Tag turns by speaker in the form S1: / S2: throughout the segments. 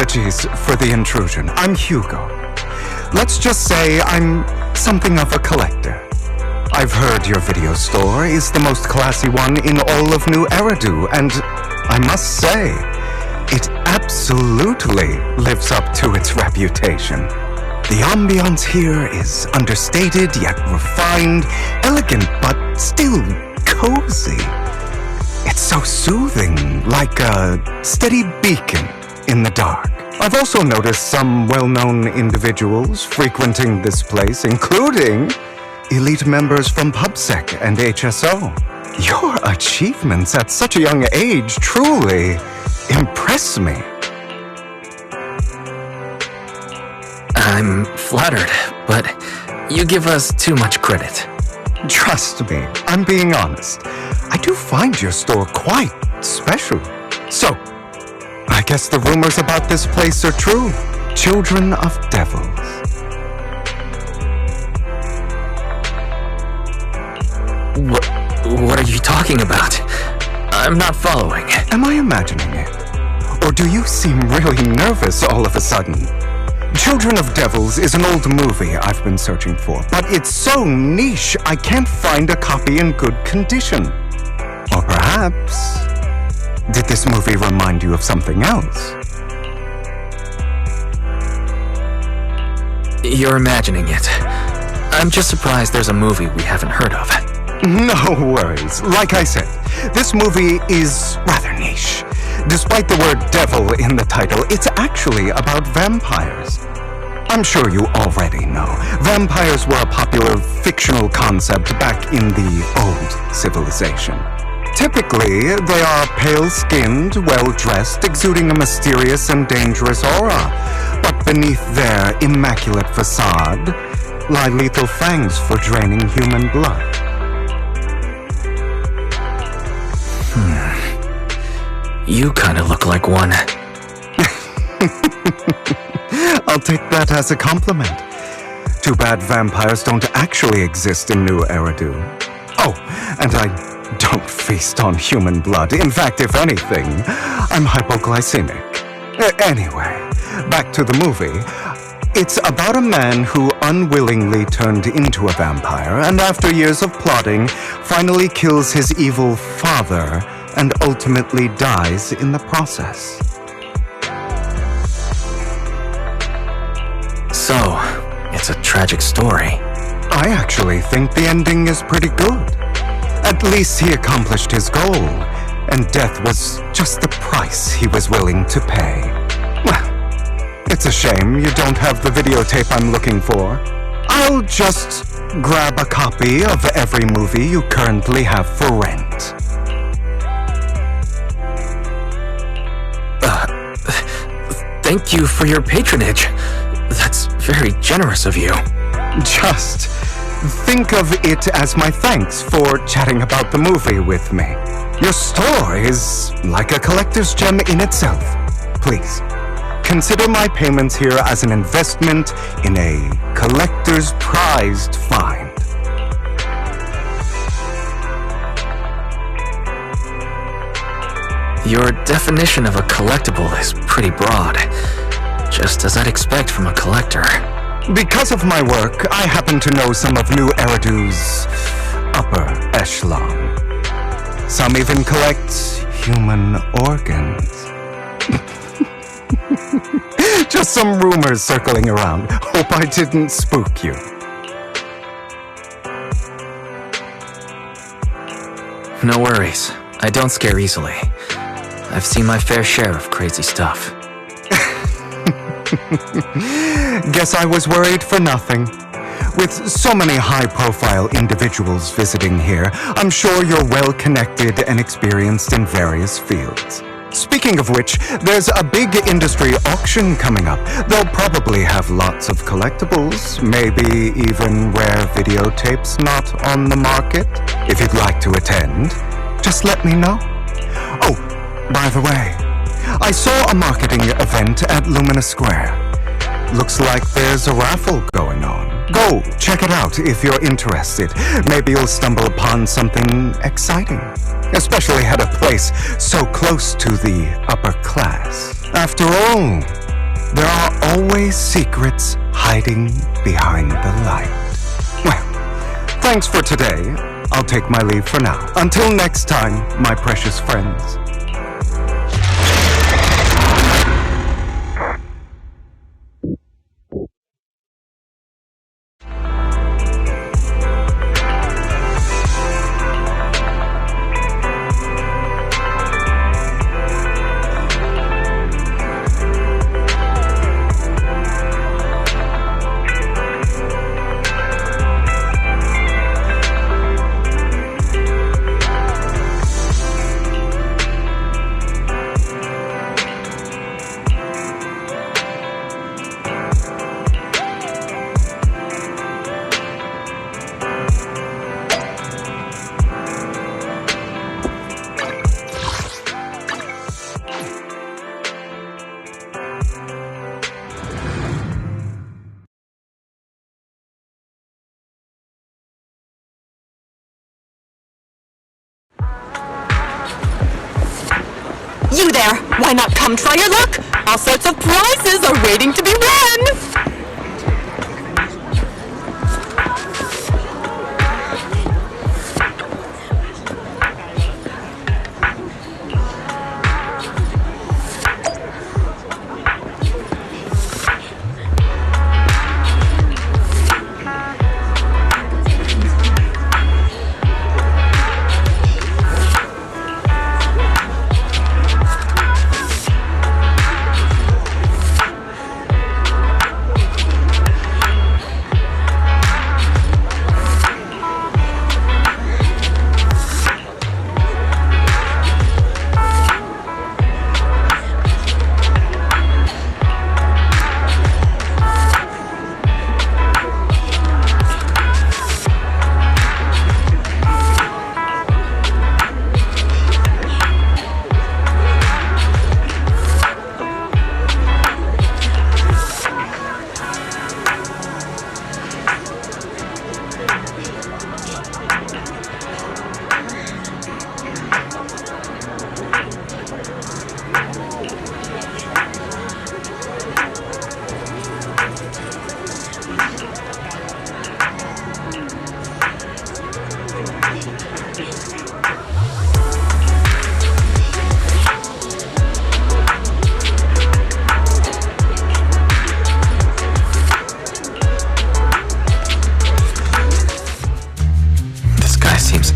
S1: Apologies for the intrusion. I'm Hugo. Let's just say I'm something of a collector. I've heard your video store is the most classy one in all of New Eridu, and I must say, it absolutely lives up to its reputation. The ambiance here is understated yet refined, elegant but still cozy. It's so soothing, like a steady beacon in the dark. I've also noticed some well-known individuals frequenting this place, including elite members from PubSec and HSO. Your achievements at such a young age truly impress me.
S2: I'm flattered, but you give us too much credit.
S1: Trust me, I'm being honest. I do find your store quite special. So, I guess the rumors about this place are true. Children of devils.
S2: What are you talking about? I'm not following.
S1: Am I imagining it? Or do you seem really nervous all of a sudden? Children of Devils is an old movie I've been searching for, but it's so niche I can't find a copy in good condition. Or perhaps, did this movie remind you of something else?
S2: You're imagining it. I'm just surprised there's a movie we haven't heard of.
S1: No worries. Like I said, this movie is rather niche. Despite the word devil in the title, it's actually about vampires. I'm sure you already know. Vampires were a popular fictional concept back in the old civilization. Typically, they are pale-skinned, well-dressed, exuding a mysterious and dangerous aura. But beneath their immaculate facade lie lethal fangs for draining human blood.
S2: You kinda look like one.
S1: I'll take that as a compliment. Too bad vampires don't actually exist in New Eridu. Oh, and I don't feast on human blood. In fact, if anything, I'm hypoglycemic. Anyway, back to the movie. It's about a man who unwillingly turned into a vampire, and after years of plotting, finally kills his evil father and ultimately dies in the process.
S2: So, it's a tragic story.
S1: I actually think the ending is pretty good. At least he accomplished his goal, and death was just the price he was willing to pay. Well, it's a shame you don't have the videotape I'm looking for. I'll just grab a copy of every movie you currently have for rent.
S2: Thank you for your patronage. That's very generous of you.
S1: Just think of it as my thanks for chatting about the movie with me. Your store is like a collector's gem in itself. Please, consider my payments here as an investment in a collector's prized find.
S2: Your definition of a collectible is pretty broad, just as I'd expect from a collector.
S1: Because of my work, I happen to know some of New Eridu's upper echelon. Some even collect human organs. Just some rumors circling around. Hope I didn't spook you.
S2: No worries. I don't scare easily. I've seen my fair share of crazy stuff.
S1: Guess I was worried for nothing. With so many high-profile individuals visiting here, I'm sure you're well-connected and experienced in various fields. Speaking of which, there's a big industry auction coming up. They'll probably have lots of collectibles, maybe even rare videotapes not on the market. If you'd like to attend, just let me know. Oh, by the way, I saw a marketing event at Lumina Square. Looks like there's a raffle going on. Go, check it out if you're interested. Maybe you'll stumble upon something exciting. Especially at a place so close to the upper class. After all, There are always secrets hiding behind the light. Well, thanks for today. I'll take my leave for now. Until next time, my precious friends.
S3: You there! Why not come try your luck? All sorts of prizes are waiting to be won!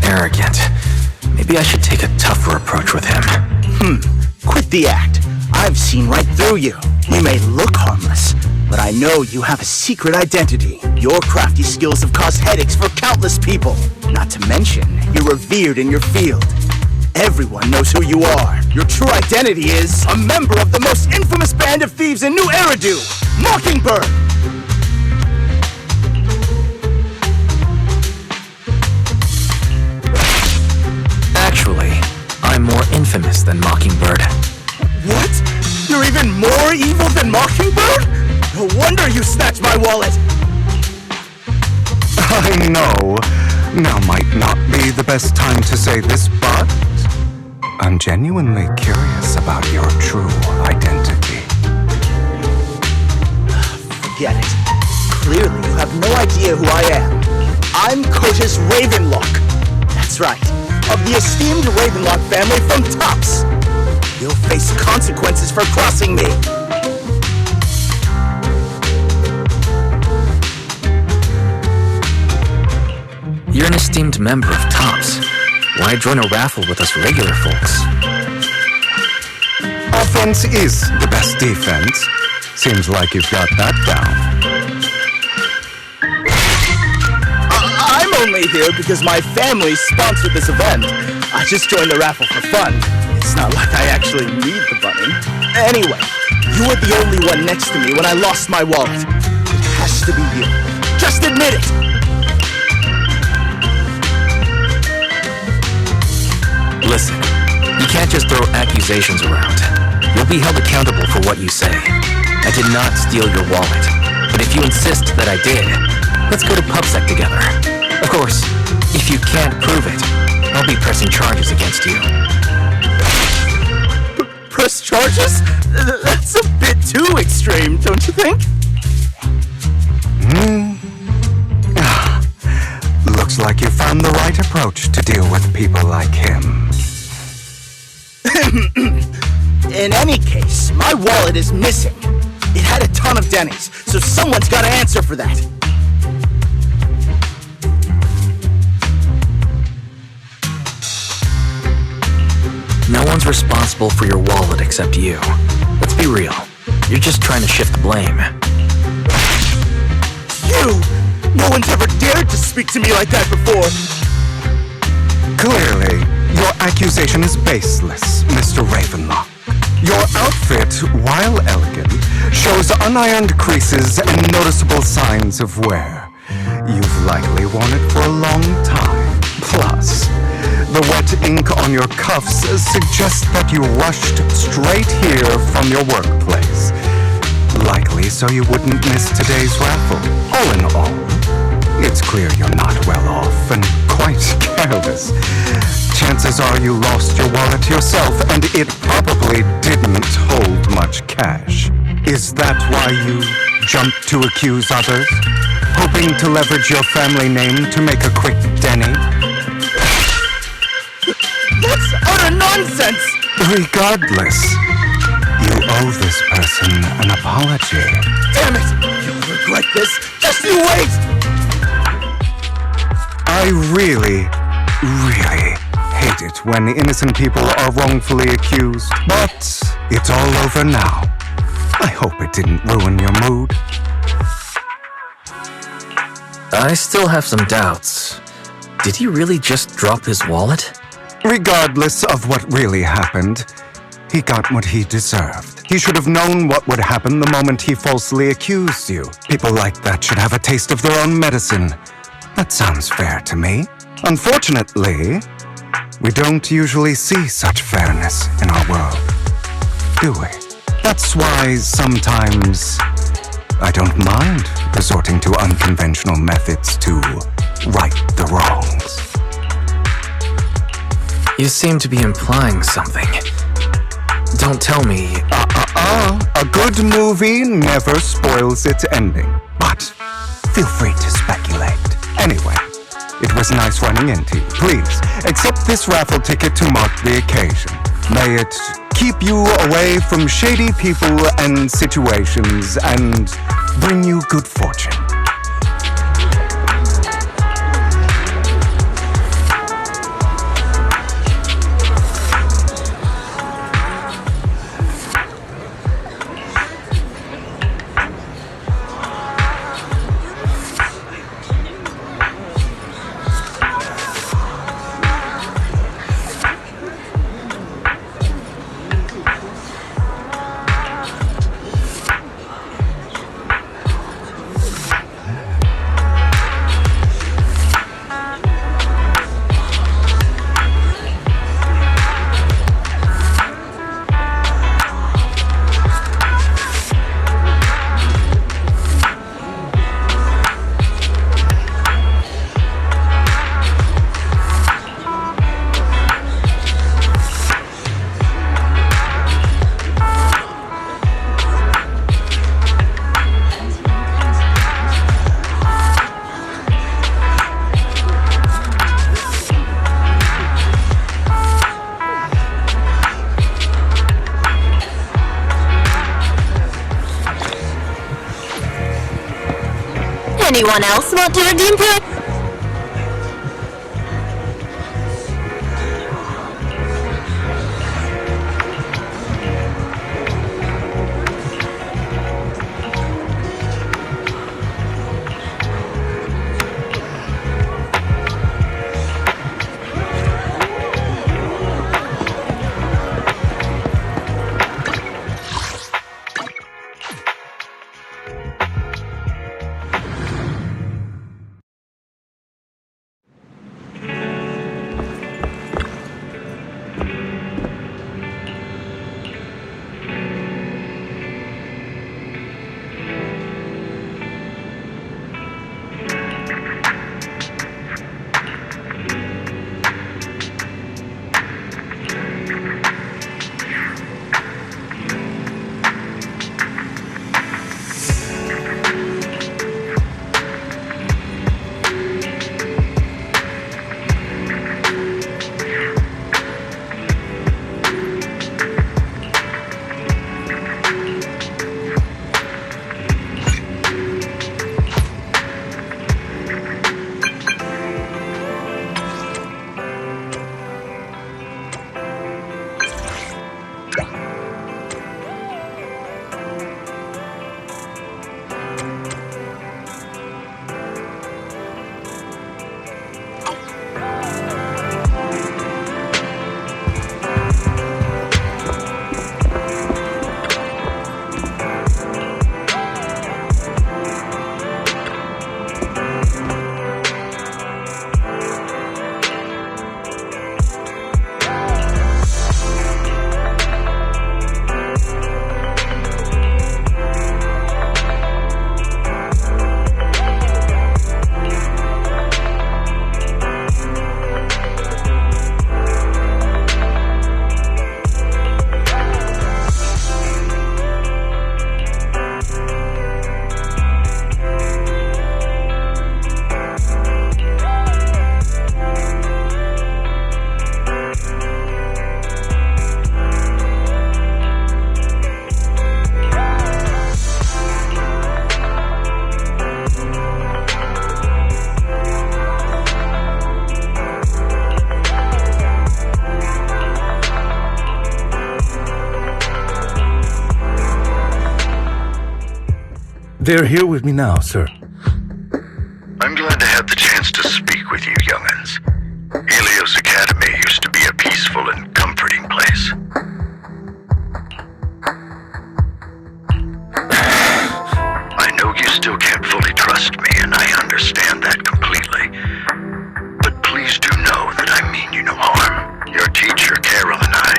S2: Arrogant. Maybe I should take a tougher approach with him.
S4: Quit the act. I've seen right through you. You may look harmless, but I know you have a secret identity. Your crafty skills have caused headaches for countless people. Not to mention, you're revered in your field. Everyone knows who you are. Your true identity is a member of the most infamous band of thieves in New Eridu, Mockingbird!
S2: Actually, I'm more infamous than Mockingbird.
S4: What? You're even more evil than Mockingbird? No wonder you snatched my wallet!
S1: I know. Now might not be the best time to say this, but I'm genuinely curious about your true identity.
S4: Forget it. Clearly you have no idea who I am. I'm Kota's Ravenlock. That's right. Of the esteemed Ravenlock family from Tops. You'll face consequences for crossing me.
S2: You're an esteemed member of Tops. Why join a raffle with us regular folks?
S1: Offense is the best defense. Seems like you've got that down.
S4: I'm only here because my family sponsored this event. I just joined the raffle for fun. It's not like I actually need the money. Anyway, you were the only one next to me when I lost my wallet. It has to be you. Just admit it!
S2: Listen, you can't just throw accusations around. You'll be held accountable for what you say. I did not steal your wallet, but if you insist that I did, let's go to PubSec together. Of course, if you can't prove it, I'll be pressing charges against you.
S4: press charges? That's a bit too extreme, don't you think?
S1: Looks like you found the right approach to deal with people like him.
S4: In any case, my wallet is missing. It had a ton of Denny's, so someone's got to answer for that.
S2: No one's responsible for your wallet except you. Let's be real. You're just trying to shift the blame.
S4: You! No one's ever dared to speak to me like that before.
S1: Clearly, your accusation is baseless, Mr. Ravenlock. Your outfit, while elegant, shows unironed creases and noticeable signs of wear. You've likely worn it for a long time. Plus, the wet ink on your cuffs suggests that you rushed straight here from your workplace. Likely so you wouldn't miss today's raffle. All in all, it's clear you're not well off and quite careless. Chances are you lost your wallet yourself, and it probably didn't hold much cash. Is that why you jumped to accuse others? Hoping to leverage your family name to make a quick Denny?
S4: That's utter nonsense!
S1: Regardless, you owe this person an apology.
S4: Damn it! You'll regret this! Just you wait!
S1: I really hate it when innocent people are wrongfully accused. But it's all over now. I hope it didn't ruin your mood.
S2: I still have some doubts. Did he really just drop his wallet?
S1: Regardless of what really happened, he got what he deserved. He should have known what would happen the moment he falsely accused you. People like that should have a taste of their own medicine. That sounds fair to me. Unfortunately, we don't usually see such fairness in our world, do we? That's why sometimes I don't mind resorting to unconventional methods to right the wrongs.
S2: You seem to be implying something. Don't tell me.
S1: A good movie never spoils its ending. But feel free to speculate. Anyway, it was nice running into you. Please, accept this raffle ticket to mark the occasion. May it keep you away from shady people and situations and bring you good fortune.
S3: Anyone else want to redeem
S5: They're here with me now, sir.
S6: I'm glad to have the chance to speak with you, young'uns. Helios Academy used to be a peaceful and comforting place. I know you still can't fully trust me, and I understand that completely. But please do know that I mean you no harm. Your teacher, Carol, and I,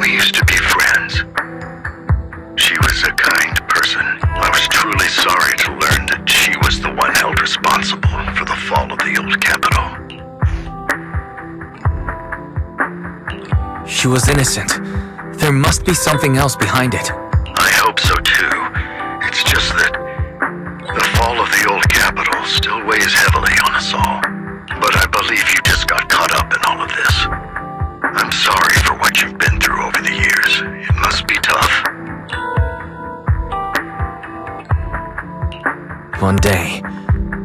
S6: we used to be friends. She was a kind person. I was truly sorry to learn that she was the one held responsible for the fall of the old capital.
S2: She was innocent. There must be something else behind it.
S6: I hope so too. It's just that the fall of the old capital still weighs heavily on us all. But I believe you just got caught up in all of this. I'm sorry for what you've been through over the years. It must be tough.
S2: One day,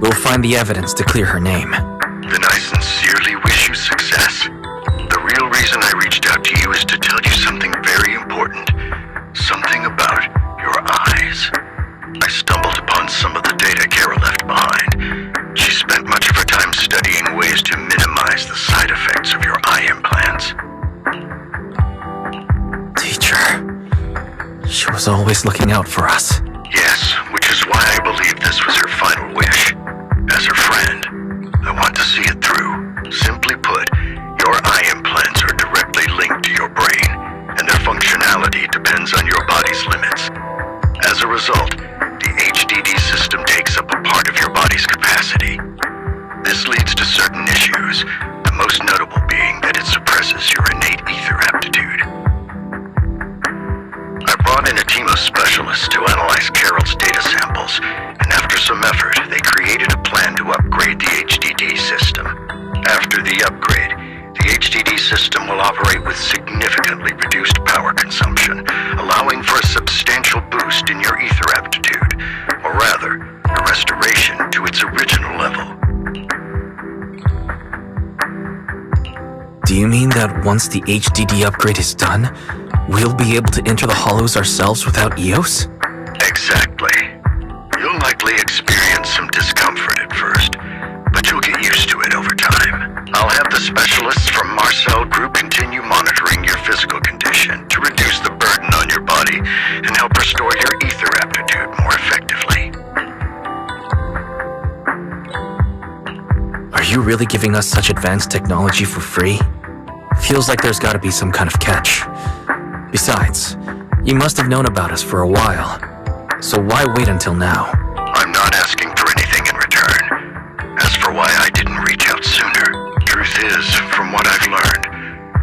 S2: we'll find the evidence to clear her name.
S6: Then I sincerely wish you success. The real reason I reached out to you is to tell you something very important. Something about your eyes. I stumbled upon some of the data Kara left behind. She spent much of her time studying ways to minimize the side effects of your eye implants.
S2: Teacher. She was always looking out for us.
S6: Yes, which is why I believe this was her final wish. As her friend, I want to see it through. Simply put, your eye implants are directly linked to your brain, and their functionality depends on your body's limits. As a result, the HDD system takes up a part of your body's capacity. This leads to certain issues, the most notable being that it suppresses your innate ether aptitude. I brought in a team of specialists to analyze Carol's data samples, and after some effort, they created a plan to upgrade the HDD system. After the upgrade, the HDD system will operate with significantly reduced power consumption, allowing for a substantial boost in your ether aptitude, or rather, a restoration to its original level.
S2: Do you mean that once the HDD upgrade is done, we'll be able to enter the hollows ourselves without EOS?
S6: Exactly. You'll likely experience some discomfort at first, but you'll get used to it over time. I'll have the specialists from Marcel Group continue monitoring your physical condition to reduce the burden on your body and help restore your ether aptitude more effectively.
S2: Are you really giving us such advanced technology for free? Feels like there's gotta be some kind of catch. Besides, you must have known about us for a while, so why wait until now?
S6: I'm not asking for anything in return. As for why I didn't reach out sooner, truth is, from what I've learned,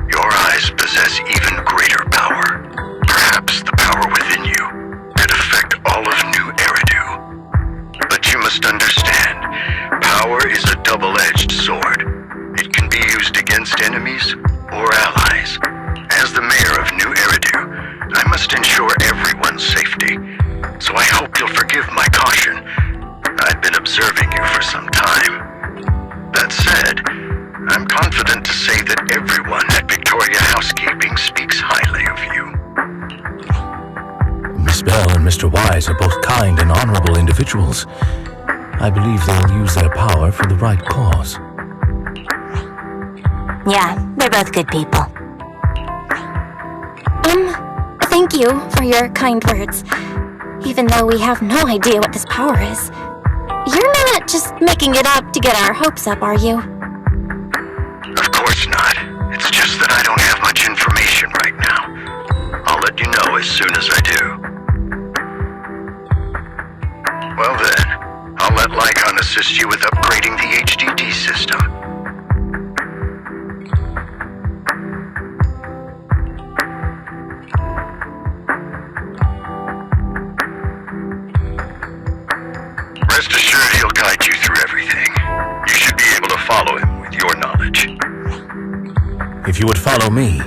S6: your eyes possess even greater power. Perhaps the power within you could affect all of New Eridu. But you must understand, power is a double-edged sword. It can be used against enemies or allies. As the mayor of New Eridu, I must ensure everyone's safety. So I hope you'll forgive my caution. I've been observing you for some time. That said, I'm confident to say that everyone at Victoria Housekeeping speaks highly of you.
S5: Miss Bell and Mr. Wise are both kind and honorable individuals. I believe they'll use their power for the right cause.
S7: Yeah, they're both good people. Thank you for your kind words. Even though we have no idea what this power is. You're not just making it up to get our hopes up, are you?
S6: Of course not. It's just that I don't have much information right now. I'll let you know as soon as I do. Well then, I'll let Lycon assist you with upgrading the HDD system. Rest assured he'll guide you through everything. You should be able to follow him with your knowledge.
S5: If you would follow me.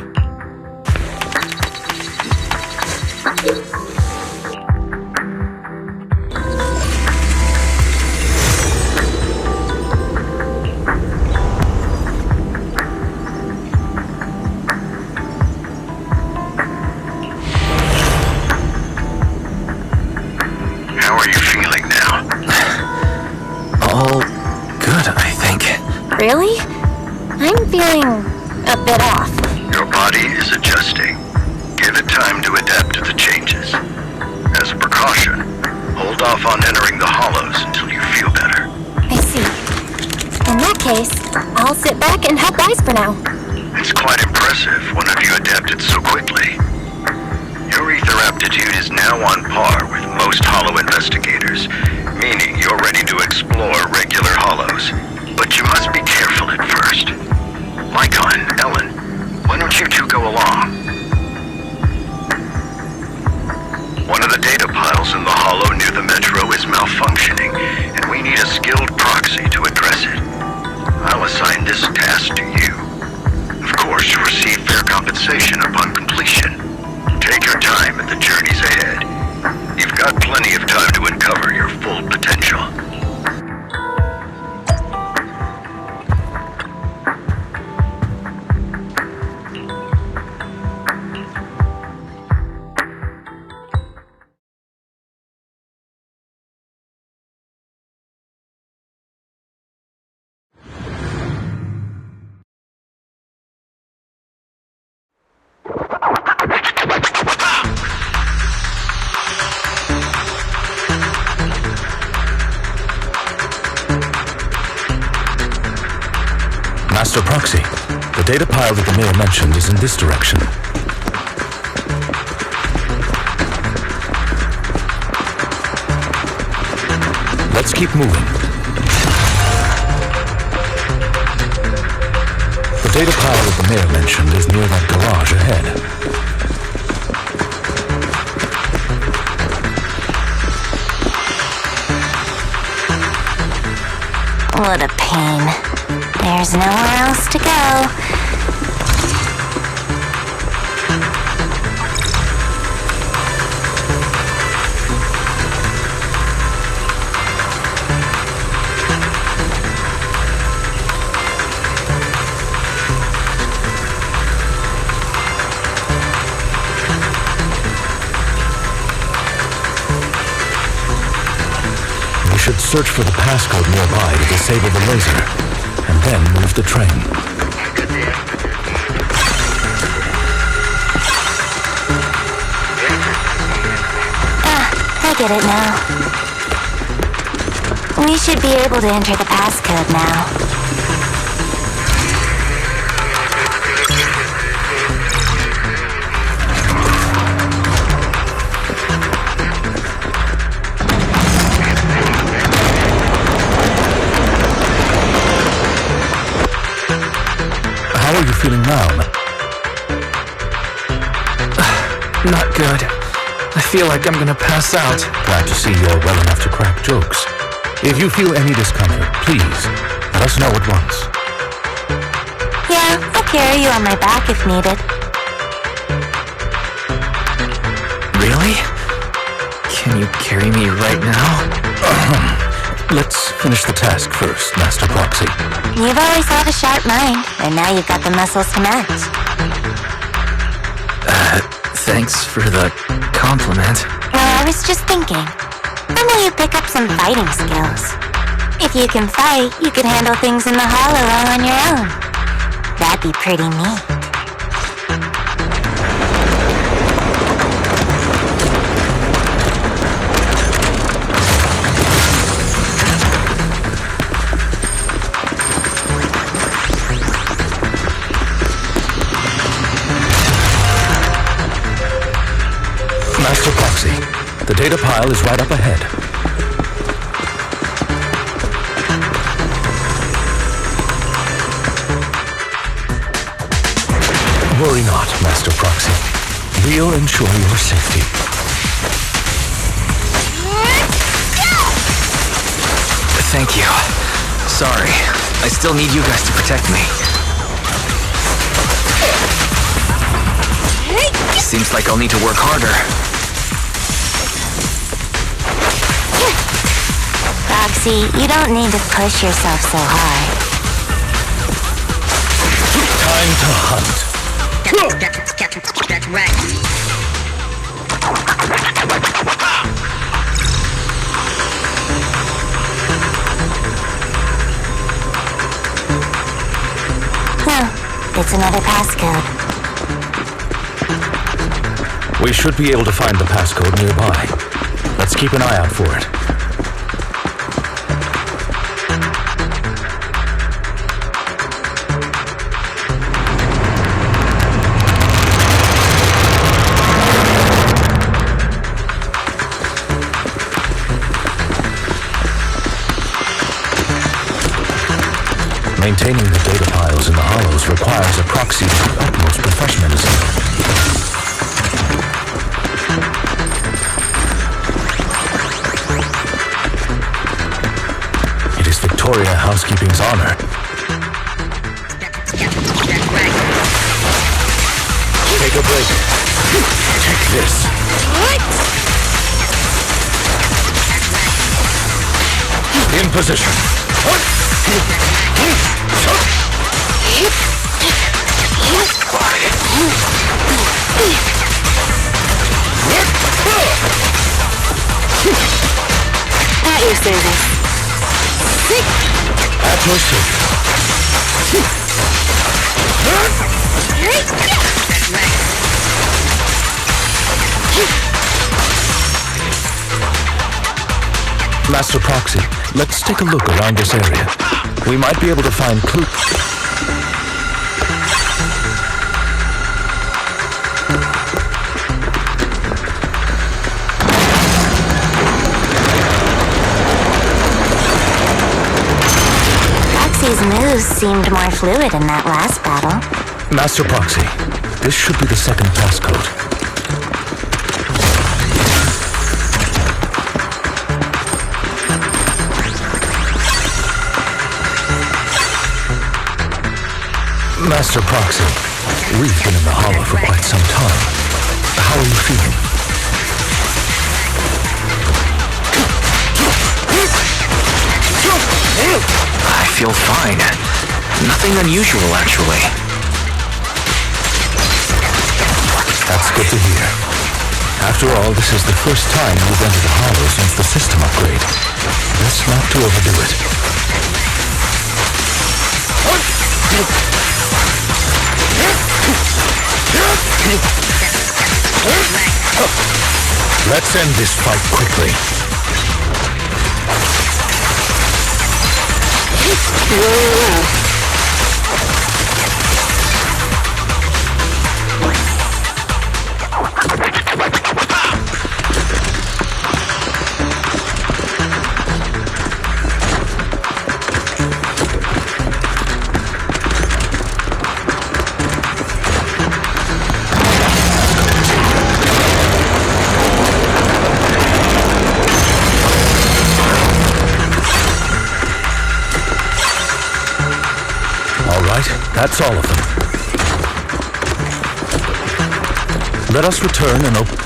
S6: How
S7: Really? I'm feeling a bit off.
S6: Your body is adjusting. Give it time to adapt to the changes. As a precaution, hold off on entering the hollows until you feel better.
S7: I see. In that case, I'll sit back and help Ice for now.
S6: It's quite impressive one of you adapted so quickly. Your ether aptitude is now on par with most hollow investigators, meaning you're ready to explore regular hollows. But you must be careful at first. Lycon, Ellen, why don't you two go along? One of the data piles in the hollow near the metro is malfunctioning, and we need a skilled proxy to address it. I'll assign this task to you. Of course, you'll receive fair compensation upon completion. Take your time at the journeys ahead. You've got plenty of time to uncover your full potential.
S5: Master Proxy, the data pile that the mayor mentioned is in this direction. Let's keep moving. The data pile that the mayor mentioned is near that garage ahead.
S7: What a pain. There's nowhere else to go.
S5: We should search for the passcode nearby to disable the laser, and then move the train.
S7: I get it now. We should be able to enter the passcode now.
S5: How are you feeling now?
S2: Not good. I feel like I'm gonna pass out.
S5: Glad to see you're well enough to crack jokes. If you feel any discomfort, please let us know at once.
S7: Yeah, I'll carry you on my back if needed.
S2: Really? Can you carry me right now?
S5: Let's finish the task first, Master Proxy.
S7: You've always had a sharp mind, and now you've got the muscles to match.
S2: Thanks for the compliment.
S7: Well, I was just thinking. When will you pick up some fighting skills? If you can fight, you could handle things in the hollow all on your own. That'd be pretty neat.
S5: Master Proxy, the data pile is right up ahead. Worry not, Master Proxy. We'll ensure your safety.
S2: Thank you. Sorry. I still need you guys to protect me. Seems like I'll need to work harder.
S7: Roxy, you don't need to push yourself so hard.
S5: Time to hunt.
S8: That's right.
S7: It's another passcode.
S5: We should be able to find the passcode nearby. Let's keep an eye out for it. Maintaining the data files in the hollows requires a proxy with the utmost professionalism. It is Victoria Housekeeping's honor. Take a break. Take this. In position.
S7: At your service.
S5: At your service. Master Proxy, let's take a look around this area. We might be able to find clues.
S7: Proxy's moves seemed more fluid in that last battle.
S5: Master Proxy, this should be the second passcode. Master Proxy, we've been in the hollow for quite some time. How are you feeling?
S2: I feel fine. Nothing unusual, actually.
S5: That's good to hear. After all, this is the first time you've entered the hollow since the system upgrade. Best not to overdo it. Let's end this fight quickly. That's all of them. Let us return and open.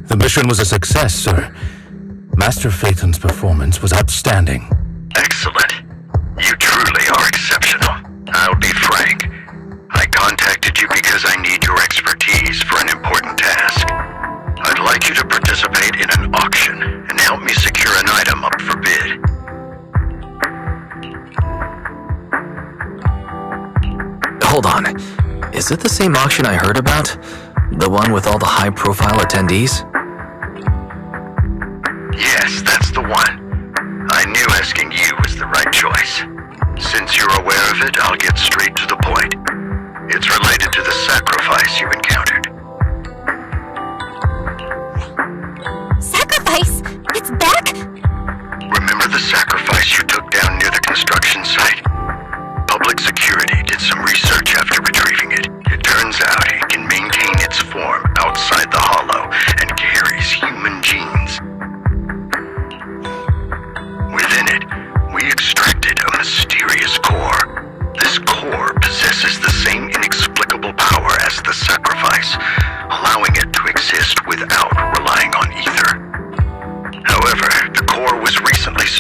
S5: The mission was a success, sir. Master Phaeton's performance was outstanding.
S6: Excellent. You truly are exceptional. I'll be frank. I contacted you because I need your expertise for an important task. I'd like you to participate in an auction and help me secure an item up for bid.
S2: Hold on. Is it the same auction I heard about? The one with all the high-profile attendees?
S6: Yes, that's the one. I knew asking you was the right choice. Since you're aware of it, I'll get straight to the point. It's related to the sacrifice you encountered.
S7: Sacrifice? It's back?
S6: Remember the sacrifice you took down near the construction site? Public security did some research after retrieving it. It turns out it can maintain its form outside the hollow and carries human genes.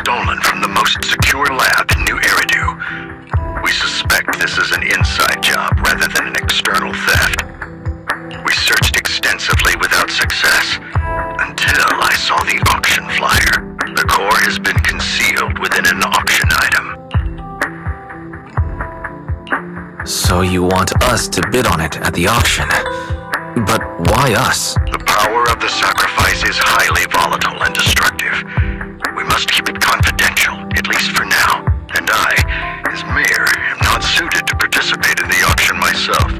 S6: stolen from the most secure lab in New Eridu. We suspect this is an inside job rather than an external theft. We searched extensively without success, until I saw the auction flyer. The core has been concealed within an auction item.
S2: So you want us to bid on it at the auction. But why us?
S6: The power of the sacrifice is highly volatile and destructive. We must keep it confidential, at least for now. And I, as mayor, am not suited to participate in the auction myself.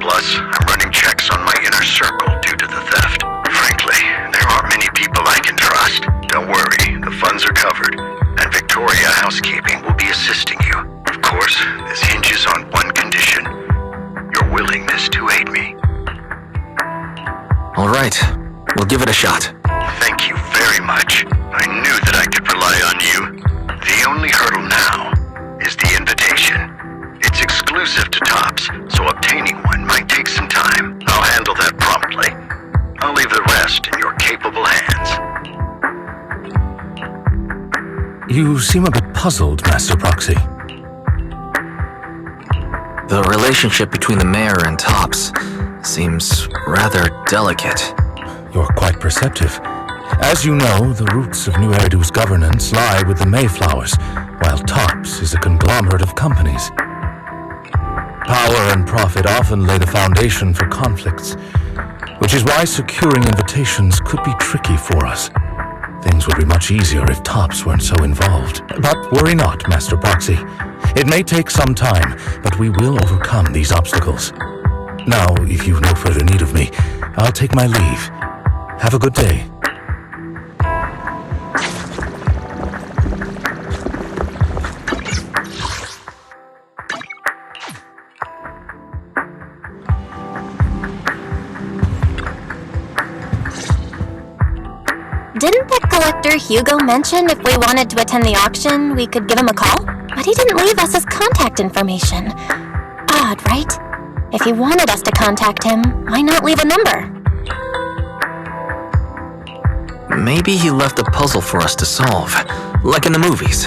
S6: Plus, I'm running checks on my inner circle due to the theft. Frankly, there aren't many people I can trust. Don't worry, the funds are covered, and Victoria Housekeeping will be assisting you. Of course, this hinges on one condition: your willingness to aid me.
S2: All right, we'll give it a shot.
S6: Thank you very much. I knew that I could rely on you. The only hurdle now is the invitation. It's exclusive to Tops, so obtaining one might take some time. I'll handle that promptly. I'll leave the rest in your capable hands.
S5: You seem a bit puzzled, Master Proxy.
S2: The relationship between the mayor and Tops seems rather delicate.
S5: You're quite perceptive. As you know, the roots of New Eridu's governance lie with the Mayflowers, while Tops is a conglomerate of companies. Power and profit often lay the foundation for conflicts, which is why securing invitations could be tricky for us. Things would be much easier if Tops weren't so involved. But worry not, Master Proxy. It may take some time, but we will overcome these obstacles. Now, if you've no further need of me, I'll take my leave. Have a good day.
S7: Didn't the collector Hugo mention if we wanted to attend the auction, we could give him a call? But he didn't leave us his contact information. Odd, right? If he wanted us to contact him, why not leave a number?
S2: Maybe he left a puzzle for us to solve, like in the movies.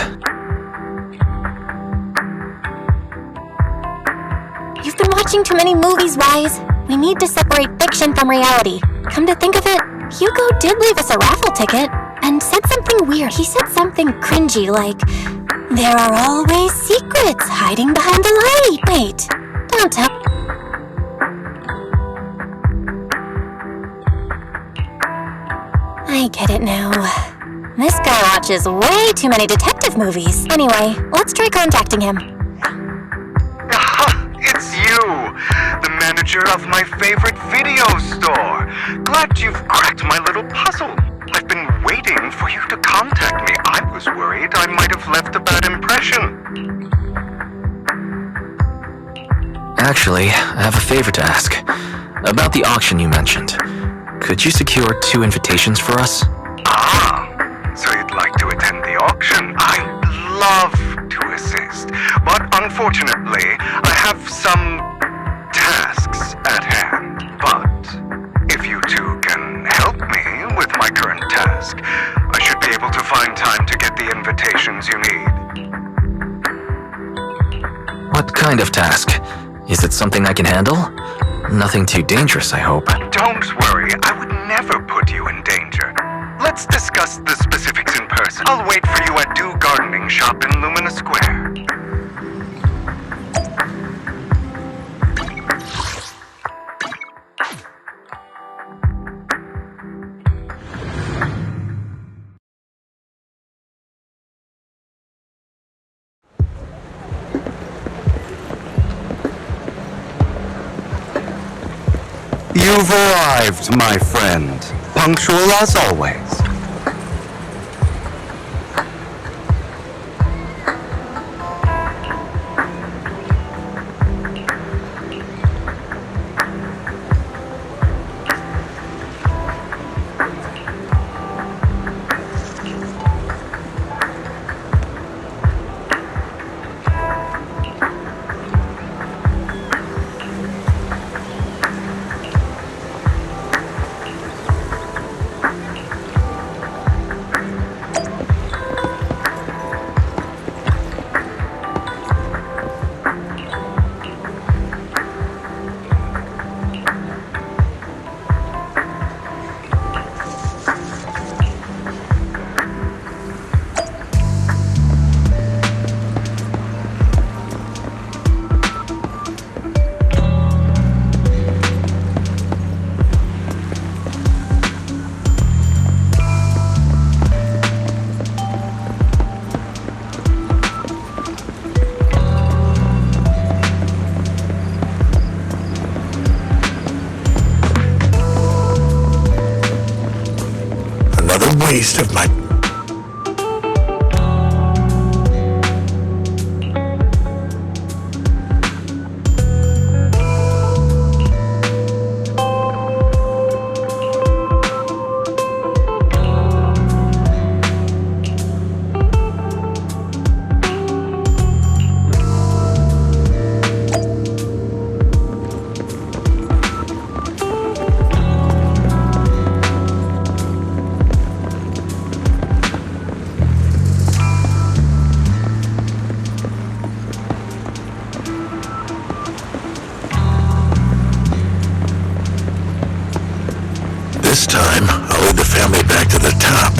S7: You've been watching too many movies, Wise. We need to separate fiction from reality. Come to think of it, Hugo did leave us a raffle ticket, and said something weird. He said something cringy like, "There are always secrets hiding behind the light." Wait, don't tell. I get it now. This guy watches way too many detective movies. Anyway, let's try contacting him.
S1: It's you, the manager of my favorite video store. Glad you've cracked my little puzzle. I've been waiting for you to contact me. I was worried I might have left a bad impression.
S2: Actually, I have a favor to ask. About the auction you mentioned. Could you secure 2 invitations for us?
S1: So you'd like to attend the auction? I'd love to assist, but unfortunately, I have some tasks at hand. But if you two can help me with my current task, I should be able to find time to get the invitations you need.
S2: What kind of task? Is it something I can handle? Nothing too dangerous, I hope.
S1: Don't worry, I would never put you in danger. Let's discuss the specifics in person. I'll wait for you at Do Gardening Shop in Lumina Square. You've arrived, my friend. Punctual as always.
S6: waste of my... This time, I'll lead the family back to the top.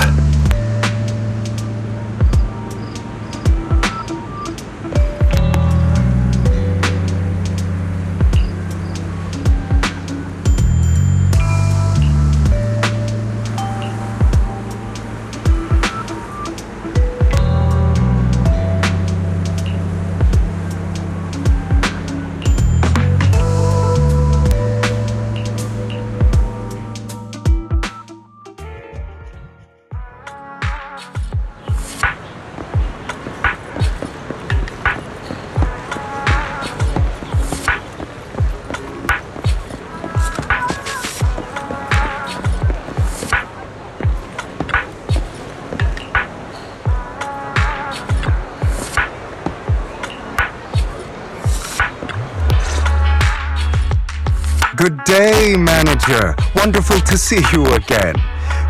S1: Good day, manager. Wonderful to see you again.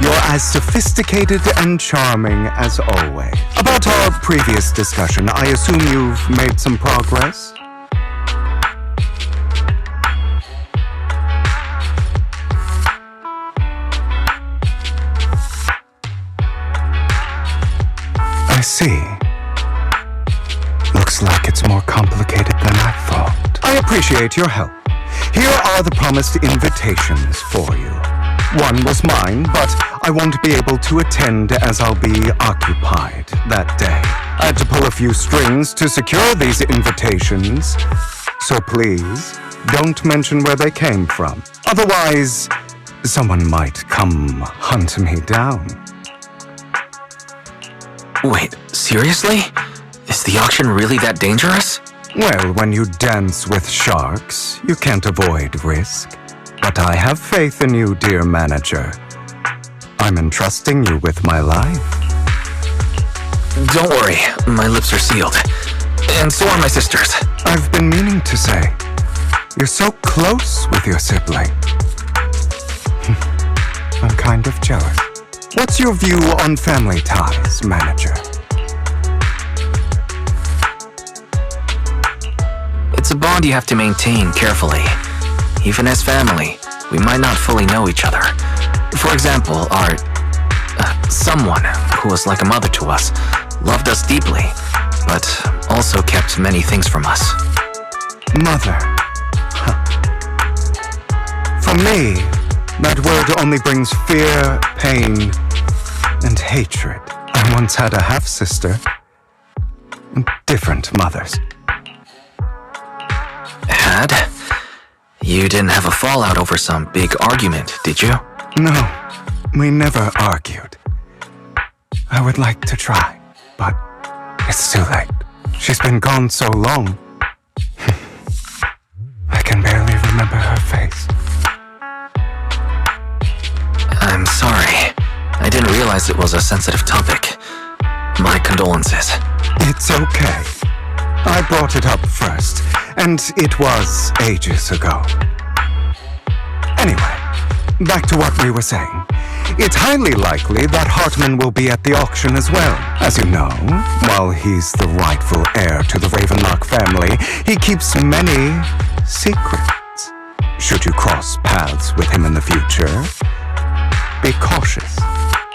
S1: You're as sophisticated and charming as always. About our previous discussion, I assume you've made some progress? I see. Looks like it's more complicated than I thought. I appreciate your help. Here are the promised invitations for you. One was mine, but I won't be able to attend as I'll be occupied that day. I had to pull a few strings to secure these invitations, so please don't mention where they came from. Otherwise, someone might come hunt me down.
S2: Wait, seriously? Is the auction really that dangerous?
S1: Well, when you dance with sharks, you can't avoid risk. But I have faith in you, dear manager. I'm entrusting you with my life.
S2: Don't worry, my lips are sealed. And so are my sisters.
S1: I've been meaning to say, you're so close with your sibling. I'm kind of jealous. What's your view on family ties, manager?
S2: It's a bond you have to maintain carefully. Even as family, we might not fully know each other. For example, our... someone who was like a mother to us loved us deeply, but also kept many things from us.
S1: Mother. Huh. For me, that word only brings fear, pain, and hatred. I once had a half-sister. Different mothers.
S2: Had? You didn't have a fallout over some big argument, did you?
S1: No, we never argued. I would like to try, but it's too late. She's been gone so long. I can barely remember her face.
S2: I'm sorry. I didn't realize it was a sensitive topic. My condolences.
S1: It's okay. I brought it up first, and it was ages ago. Anyway, back to what we were saying. It's highly likely that Hartman will be at the auction as well. As you know, while he's the rightful heir to the Ravenlock family, he keeps many secrets. Should you cross paths with him in the future, be cautious.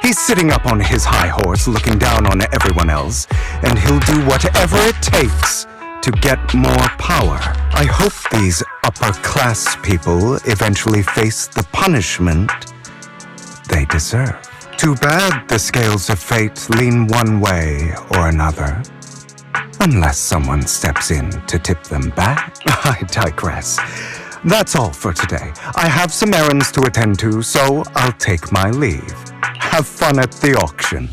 S1: He's sitting up on his high horse looking down on everyone else, and he'll do whatever it takes to get more power. I hope these upper-class people eventually face the punishment they deserve. Too bad the scales of fate lean one way or another. Unless someone steps in to tip them back. I digress. That's all for today. I have some errands to attend to, so I'll take my leave. have fun at the auction.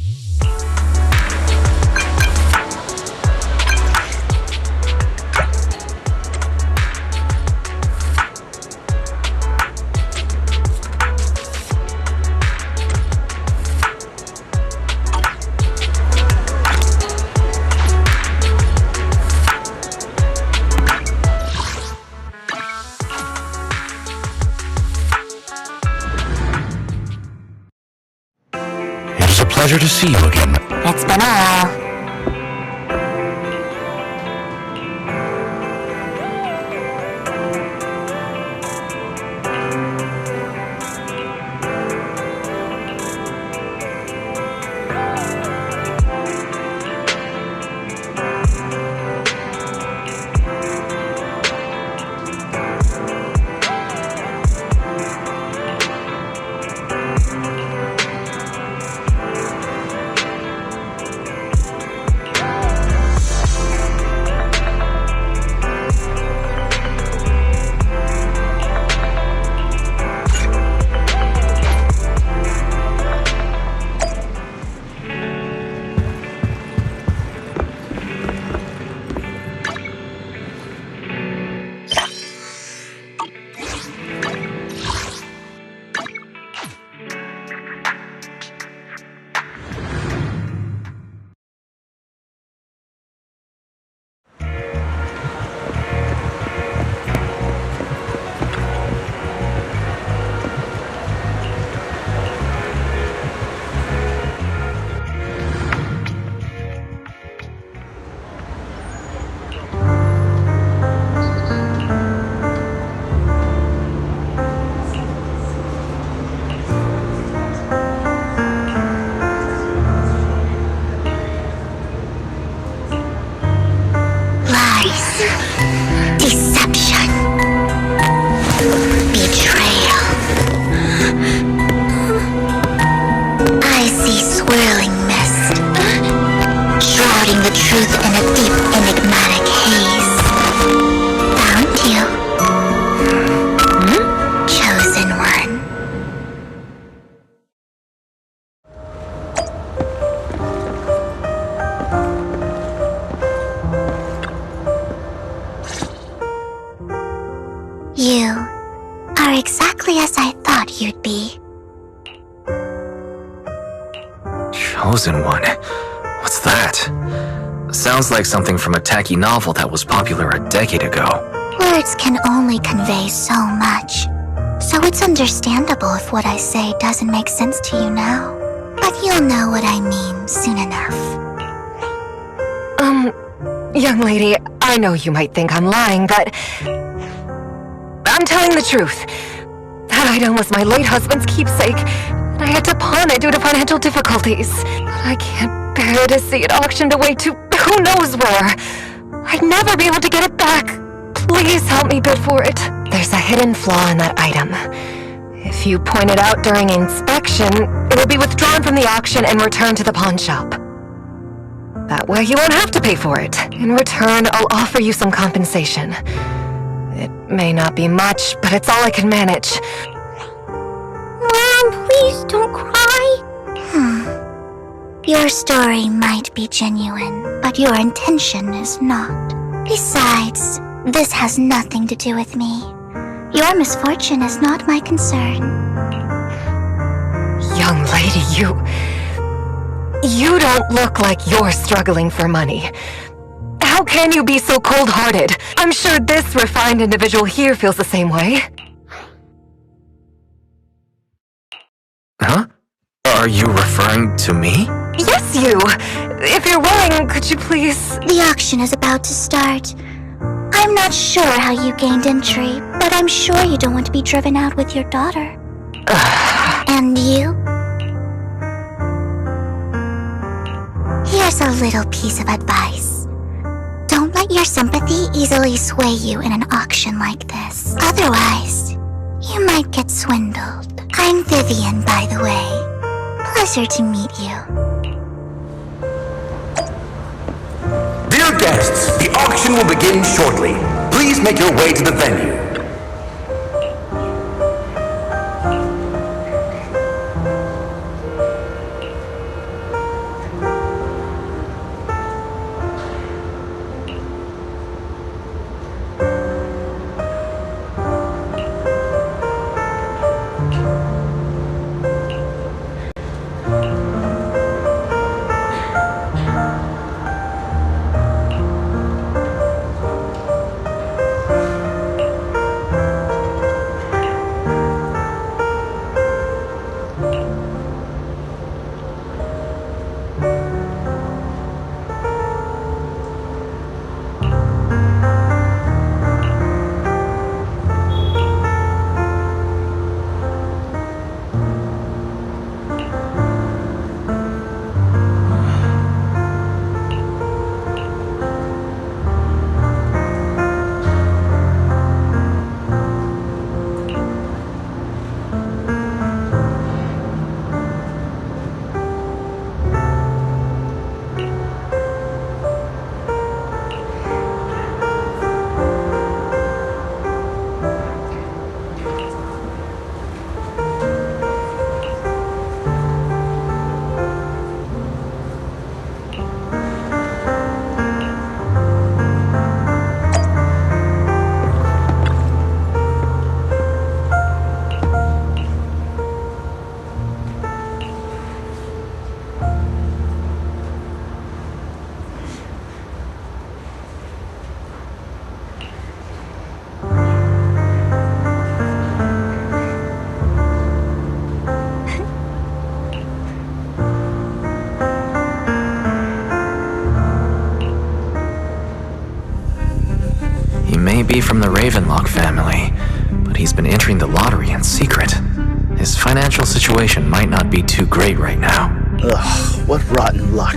S5: Pleasure to see you again.
S7: It's been a while. You are exactly as I thought you'd be.
S2: Chosen one? What's that? Sounds like something from a tacky novel that was popular a decade ago.
S7: Words can only convey so much, so it's understandable if what I say doesn't make sense to you now. But you'll know what I mean soon enough.
S3: Young lady, I know you might think I'm lying, but I'm telling the truth. That item was my late husband's keepsake, and I had to pawn it due to financial difficulties. But I can't bear to see it auctioned away to who knows where. I'd never be able to get it back. Please help me bid for it. There's a hidden flaw in that item. If you point it out during inspection, it will be withdrawn from the auction and returned to the pawn shop. That way you won't have to pay for it. In return, I'll offer you some compensation. It may not be much, but it's all I can manage.
S7: Mom, please don't cry. Your story might be genuine, but your intention is not. Besides, this has nothing to do with me. Your misfortune is not my concern.
S3: Young lady, you don't look like you're struggling for money. How can you be so cold-hearted? I'm sure this refined individual here feels the same way.
S2: Huh? Are you referring to me?
S3: Yes, you! If you're willing, could you please...
S7: The auction is about to start. I'm not sure how you gained entry, but I'm sure you don't want to be driven out with your daughter. And you? Here's a little piece of advice. Don't let your sympathy easily sway you in an auction like this. Otherwise, you might get swindled. I'm Vivian, by the way. Pleasure to meet you.
S8: Dear guests, the auction will begin shortly. Please make your way to the venue.
S2: be from the Ravenlock family, but he's been entering the lottery in secret. His financial situation might not be too great right now.
S4: Ugh, what rotten luck.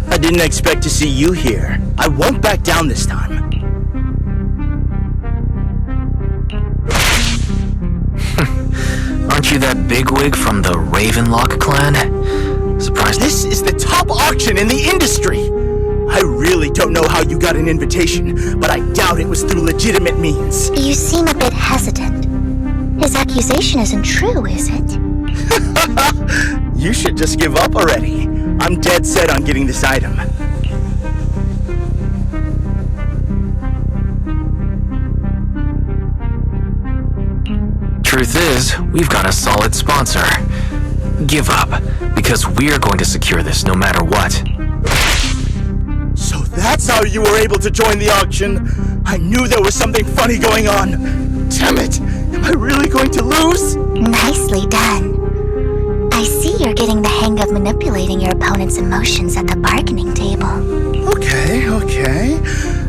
S4: I didn't expect to see you here. I won't back down this time.
S2: Aren't you that bigwig from the Ravenlock clan? Surprised.
S4: This is the top auction in the industry! I really don't know how you got an invitation, but I doubt it was through legitimate means.
S7: You seem a bit hesitant. His accusation isn't true, is it?
S4: You should just give up already. I'm dead set on getting this item.
S2: Truth is, we've got a solid sponsor. Give up, because we're going to secure this no matter what.
S4: So that's how you were able to join the auction? I knew there was something funny going on. Damn it! Am I really going to lose?
S7: Nicely done. I see you're getting the hang of manipulating your opponent's emotions at the bargaining table.
S4: Okay.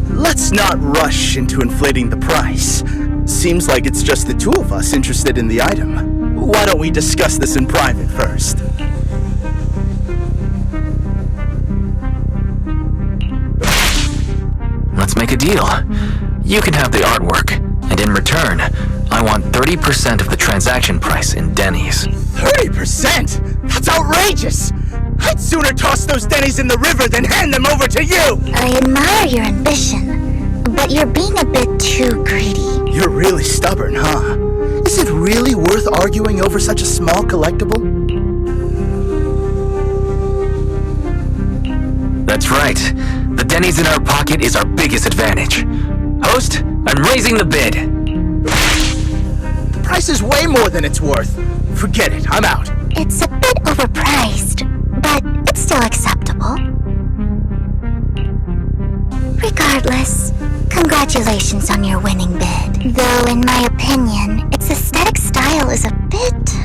S4: Let's not rush into inflating the price. Seems like it's just the two of us interested in the item. Why don't we discuss this in private first?
S2: Let's make a deal. You can have the artwork, and in return, I want 30% of the transaction price in Denny's.
S4: 30%? That's outrageous! I'd sooner toss those Denny's in the river than hand them over to you!
S7: I admire your ambition, but you're being a bit too greedy.
S4: You're really stubborn, huh? Is it really worth arguing over such a small collectible?
S2: That's right. The Denny's in our pocket is our biggest advantage. Host, I'm raising the bid.
S4: The price is way more than it's worth. Forget it, I'm out.
S7: It's a bit overpriced, but it's still acceptable. Regardless, congratulations on your winning bid. Though, in my opinion, its aesthetic style is a bit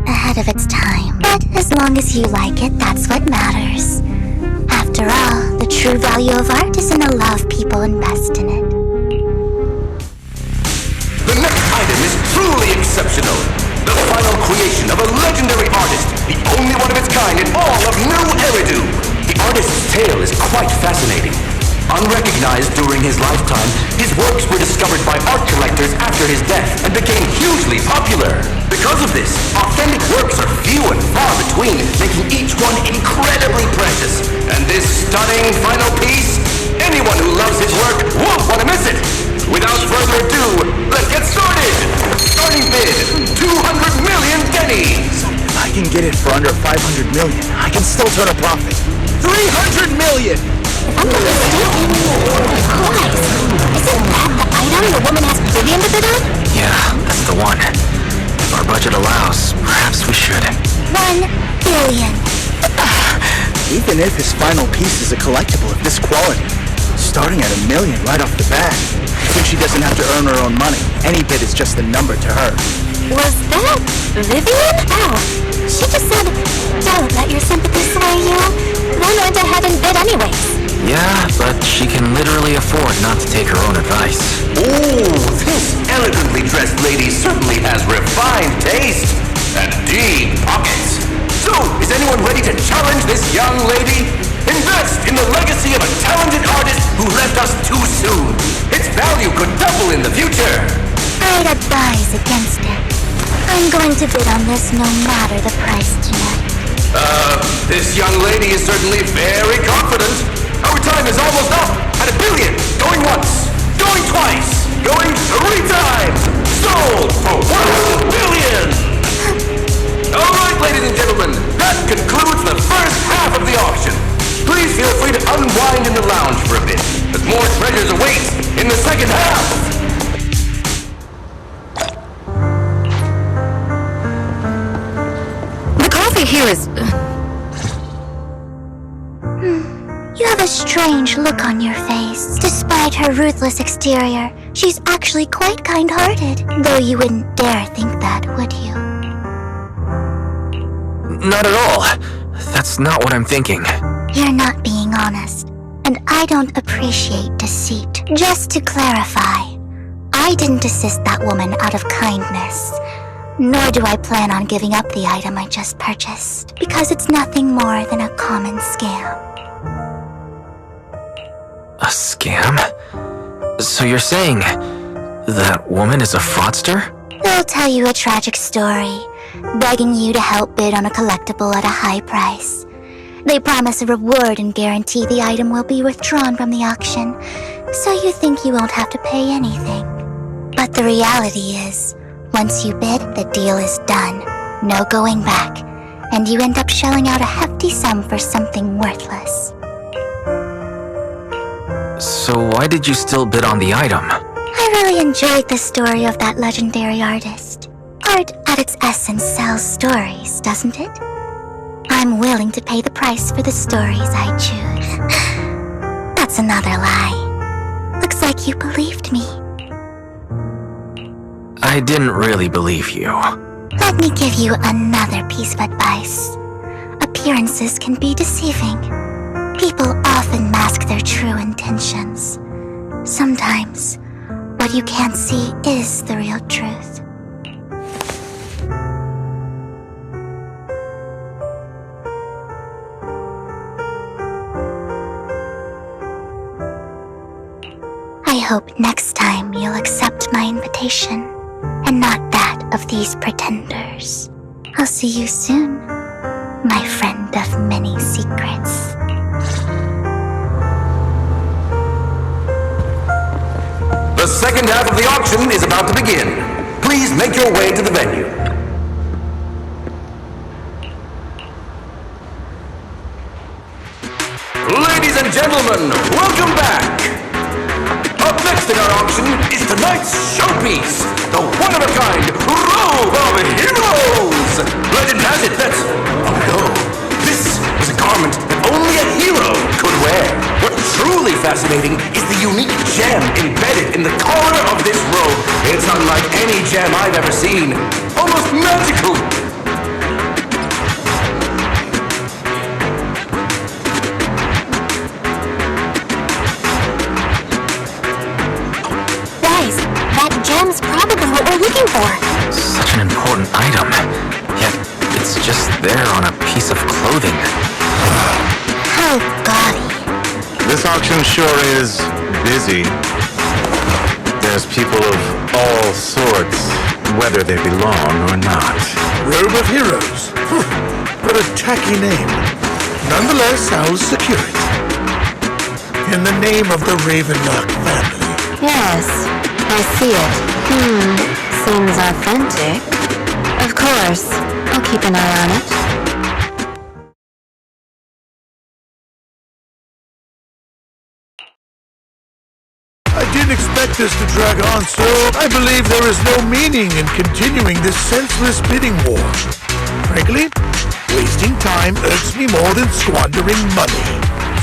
S7: ahead of its time. But as long as you like it, that's what matters. After all, the true value of art is in the love people invest in it.
S8: The next item is truly exceptional. The final creation of a legendary artist, the only one of its kind in all of New Eridu. The artist's tale is quite fascinating. Unrecognized during his lifetime, his works were discovered by art collectors after his death and became hugely popular. Because of this, authentic works are few and far between, making each one incredibly precious. And this stunning final piece, anyone who loves his work won't want to miss it. Without further ado, let's get started! Starting bid, 200 million Denny's!
S4: If I can get it for under 500 million, I can still turn a profit. 300 million!
S7: If I'm not mistaken, Christ, isn't that the item the woman asked Vivian to bid on?
S2: Yeah, that's the one. If our budget allows, perhaps we should.
S7: 1 billion.
S4: Even if his final piece is a collectible of this quality, starting at $1 million right off the bat, since she doesn't have to earn her own money, any bid is just a number to her.
S7: Was that Vivian? Oh, she just said, don't let your sympathy sway you. Then went ahead and bid anyways.
S2: Yeah, but she can literally afford not to take her own advice.
S8: Ooh, this elegantly dressed lady certainly has refined taste and deep pockets. So, is anyone ready to challenge this young lady? Invest in the legacy of a talented artist who left us too soon. Its value could double in the future.
S7: I'd advise against it. I'm going to bid on this no matter the price tonight.
S8: This young lady is certainly very confident. Our time is almost up at $1 billion. Going once, going twice, going 3 times. Sold for $1 billion. All right, ladies and gentlemen, that concludes the first half of the auction. Please feel free to unwind in the lounge for a bit, as more treasures await in the second half.
S3: The coffee here is...
S7: You have a strange look on your face. Despite her ruthless exterior, she's actually quite kind-hearted. Though you wouldn't dare think that, would you?
S2: Not at all. That's not what I'm thinking.
S7: You're not being honest. And and I don't appreciate deceit. Just to clarify, I didn't assist that woman out of kindness, nor do I plan on giving up the item I just purchased, because it's nothing more than a common scam.
S2: A scam? So you're saying that woman is a fraudster?
S7: They'll tell you a tragic story, begging you to help bid on a collectible at a high price. They promise a reward and guarantee the item will be withdrawn from the auction, so you think you won't have to pay anything. But the reality is, once you bid, the deal is done. No going back, and you end up shelling out a hefty sum for something worthless.
S2: So why did you still bid on the item?
S7: I really enjoyed the story of that legendary artist. Art at its essence sells stories, doesn't it? I'm willing to pay the price for the stories I choose. That's another lie. Looks like you believed me.
S2: I didn't really believe you.
S7: Let me give you another piece of advice. Appearances can be deceiving. People often mask their true intentions. Sometimes, what you can't see is the real truth. I hope next time you'll accept my invitation, and not that of these pretenders. I'll see you soon, my friend of many secrets.
S8: The second half of the auction is about to begin. Please make your way to the venue. Ladies and gentlemen, welcome back! Up next in our auction is tonight's showpiece, the one-of-a-kind Robe of Heroes! Legend has it that, oh no, this was a garment that only a hero could wear. What's truly fascinating is the unique gem embedded in the collar of this robe. It's unlike any gem I've ever seen. Almost magical!
S7: Guys, that gem's probably what we're looking for.
S2: Such an important item, yet it's just there on a piece of clothing.
S7: How gaudy.
S9: This auction sure is busy. There's people of all sorts, whether they belong or not.
S10: Robe of Heroes. What a tacky name. Nonetheless, I'll secure it. In the name of the Ravenlock family.
S3: Yes, I see it. Seems authentic. Of course, I'll keep an eye on it.
S10: I didn't expect this to drag on, so I believe there is no meaning in continuing this senseless bidding war. Frankly, wasting time irks me more than squandering money.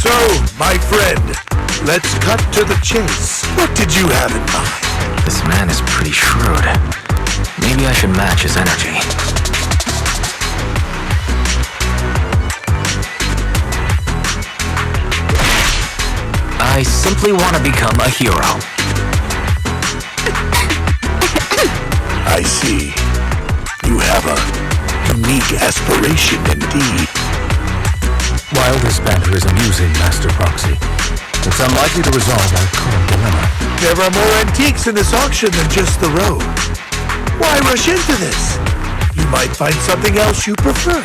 S10: So, my friend, let's cut to the chase. What did you have in mind?
S2: This man is pretty shrewd. Maybe I should match his energy. I simply want to become a hero.
S10: I see. You have a unique aspiration indeed.
S5: While this banter is amusing, Master Proxy, it's unlikely to resolve our current dilemma.
S10: There are more antiques in this auction than just the robe. Why rush into this? You might find something else you prefer.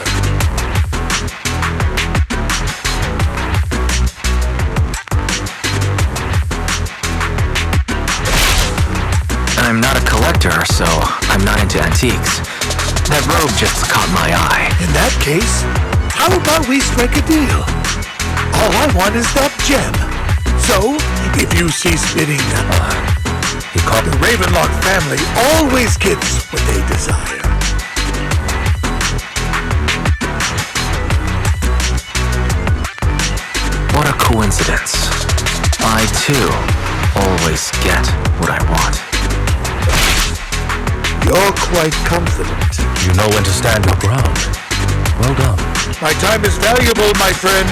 S2: I'm not a collector, so I'm not into antiques. That robe just caught my eye.
S10: In that case, how about we strike a deal? All I want is that gem. So, if you cease bidding, the Ravenlock family always gets what they desire.
S2: What a coincidence. I, too, always get what I want.
S10: You're quite confident.
S5: You know when to stand your ground. Well done.
S10: My time is valuable, my friend.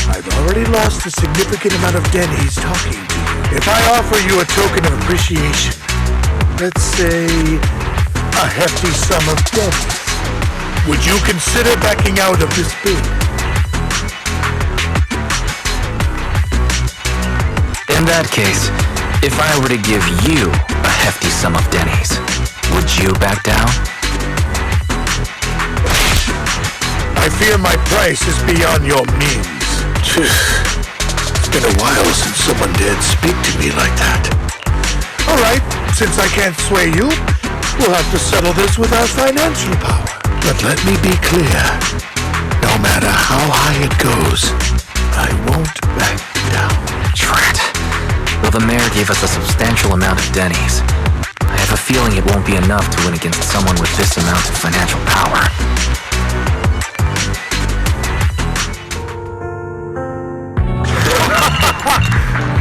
S10: I've already lost a significant amount of Denny's talking to you. If I offer you a token of appreciation, let's say a hefty sum of Denny's, would you consider backing out of this bid?
S2: In that case, if I were to give you a hefty sum of Denny's, would you back down?
S10: I fear my price is beyond your means. It's been a while since someone dared speak to me like that. All right, since I can't sway you, we'll have to settle this with our financial power. But let me be clear. No matter how high it goes, I won't back down.
S2: Drat. Though the mayor gave us a substantial amount of Denny's, I have a feeling it won't be enough to win against someone with this amount of financial power.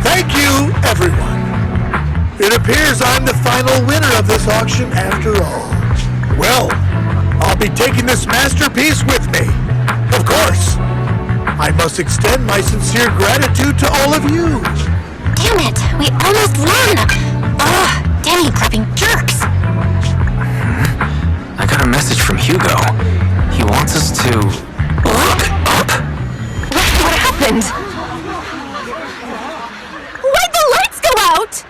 S10: Thank you, everyone. It appears I'm the final winner of this auction after all. Well, I'll be taking this masterpiece with me. Of course. I must extend my sincere gratitude to all of you.
S7: Damn it, we almost won! Ugh, Denny grabbing jerks!
S2: I got a message from Hugo. He wants us to look up.
S3: What happened?
S7: Why'd the lights go out?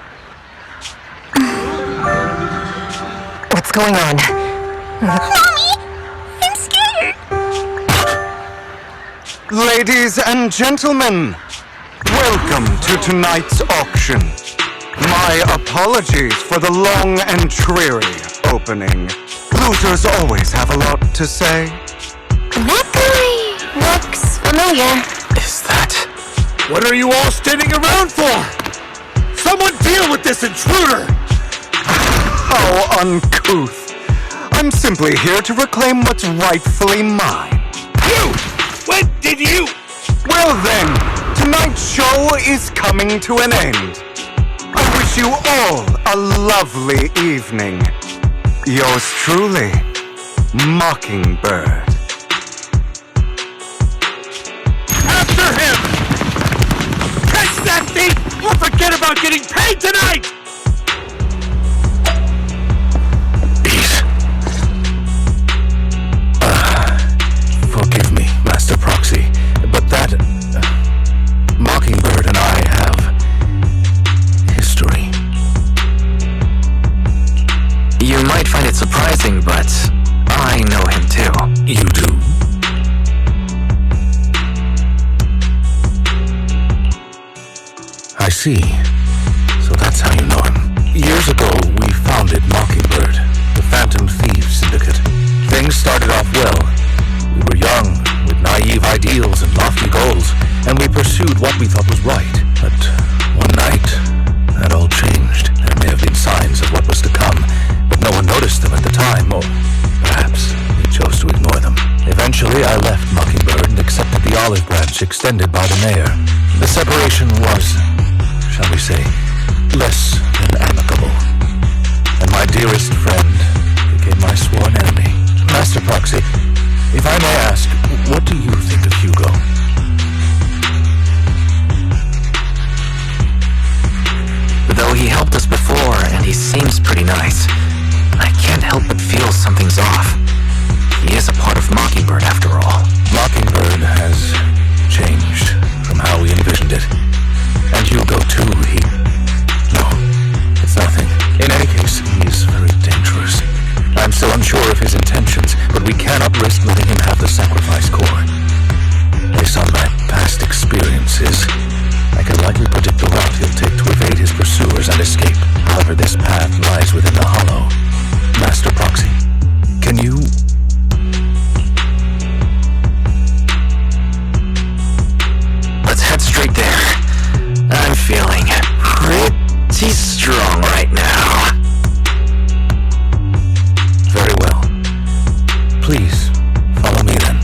S3: What's going on?
S7: Mommy! I'm scared!
S1: Ladies and gentlemen, welcome to tonight's auction. My apologies for the long and dreary opening. Losers always have a lot to say.
S7: That guy looks familiar.
S2: Is that...
S10: What are you all standing around for? Someone deal with this intruder!
S1: How uncouth. I'm simply here to reclaim what's rightfully mine.
S10: You! When did you...
S1: Well then, tonight's show is coming to an end. I wish you all a lovely evening. Yours truly, Mockingbird.
S10: After him! Catch that thief or forget about getting paid tonight!
S5: Forgive me, Master Proxy, but that... Mockingbird and I have... history.
S2: You might find it surprising, but I know him too.
S5: You do? I see. So that's how you know him. Years ago, we founded Mockingbird, the Phantom Thieves Syndicate. Things started off well. We were young, with naive ideals and lofty goals, and we pursued what we thought was right. But one night, that all changed. There may have been signs of what was to come, but no one noticed them at the time, or perhaps we chose to ignore them. Eventually, I left Mockingbird and accepted the olive branch extended by the mayor. The separation was, shall we say, less than amicable. And my dearest friend became my sworn enemy. Master Proxy, if I may ask, what do you think of Hugo?
S2: Though he helped us before, and he seems pretty nice, I can't help but feel something's off. He is a part of Mockingbird, after all.
S5: Mockingbird has changed from how we envisioned it. And Hugo, too, No, it's nothing. In any case, he is very dangerous. I'm still unsure of his intentions, but we cannot risk letting him have the sacrifice core. Based on my past experiences, I can likely predict the route he'll take to evade his pursuers and escape. However, this path lies within the hollow. Master Proxy, can you...
S2: Let's head straight there. I'm feeling pretty strong right now.
S5: Very well. Please, follow me then.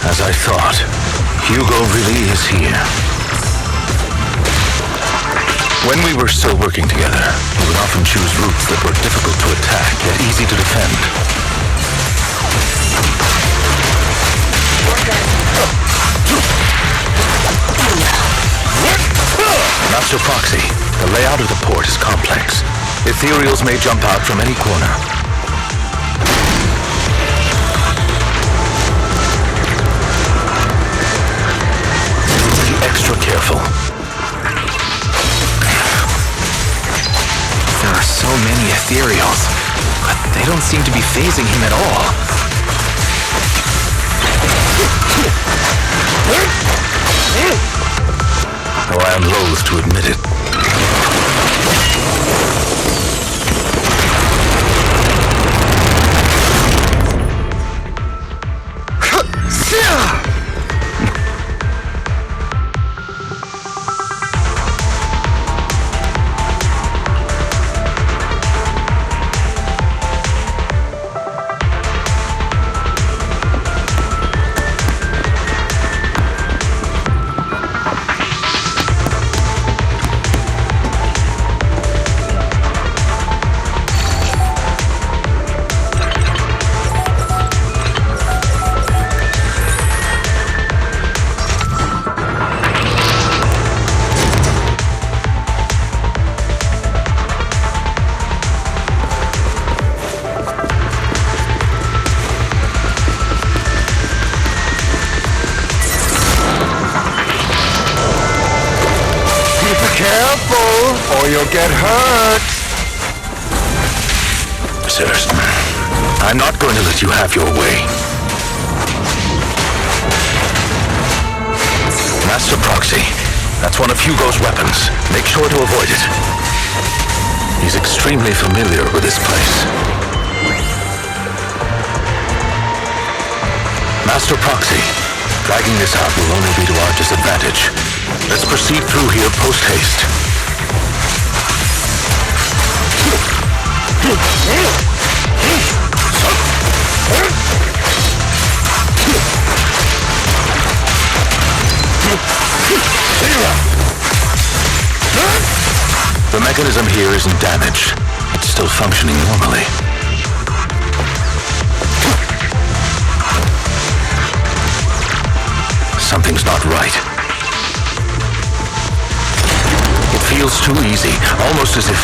S5: As I thought, Hugo really is here. When we were still working together, we would often choose routes that were difficult to attack, yet easy to defend. Master Proxy, the layout of the port is complex. Ethereals may jump out from any corner. Be extra careful.
S2: There are so many ethereals, but they don't seem to be phasing him at all.
S5: Though I am loath to admit it.
S1: Or you'll get hurt.
S5: Sirs, I'm not going to let you have your way. Master Proxy, that's one of Hugo's weapons. Make sure to avoid it. He's extremely familiar with this place. Master Proxy, dragging this out will only be to our disadvantage. Let's proceed through here post-haste. The mechanism here isn't damaged. It's still functioning normally. Something's not right. It feels too easy, almost as if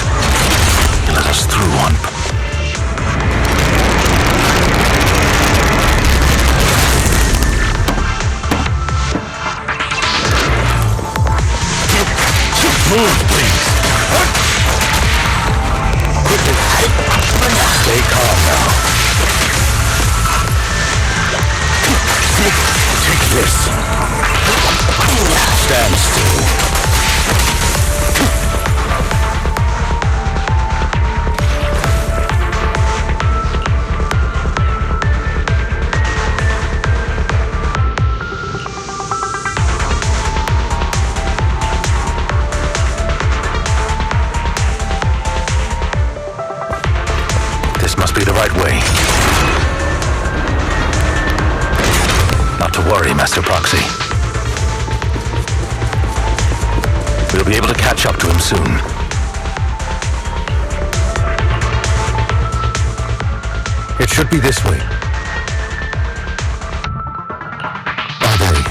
S5: you let us through on. Move, please. Stay calm now. Take this. Stand still. Be the right way. Not to worry, Master Proxy. We'll be able to catch up to him soon. It should be this way. Are they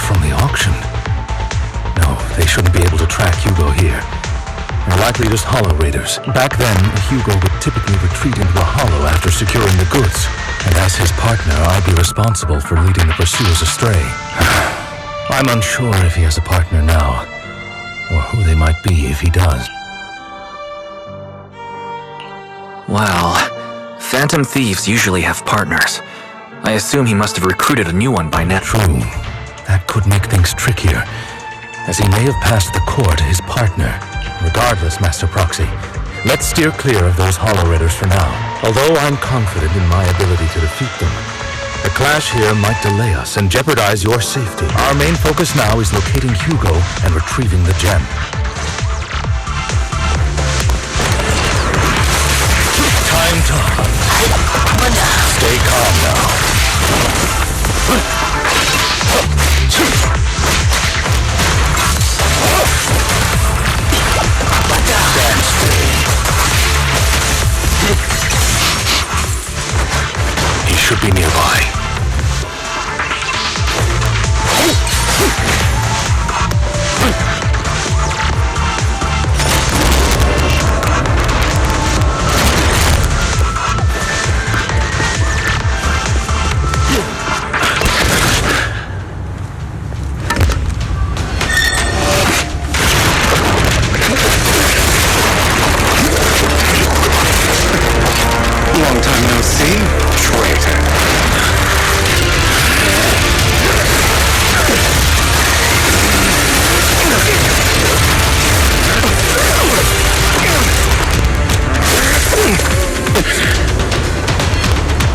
S5: from the auction? No, they shouldn't be able to track Hugo here. They're likely just hollow raiders. Back then, Hugo would typically retreat into a hollow after securing the goods. And as his partner, I'd be responsible for leading the pursuers astray. I'm unsure if he has a partner now, or who they might be if he does.
S2: Well, phantom thieves usually have partners. I assume he must have recruited a new one by now.
S5: True. That could make things trickier, as he may have passed the core to his partner. Regardless, Master Proxy, let's steer clear of those hollow raiders for now. Although I'm confident in my ability to defeat them, the clash here might delay us and jeopardize your safety. Our main focus now is locating Hugo and retrieving the gem. Time to... Stay calm He should be nearby.
S1: Long time no see, traitor.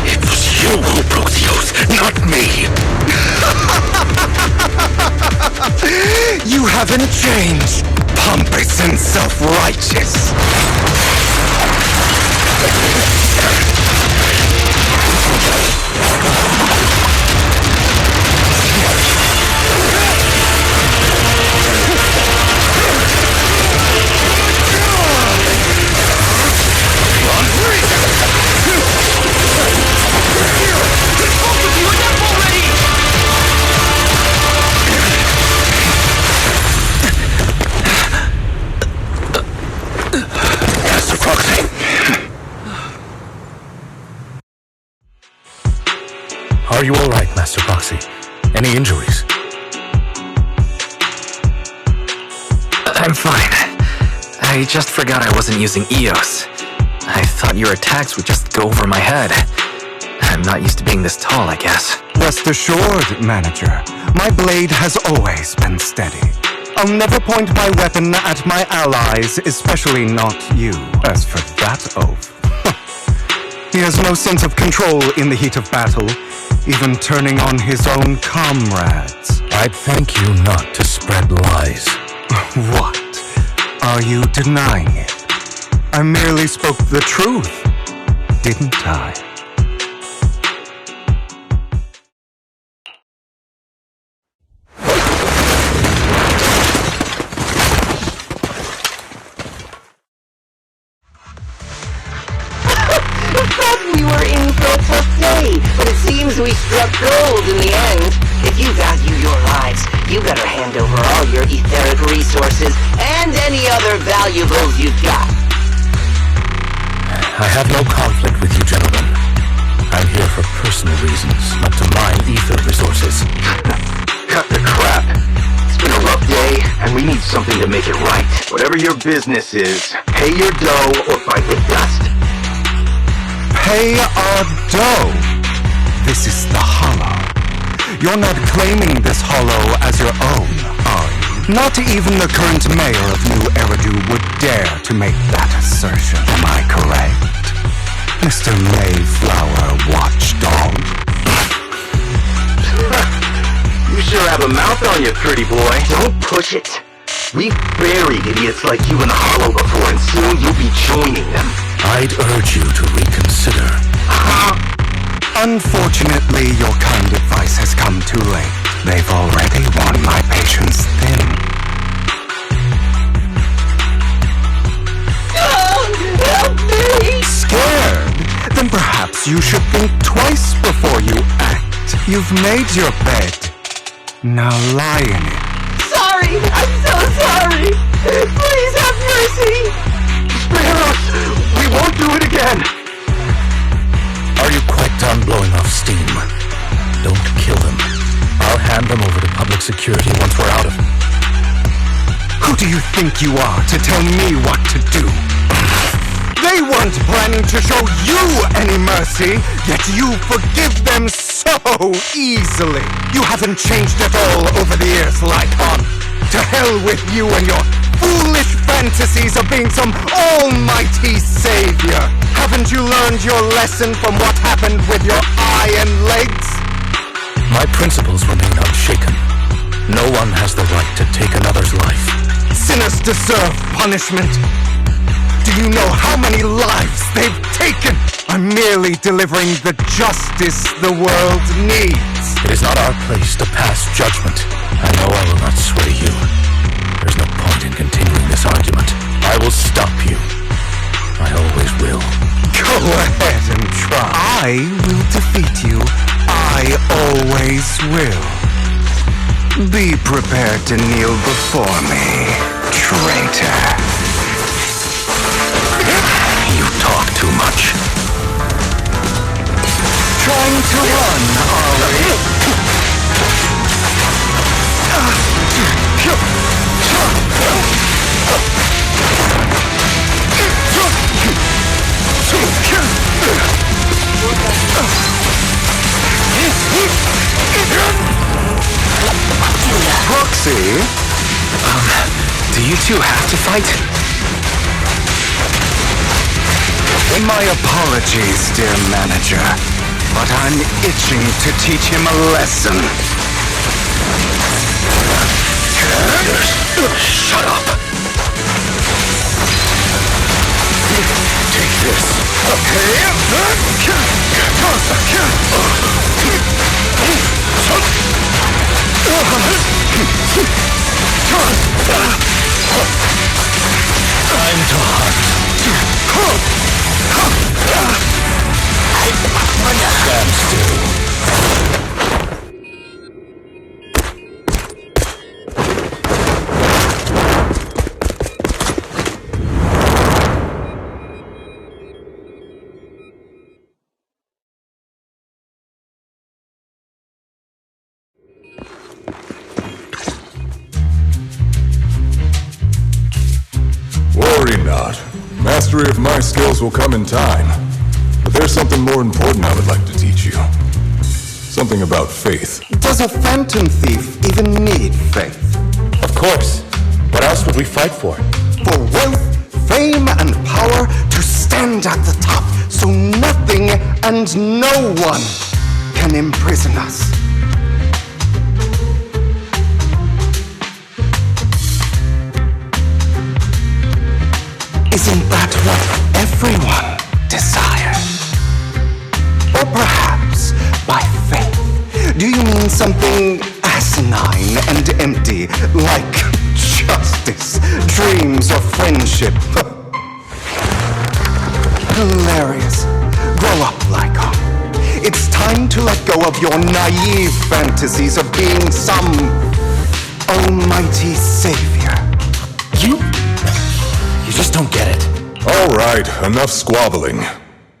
S5: It was you who broke the oath, not me.
S1: You haven't changed, pompous and self-righteous.
S5: Master Proxy. Are you alright, Master Proxy? Any injuries?
S2: I'm fine. I just forgot I wasn't using EOS. I thought your attacks would just go over my head. I'm not used to being this tall, I guess.
S1: Rest assured, Manager, my blade has always been steady. I'll never point my weapon at my allies, especially not you. As for that oath, he has no sense of control in the heat of battle, even turning on his own comrades.
S5: I'd thank you not to spread lies.
S1: What? Are you denying it? I merely spoke the truth, didn't I?
S11: We were in for a tough day, but it seems we struck gold in the end. If you value your lives, you better hand over all your etheric resources and any other valuables you've got.
S5: I have no conflict with you, gentlemen. I'm here for personal reasons, not to mine ether resources.
S8: Cut the crap. It's been a rough day, and we need something to make it right. Whatever your business is, pay your dough or fight with dust.
S1: Pay our dough. This is the Hollow. You're not claiming this Hollow as your own, are you? Not even the current mayor of New Eridu would dare to make that assertion. Am I correct, Mr. Mayflower Watchdog?
S8: You sure have a mouth on you, pretty boy. Don't push it. We've buried idiots like you in the Hollow before, and soon you'll be joining them.
S5: I'd urge you to reconsider.
S1: Unfortunately, your kind advice has come too late. They've already worn my patience thin.
S11: Help me!
S1: Scared? Then perhaps you should think twice before you act. You've made your bed. Now lie in it.
S11: Sorry! I'm so sorry! Please have mercy!
S8: Spare us! We won't do it again!
S5: Are you quite done blowing off steam? Don't kill them. I'll hand them over to public security once we're out of it.
S1: Who do you think you are to tell me what to do? They weren't planning to show you any mercy, yet you forgive them so easily. You haven't changed at all over the years, Lycon. To hell with you and your foolish fantasies of being some almighty savior. Haven't you learned your lesson from what happened with your eye and legs?
S5: My principles remain unshaken. No one has the right to take another's life.
S1: Sinners deserve punishment. Do you know how many lives they've taken? I'm merely delivering the justice the world needs.
S5: It is not our place to pass judgment. I know I will not sway you. There's no point in continuing this argument. I will stop you. I always will.
S1: Go ahead and try. I will defeat you. I always will. Be prepared to kneel before me, traitor.
S5: You talk too much.
S1: Trying to run, are we?
S2: Proxy? Do you two have to fight?
S1: My apologies, dear manager, but I'm itching to teach him a lesson.
S5: Shut up! Take this. Time to hunt. Stand still.
S12: Worry not. Mastery of my skills will come in time. But there's something more important I would like to teach you. Something about faith.
S1: Does a phantom thief even need faith?
S5: Of course. What else would we fight for?
S1: For wealth, fame, and power to stand at the top so nothing and no one can imprison us. Isn't that what everyone desires? Or perhaps by faith, do you mean something asinine and empty, like justice, dreams, or friendship? Hilarious. Grow up, Lycon. It's time to let go of your naive fantasies of being some almighty savior.
S5: You just don't get it.
S12: All right, enough squabbling.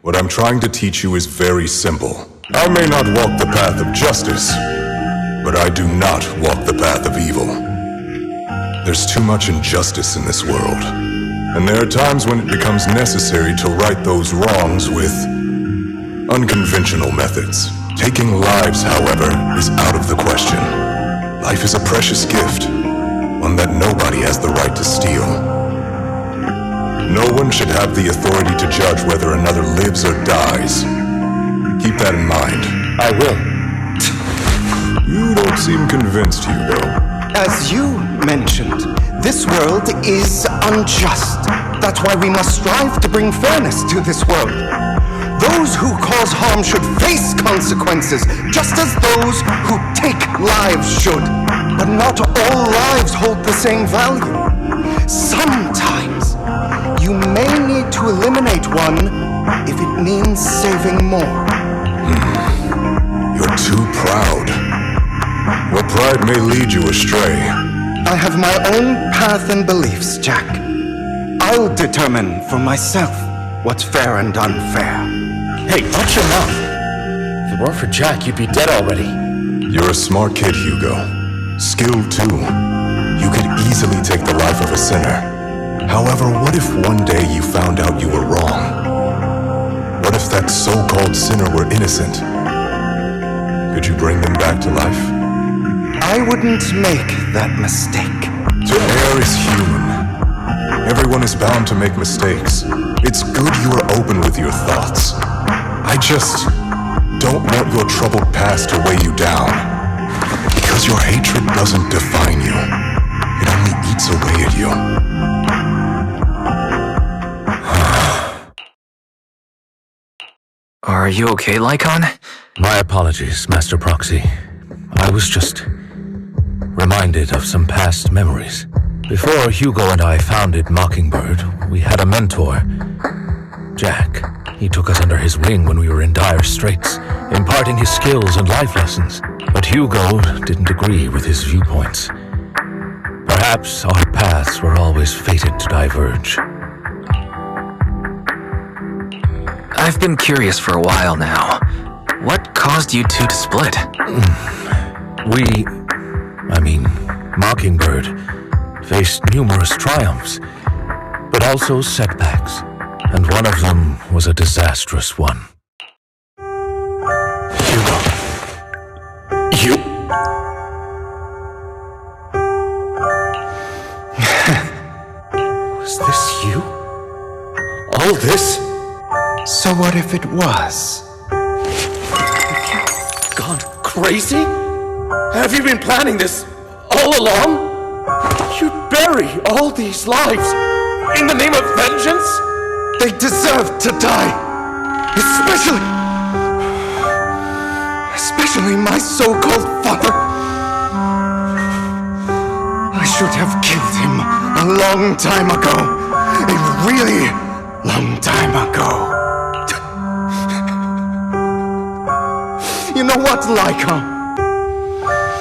S12: What I'm trying to teach you is very simple. I may not walk the path of justice, but I do not walk the path of evil. There's too much injustice in this world, and there are times when it becomes necessary to right those wrongs with unconventional methods. Taking lives, however, is out of the question. Life is a precious gift, one that nobody has the right to steal. No one should have the authority to judge whether another lives or dies. Keep that in mind.
S5: I will.
S12: You don't seem convinced, Hugo.
S1: As you mentioned, this world is unjust. That's why we must strive to bring fairness to this world. Those who cause harm should face consequences, just as those who take lives should. But not all lives hold the same value. Sometimes, you may need to eliminate one if it means saving more.
S12: You're too proud. Your pride may lead you astray.
S1: I have my own path and beliefs, Jack. I'll determine for myself what's fair and unfair.
S5: Hey, watch your mouth. If it weren't for Jack, you'd be dead already.
S12: You're a smart kid, Hugo. Skilled too. You could easily take the life of a sinner. However, what if one day you found out you were wrong? What if that so-called sinner were innocent? Could you bring them back to life?
S1: I wouldn't make that mistake.
S12: To err is human. Everyone is bound to make mistakes. It's good you are open with your thoughts. I just don't want your troubled past to weigh you down. Because your hatred doesn't define you. It only eats away at you.
S2: Are you okay, Lycon?
S5: My apologies, Master Proxy. I was just reminded of some past memories. Before Hugo and I founded Mockingbird, we had a mentor, Jack. He took us under his wing when we were in dire straits, imparting his skills and life lessons. But Hugo didn't agree with his viewpoints. Perhaps our paths were always fated to diverge.
S2: I've been curious for a while now. What caused you two to split?
S5: Mockingbird faced numerous triumphs, but also setbacks, and one of them was a disastrous one.
S8: Hugo. You... Was this you? All this?
S1: So what if it was?
S8: Gone crazy? Have you been planning this all along? You'd bury all these lives in the name of vengeance?
S1: They deserve to die. Especially my so-called father. I should have killed him a long time ago. A really long time ago. You know what, Lycon?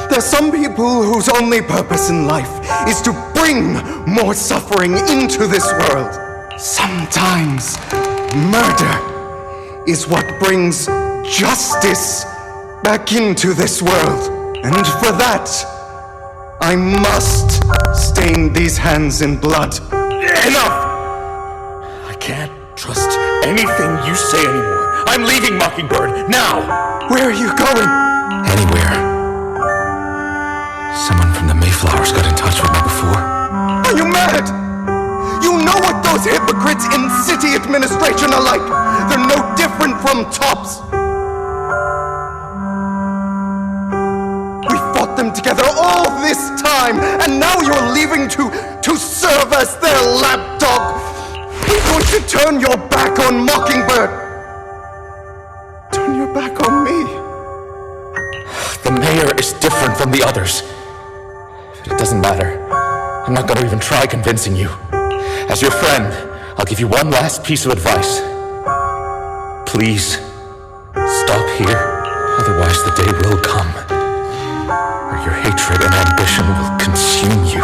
S1: There's some people whose only purpose in life is to bring more suffering into this world. Sometimes murder is what brings justice back into this world. And for that, I must stain these hands in blood.
S8: Enough! I can't trust anything you say anymore. I'm leaving Mockingbird, now!
S1: Where are you going?
S5: Anywhere. Someone from the Mayflowers got in touch with me before.
S1: Are you mad? You know what those hypocrites in city administration are like. They're no different from tops. We fought them together all this time, and now you're leaving to serve as their lapdog. You're going to turn your back on Mockingbird. Turn your back on me.
S8: The mayor is different from the others. But it doesn't matter. I'm not going to even try convincing you. As your friend, I'll give you one last piece of advice. Please, stop here. Otherwise the day will come where your hatred and ambition will consume you.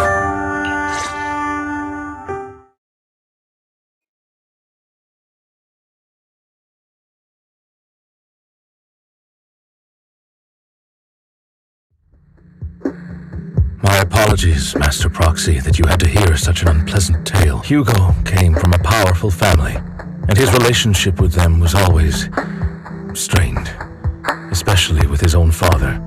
S5: My apologies, Master Proxy, that you had to hear such an unpleasant tale. Hugo came from a powerful family, and his relationship with them was always strained, especially with his own father.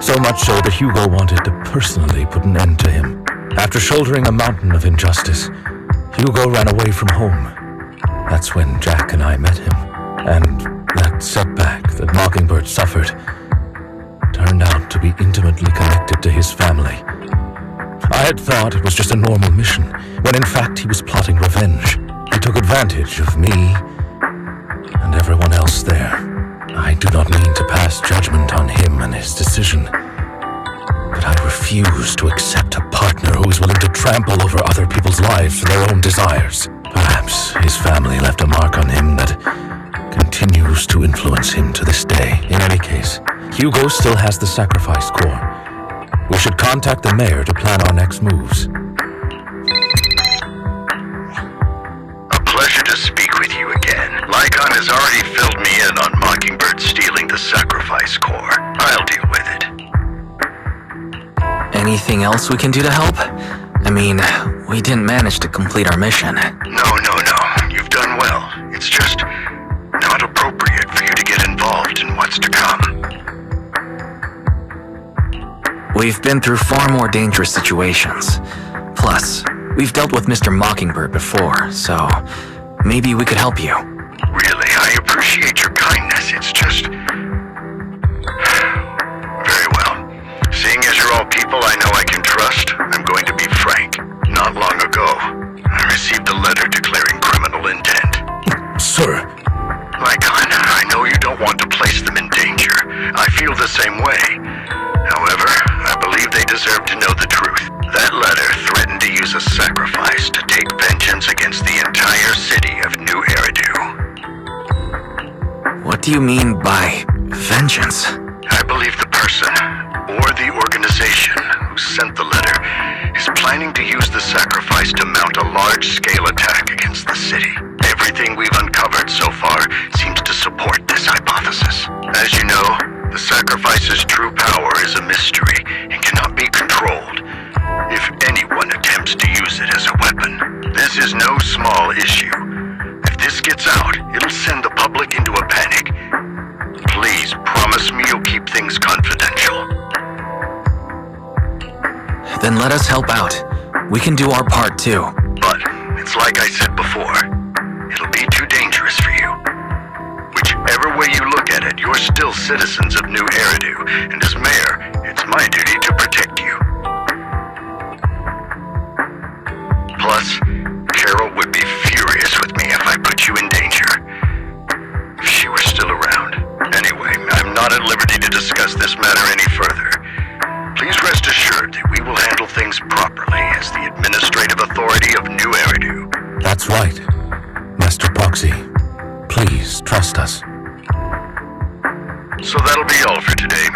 S5: So much so that Hugo wanted to personally put an end to him. After shouldering a mountain of injustice, Hugo ran away from home. That's when Jack and I met him, and that setback that Mockingbird suffered turned out to be intimately connected to his family. I had thought it was just a normal mission, when in fact he was plotting revenge. He took advantage of me and everyone else there. I do not mean to pass judgment on him and his decision, but I refuse to accept a partner who is willing to trample over other people's lives for their own desires. Perhaps his family left a mark on him that continues to influence him to this day. In any case, Hugo still has the sacrifice core. We should contact the mayor to plan our next moves.
S6: A pleasure to speak with you again. Lycon has already filled me in on Mockingbird stealing the sacrifice core. I'll deal with it.
S2: Anything else we can do to help? I mean, we didn't manage to complete our mission.
S6: No. You've done well. It's just not appropriate for you to get involved in what's to come.
S2: We've been through far more dangerous situations. Plus, we've dealt with Mr. Mockingbird before, so maybe we could help you.
S6: Really, I appreciate your kindness. It's just... Very well. Seeing as you're all people I know I can trust, I'm going to be frank. Not long ago, I received a letter declaring criminal intent.
S5: Sir.
S6: Lycon, I know same way. However, I believe they deserve to know the truth. That letter threatened to use a sacrifice to take vengeance against the entire city of New Eridu.
S2: What do you mean by vengeance?
S6: I believe the person, or the organization, who sent the letter is planning to use the sacrifice to mount a large-scale attack against the city. Everything we've uncovered so far seems to support this hypothesis. As you know, the sacrifice's true power is a mystery and cannot be controlled. If anyone attempts to use it as a weapon, this is no small issue. If this gets out, it'll send the public into a panic. Please promise me you'll keep things confidential.
S2: Then let us help out. We can do our part too.
S6: But it's like I said before, it'll be too dangerous for you. Whichever way you look at it, you're still citizens of New Eridu, and as mayor, it's my duty to protect you. Plus, Carol would be furious with me if I put you in danger. If she were still around. Anyway, I'm not at liberty to discuss this matter any further. Please rest assured that we will handle things properly as the administrative authority of New Eridu.
S5: That's right, Master Proxy. Please trust us.
S6: So that'll be all for today.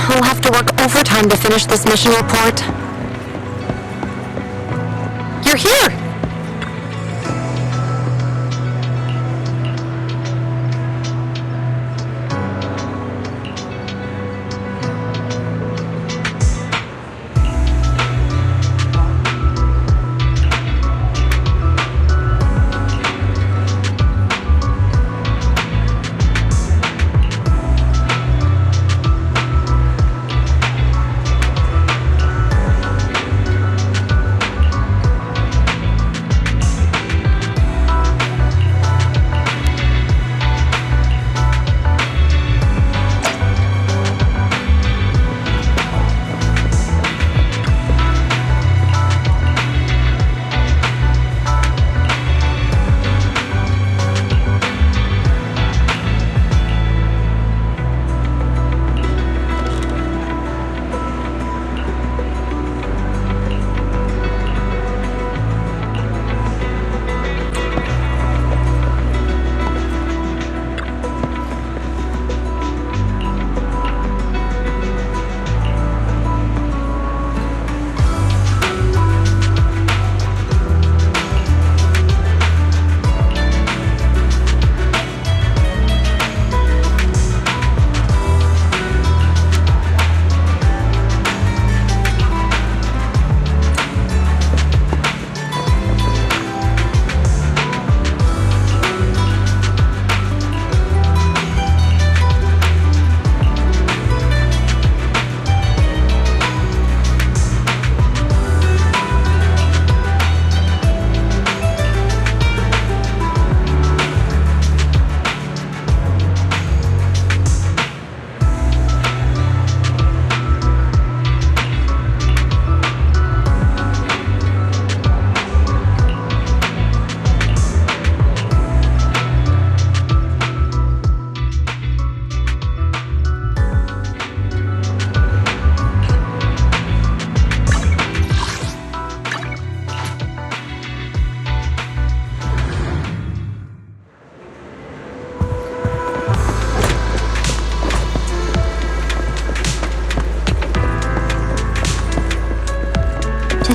S3: We'll have to work overtime to finish this mission report. You're here!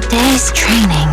S7: Today's training.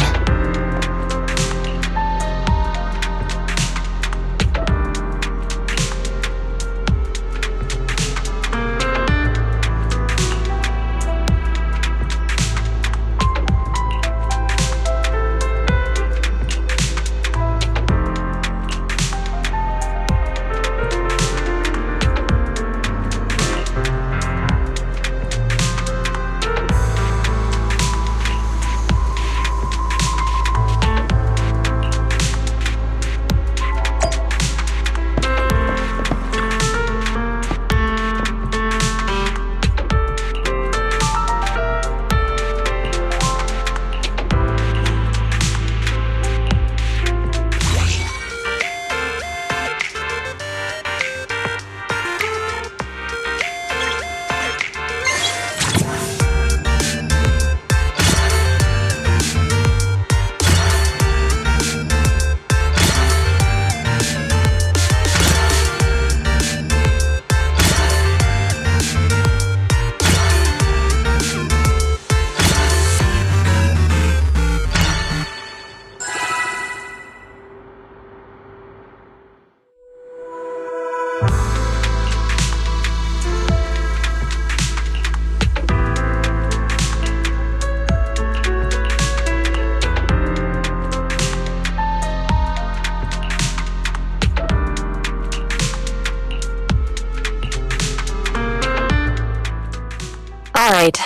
S3: Alright,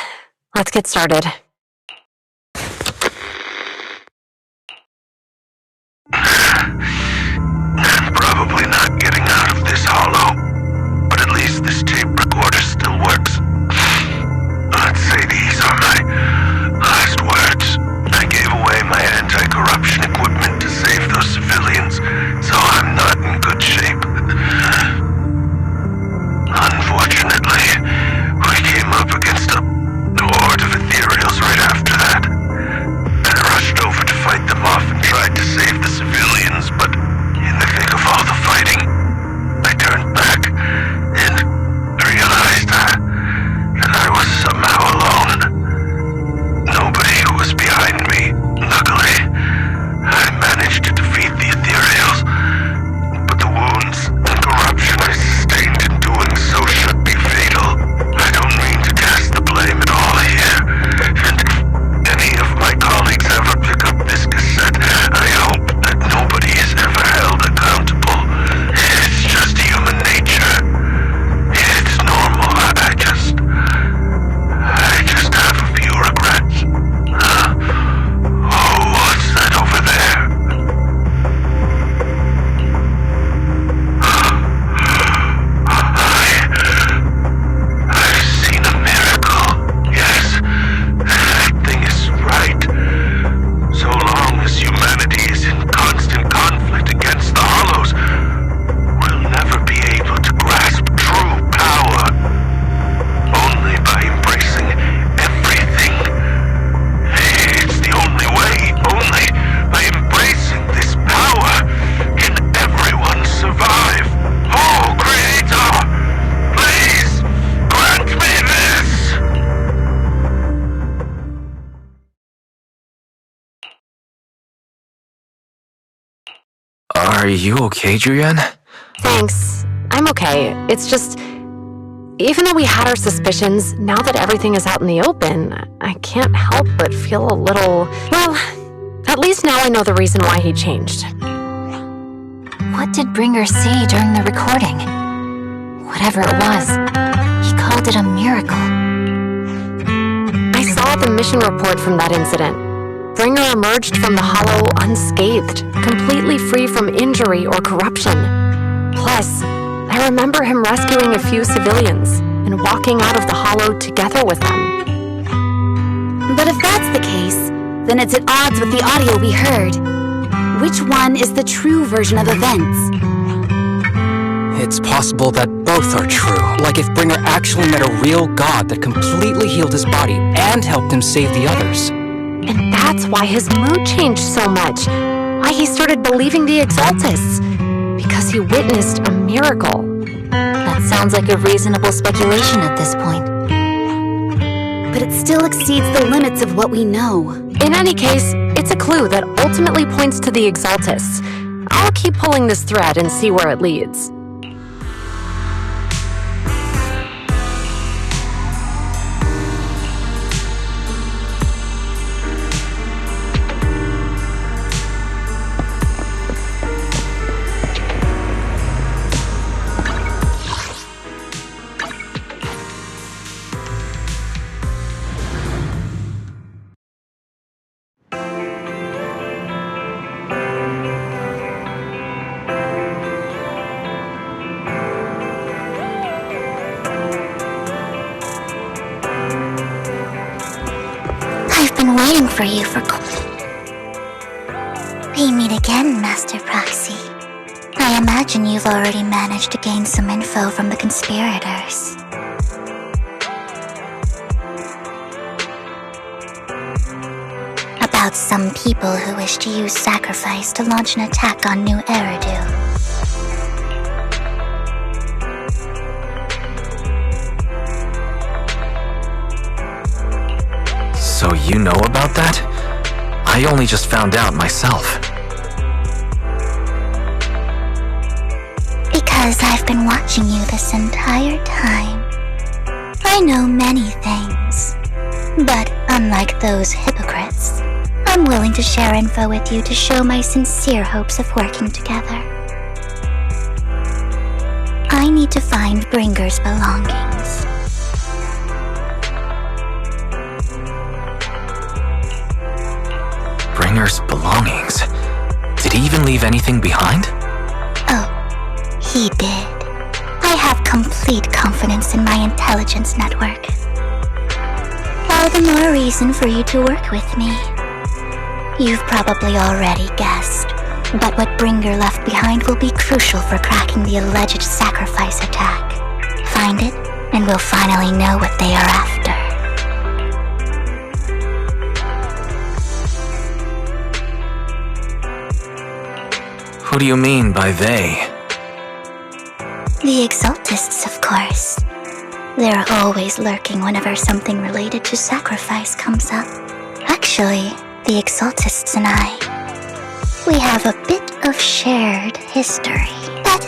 S3: let's get started.
S6: I'm probably not getting out of this hollow, but at least this tape recorder still works. Let's say these are my last words. I gave away my anti-corruption equipment to save those civilians, so I'm not in good shape. Unfortunately, we came up against a horde of ethereals right after that. I rushed over to fight them off and tried to save the civilians, but in the thick of all the fighting, I turned back and realized that I was somehow alone. Nobody was behind me. Luckily, I managed to defeat the ethereals, but the wounds and corruption I sustained in doing so should be fatal. I don't mean to cast the blame at all here, and if any of my colleagues ever pick up this cassette, I hope that nobody is ever held accountable. It's just human nature. It's normal. I just have a few regrets. Oh, what's that over there? I've seen a miracle. Yes, that thing is right. So long as humanity is in constant conflict against the Hollows, we'll never be able to grasp true power. Only by embracing everything. It's the only way. Only by embracing this power can everyone survive. Oh, Creator, please grant me this.
S2: Are you okay, Julian?
S3: Thanks. I'm okay. It's just, even though we had our suspicions, now that everything is out in the open, I can't help but feel a little... Well, at least now I know the reason why he changed.
S7: What did Bringer see during the recording? Whatever it was, he called it a miracle.
S3: I saw the mission report from that incident. Bringer emerged from the Hollow unscathed, completely free from injury or corruption. Plus, I remember him rescuing a few civilians and walking out of the Hollow together with them.
S13: But if that's the case, then it's at odds with the audio we heard. Which one is the true version of events?
S2: It's possible that both are true. Like if Bringer actually met a real god that completely healed his body and helped him save the others.
S3: And that's why his mood changed so much. Why he started believing the Exaltists. Because he witnessed a miracle.
S7: That sounds like a reasonable speculation at this point.
S13: But it still exceeds the limits of what we know.
S3: In any case, it's a clue that ultimately points to the Exaltists. I'll keep pulling this thread and see where it leads.
S7: I've been waiting for you for We meet again, Master Proxy. I imagine you've already managed to gain some info from the conspirators. About some people who wish to use sacrifice to launch an attack on New Eridu.
S2: So you know about that? I only just found out myself.
S7: Because I've been watching you this entire time. I know many things. But unlike those hypocrites, I'm willing to share info with you to show my sincere hopes of working together. I need to find Bringer's belongings.
S2: Bringer's belongings? Did he even leave anything behind?
S7: Oh, he did. I have complete confidence in my intelligence network. All the more reason for you to work with me. You've probably already guessed, but what Bringer left behind will be crucial for cracking the alleged sacrifice attack. Find it, and we'll finally know what they are after.
S2: Who do you mean by they?
S7: The Exaltists, of course. They're always lurking whenever something related to sacrifice comes up. Actually, the Exaltists and I, we have a bit of shared history. But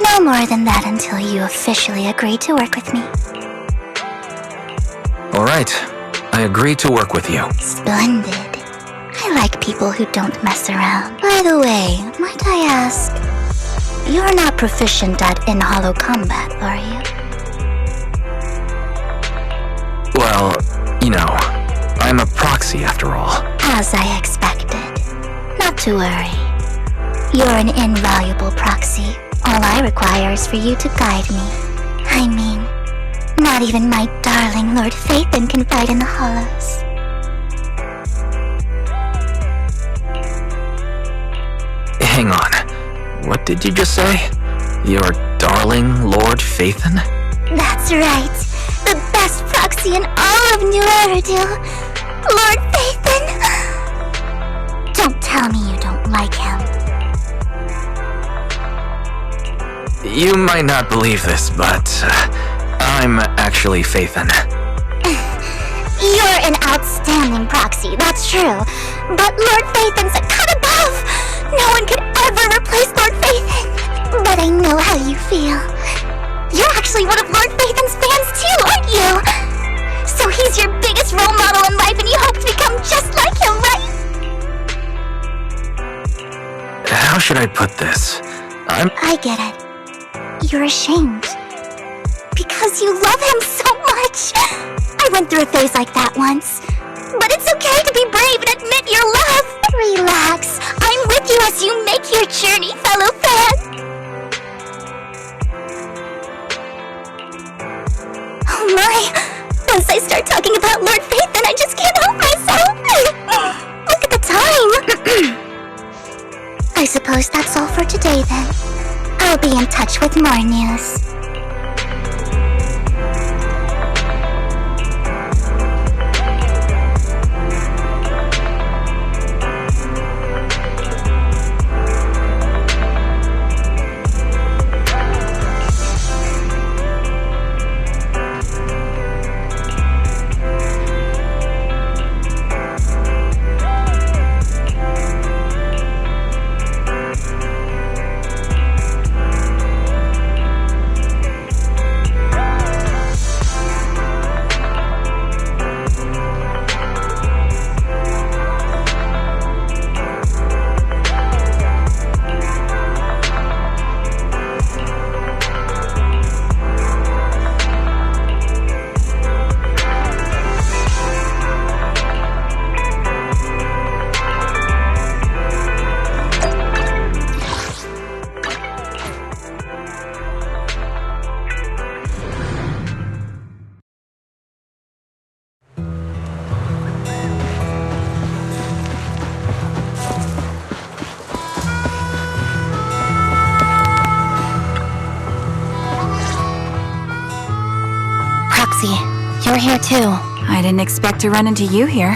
S7: no more than that until you officially agree to work with me.
S2: Alright, I agree to work with you.
S7: Splendid. I like people who don't mess around. By the way, might I ask, you're not proficient at in-hollow combat, are you?
S2: Well, you know, I'm a proxy after all.
S7: As I expected. Not to worry. You're an invaluable proxy. All I require is for you to guide me. I mean, not even my darling Lord Phaethon can fight in the hollows.
S2: Hang on. What did you just say? Your darling Lord Phaethon?
S7: That's right. The best proxy in all of New Eridu. Lord Phaethon. Don't tell me you don't like him.
S2: You might not believe this, but I'm actually Phaethon.
S7: You're an outstanding proxy, that's true. But Lord Phaethon's a cut above. No one could ever replace Lord Phaethon. But I know how you feel. You're actually one of Lord Phaethon's fans too, aren't you? So he's your biggest role model in life and you hope to become just like him, right?
S2: How should I put this?
S7: I get it. You're ashamed. Because you love him so much. I went through a phase like that once. But it's okay to be brave and admit your love. Relax. I'm with you as you make your journey, fellow fan. Oh my. Once I start talking about Lord Phaethon, I just can't help myself. Look at the time. I suppose that's all for today then. I'll be in touch with more news. You're here too.
S13: I didn't expect to run into you here.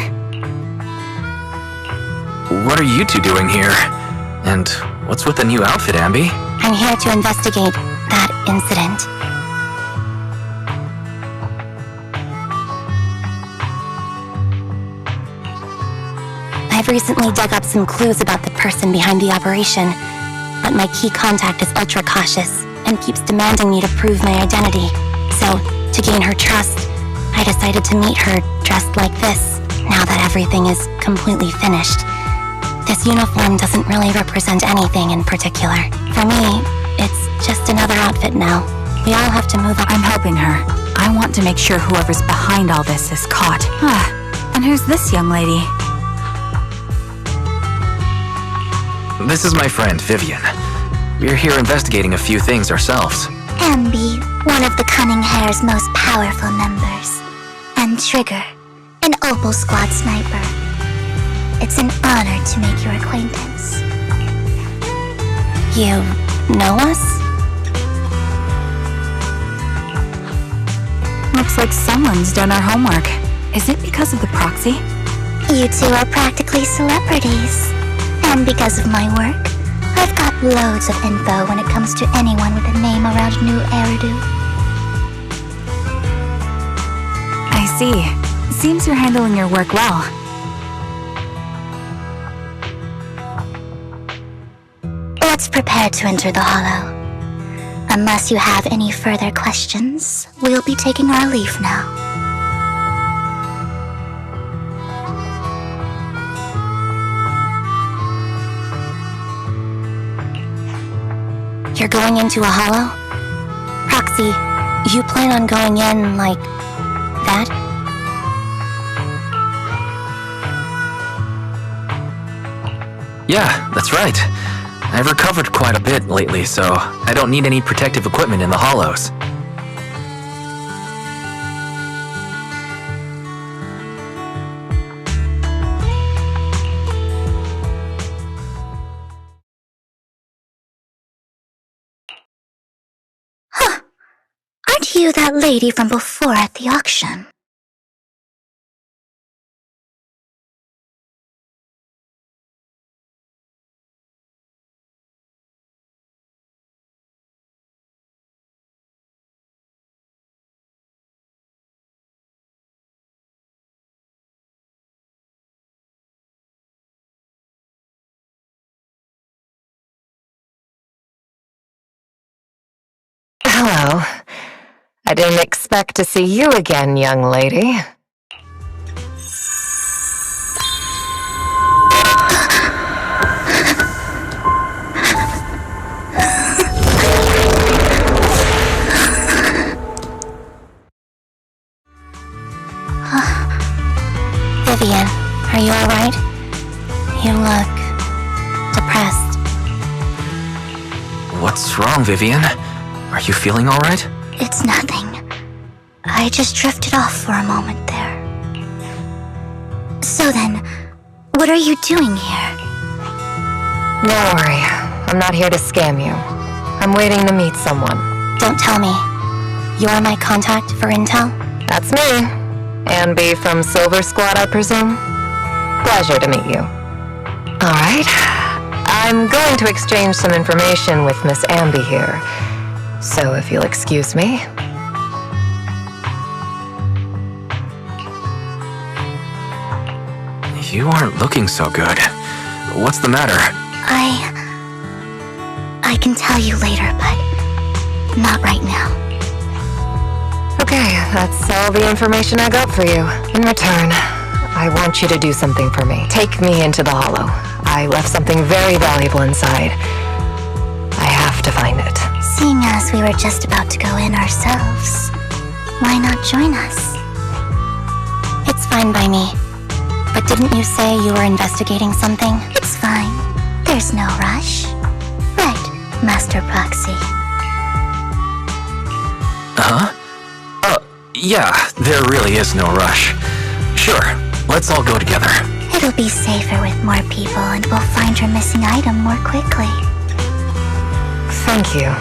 S2: What are you two doing here? And what's with the new outfit, Ambi?
S7: I'm here to investigate that incident. I've recently dug up some clues about the person behind the operation, but my key contact is ultra cautious and keeps demanding me to prove my identity. So, to gain her trust, I decided to meet her dressed like this, now that everything is completely finished. This uniform doesn't really represent anything in particular. For me, it's just another outfit now. We all have to move on.
S13: I'm helping her. I want to make sure whoever's behind all this is caught. And who's this young lady?
S2: This is my friend, Vivian. We're here investigating a few things ourselves.
S7: Ambi, one of the Cunning Hare's most powerful members. And Trigger, an Opal Squad sniper. It's an honor to make your acquaintance. You know us?
S13: Looks like someone's done our homework. Is it because of the proxy?
S7: You two are practically celebrities. And because of my work, I've got loads of info when it comes to anyone with a name around New Eridu.
S13: I see. Seems you're handling your work well.
S7: Let's prepare to enter the Hollow. Unless you have any further questions, we'll be taking our leave now. You're going into a Hollow? Proxy, you plan on going in like that?
S2: Yeah, that's right. I've recovered quite a bit lately, so I don't need any protective equipment in the hollows.
S7: Aren't you that lady from before at the auction?
S3: Hello. I didn't expect to see you again, young lady.
S7: Vivian, are you alright? You look depressed.
S2: What's wrong, Vivian? Are you feeling alright?
S7: It's nothing. I just drifted off for a moment there. So then, what are you doing here?
S3: Don't worry. I'm not here to scam you. I'm waiting to meet someone.
S7: Don't tell me. You're my contact for intel?
S3: That's me. Ambi from Silver Squad, I presume? Pleasure to meet you. Alright. I'm going to exchange some information with Miss Ambi here. So if you'll excuse me.
S2: You aren't looking so good. What's the matter?
S7: I can tell you later, but not right now.
S3: Okay, that's all the information I got for you. In return, I want you to do something for me. Take me into the Hollow. I left something very valuable inside. I have to find it.
S7: Seeing as we were just about to go in ourselves, why not join us? It's fine by me. But didn't you say you were investigating something? It's fine. There's no rush. Right, Master Proxy.
S2: Huh? Yeah, there really is no rush. Sure, let's all go together.
S7: It'll be safer with more people and we'll find your missing item more quickly.
S3: Thank you.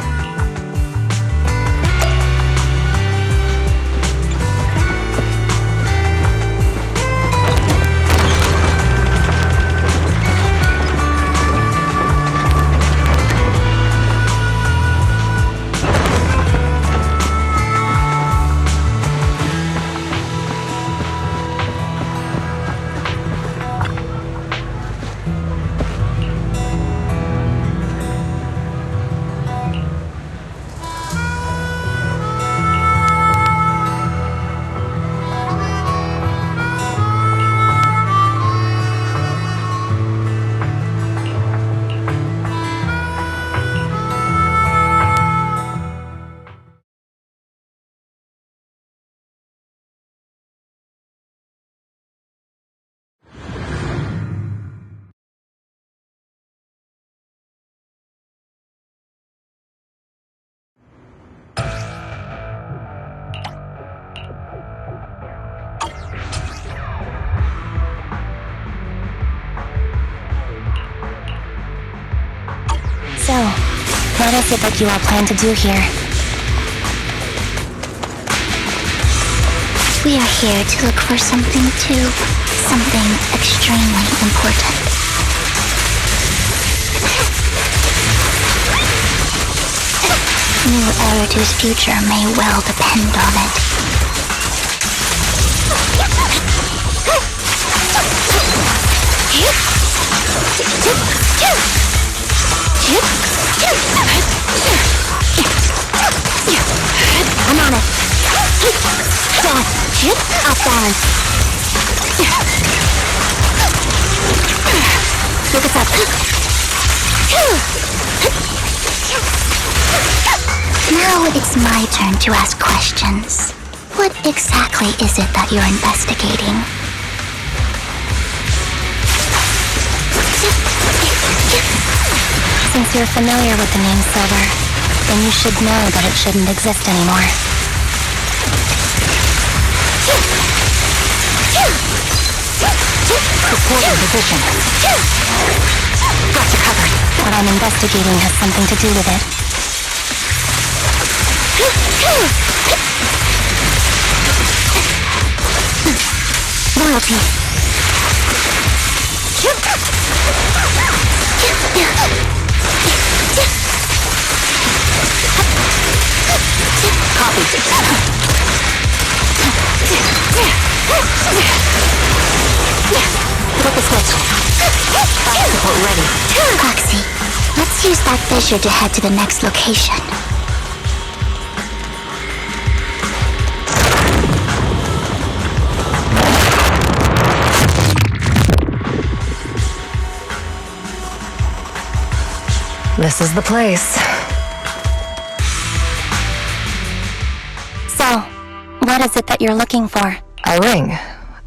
S7: What is it that you all plan to do here? We are here to look for something extremely important. New Eridu's future may well depend on it. I'm on it. Dad, off balance. Focus up. Now it's my turn to ask questions. What exactly is it that you're investigating? Since you're familiar with the name Silver, then you should know that it shouldn't exist anymore. Report your position. Got you covered. What I'm investigating has something to do with it. Loyalty. Copy. Flip the switch. Support ready. Foxy, let's use that fissure to head to the next location.
S3: This is the place.
S7: So, what is it that you're looking for?
S3: A ring.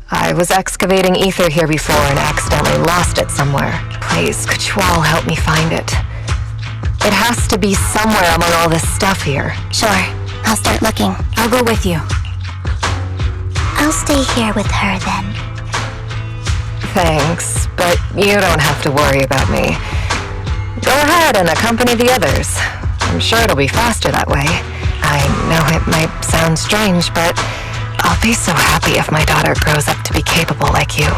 S3: I was excavating ether here before and accidentally lost it somewhere. Please, could you all help me find it? It has to be somewhere among all this stuff here.
S7: Sure, I'll start looking.
S13: I'll go with you.
S7: I'll stay here with her then.
S3: Thanks, but you don't have to worry about me. Go ahead and accompany the others. I'm sure it'll be faster that way. I know it might sound strange, but I'll be so happy if my daughter grows up to be capable like you.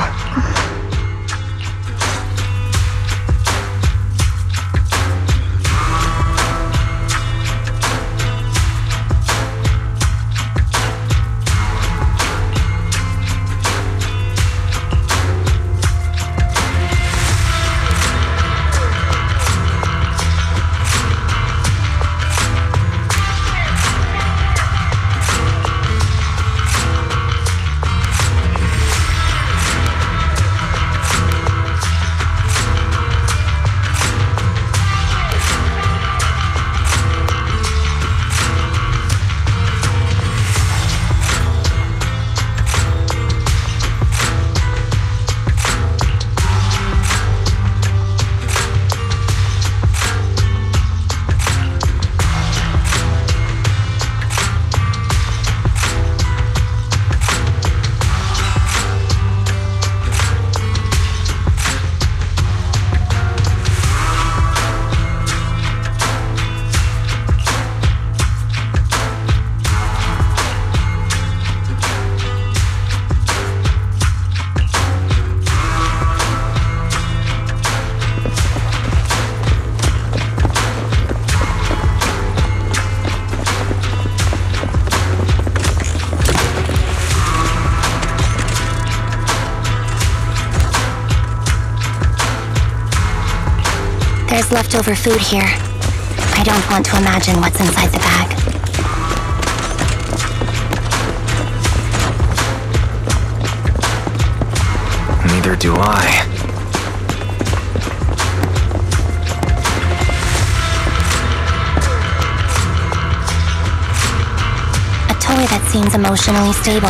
S7: There's leftover food here. I don't want to imagine what's inside the bag.
S2: Neither do I.
S7: A toy that seems emotionally stable.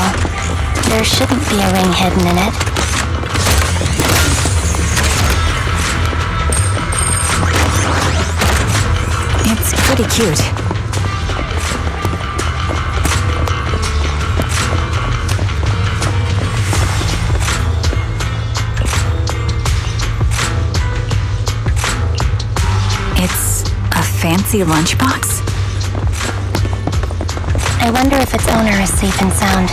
S7: There shouldn't be a ring hidden in it.
S13: It's pretty cute. It's a fancy lunchbox?
S7: I wonder if its owner is safe and sound.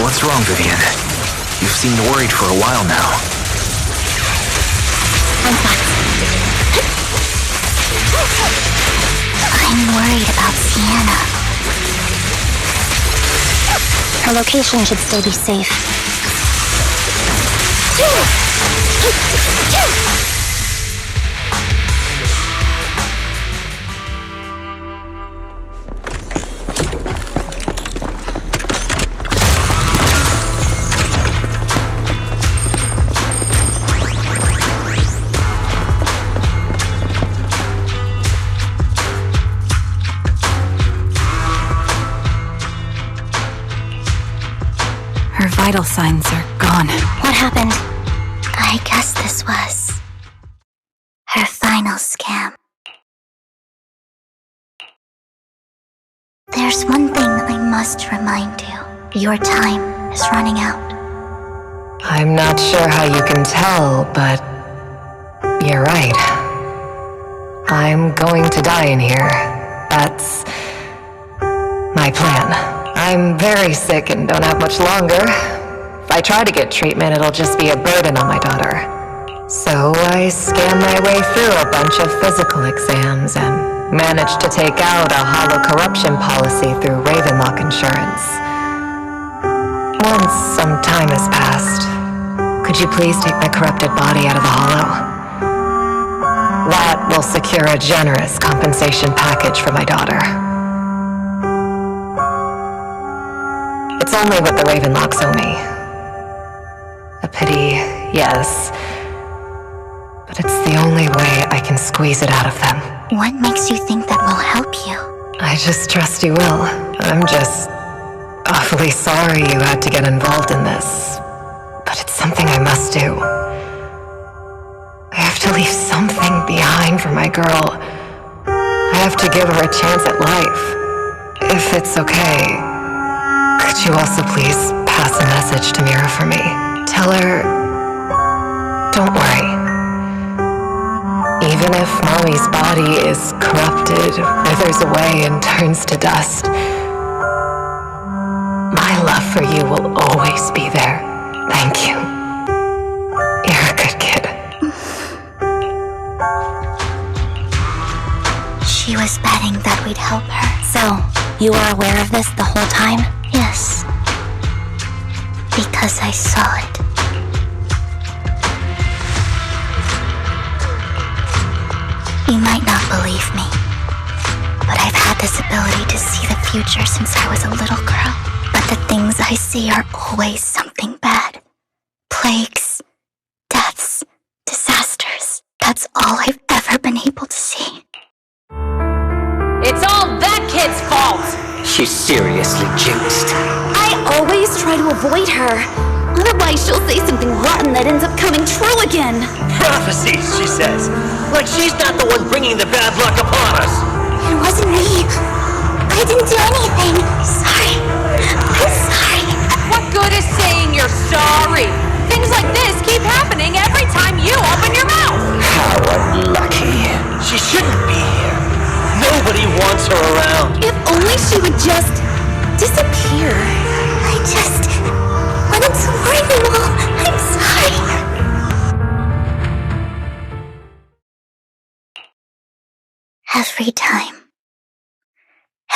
S2: What's wrong, Vivian? You've seemed worried for a while now.
S7: I'm worried about Sienna. Her location should still be safe.
S13: Her vital signs are gone.
S7: What happened? I guess this was her final scam. There's one thing I must remind you. Your time is running out.
S3: I'm not sure how you can tell, but you're right. I'm going to die in here. That's my plan. I'm very sick and don't have much longer. If I try to get treatment, it'll just be a burden on my daughter. So I scammed my way through a bunch of physical exams and managed to take out a hollow corruption policy through Ravenlock Insurance. Once some time has passed, could you please take my corrupted body out of the hollow? That will secure a generous compensation package for my daughter. It's only what the Ravenlocks owe me. A pity, yes. But it's the only way I can squeeze it out of them.
S7: What makes you think that will help you?
S3: I just trust you will. I'm just awfully sorry you had to get involved in this. But it's something I must do. I have to leave something behind for my girl. I have to give her a chance at life. If it's okay, could you also please pass a message to Mira for me? Tell her, don't worry. Even if Mommy's body is corrupted, withers away, and turns to dust, my love for you will always be there. Thank you. You're a good kid.
S7: She was betting that we'd help her. So, you were aware of this the whole time? Yes. Because I saw it. You might not believe me, but I've had this ability to see the future since I was a little girl. But the things I see are always something bad. Plagues, deaths, disasters. That's all I've ever been able to see.
S14: It's all that kid's fault!
S11: She's seriously jinxed.
S13: I always try to avoid her. Otherwise, she'll say something rotten that ends up coming true again.
S11: Prophecies, she says. Like she's not the one bringing the bad luck upon us.
S7: It wasn't me. I didn't do anything. Sorry. I'm sorry.
S14: What good is saying you're sorry? Things like this keep happening every time you open your mouth.
S11: How unlucky. She shouldn't be here. Nobody wants her around.
S13: If only she would just disappear.
S7: I just wanted to warn you all. I'm sorry.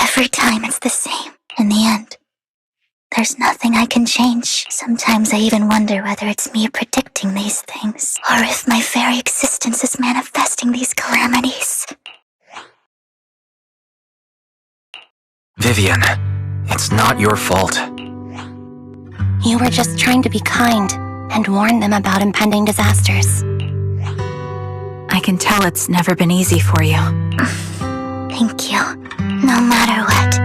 S7: Every time it's the same. In the end, there's nothing I can change. Sometimes I even wonder whether it's me predicting these things, or if my very existence is manifesting these calamities.
S2: Vivian, it's not your fault.
S7: You were just trying to be kind and warn them about impending disasters.
S13: I can tell it's never been easy for you.
S7: Thank you. No matter what.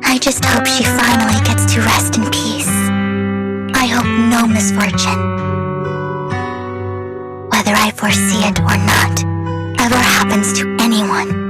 S7: I just hope she finally gets to rest in peace. misfortune. Whether I foresee it or not, ever happens to anyone.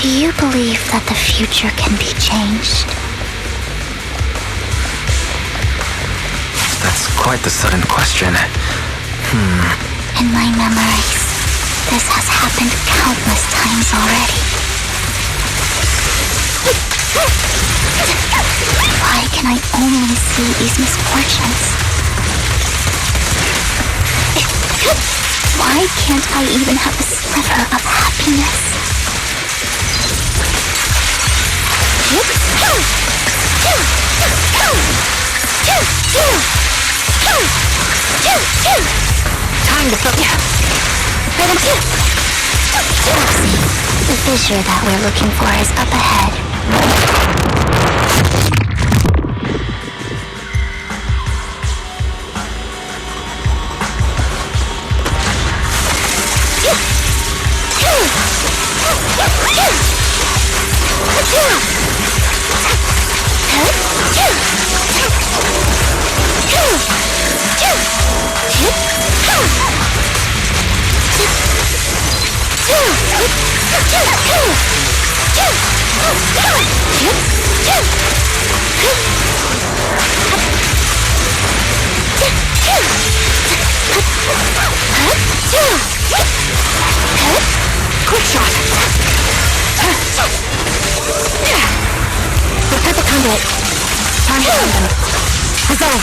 S7: Do you believe that the future can be changed?
S2: That's quite the sudden question.
S7: In my memories, this has happened countless times already. Why can I only see these misfortunes? Why can't I even have a sliver of happiness?
S3: Time to fill.
S7: The fissure that we're looking for is up ahead.
S3: Quick shot! Prepare the conduit. Time to send them. Huzzah!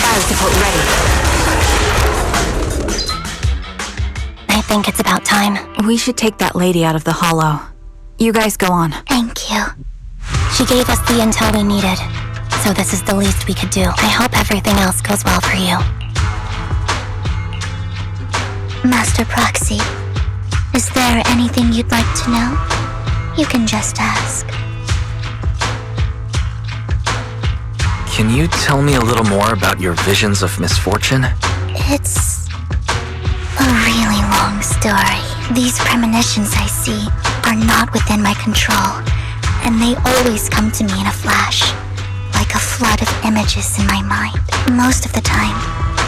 S3: Fire support ready.
S7: I think it's about time.
S14: We should take that lady out of the hollow. You guys go on.
S7: Thank you. She gave us the intel we needed, so this is the least we could do. I hope everything else goes well for you. Master Proxy, is there anything you'd like to know? You can just ask.
S2: Can you tell me a little more about your visions of misfortune?
S7: It's a really long story. These premonitions I see are not within my control, and they always come to me in a flash, like a flood of images in my mind. Most of the time,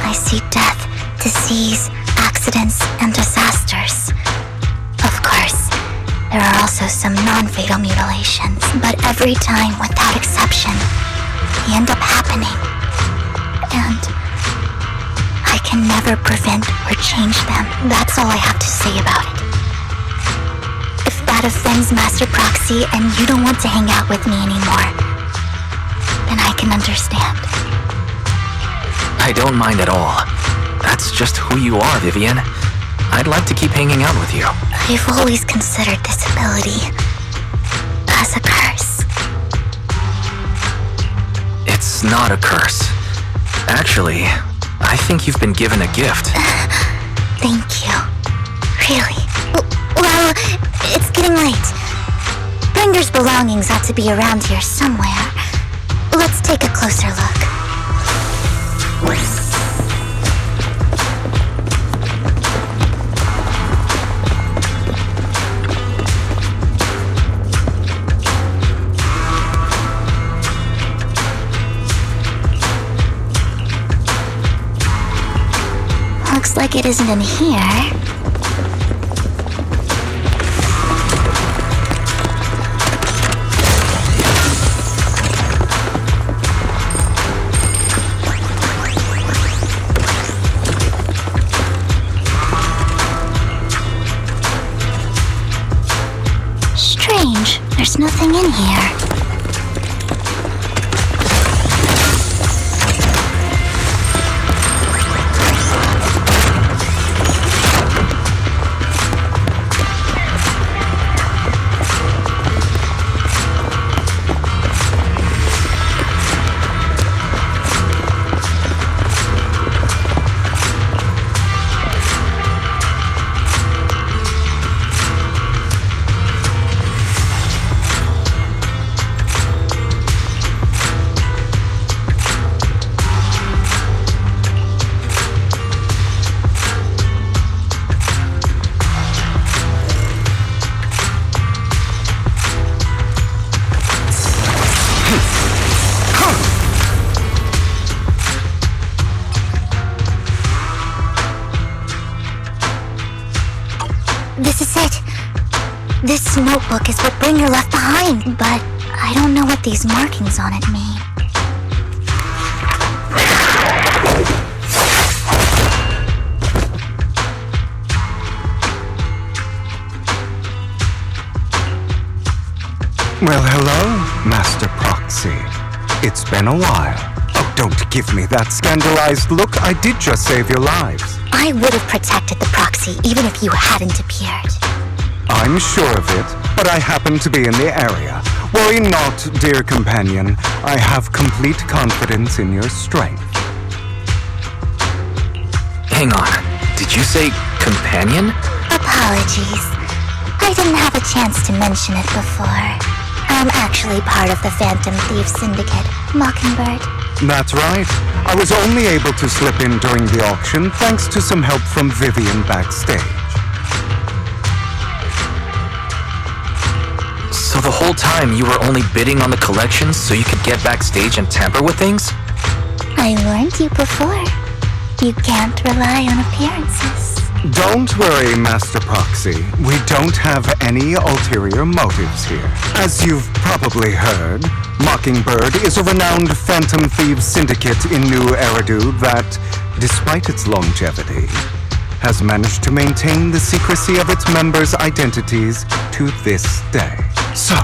S7: I see death, disease, accidents, and disasters. Of course, there are also some non-fatal mutilations, but every time, without exception, they end up happening. And I can never prevent or change them. That's all I have to say about it. If that offends Master Proxy and you don't want to hang out with me anymore, then I can understand.
S2: I don't mind at all. That's just who you are, Vivian. I'd like to keep hanging out with you.
S7: I've always considered this ability as a curse.
S2: It's not a curse. Actually, I think you've been given a gift.
S7: Thank you. Really? Well, it's getting late. Bringer's belongings ought to be around here somewhere. Let's take a closer look. Looks like it isn't in here. Strange, there's nothing in here. This is it. This notebook is what Bringer left behind, but I don't know what these markings on it mean.
S1: Well, hello, Master Proxy. It's been a while. Oh, don't give me that scandalized look. I did just save your lives.
S7: I would have protected the proxy even if you hadn't appeared.
S1: I'm sure of it, but I happen to be in the area. Worry not, dear companion. I have complete confidence in your strength.
S2: Hang on. Did you say companion?
S7: Apologies. I didn't have a chance to mention it before. I'm actually part of the Phantom Thief Syndicate, Mockingbird.
S1: That's right. I was only able to slip in during the auction thanks to some help from Vivian backstage.
S2: So the whole time you were only bidding on the collections so you could get backstage and tamper with things?
S7: I warned you before. You can't rely on appearances.
S1: Don't worry, Master Proxy. We don't have any ulterior motives here. As you've probably heard, Mockingbird is a renowned Phantom Thieves syndicate in New Eridu that, despite its longevity, has managed to maintain the secrecy of its members' identities to this day. So,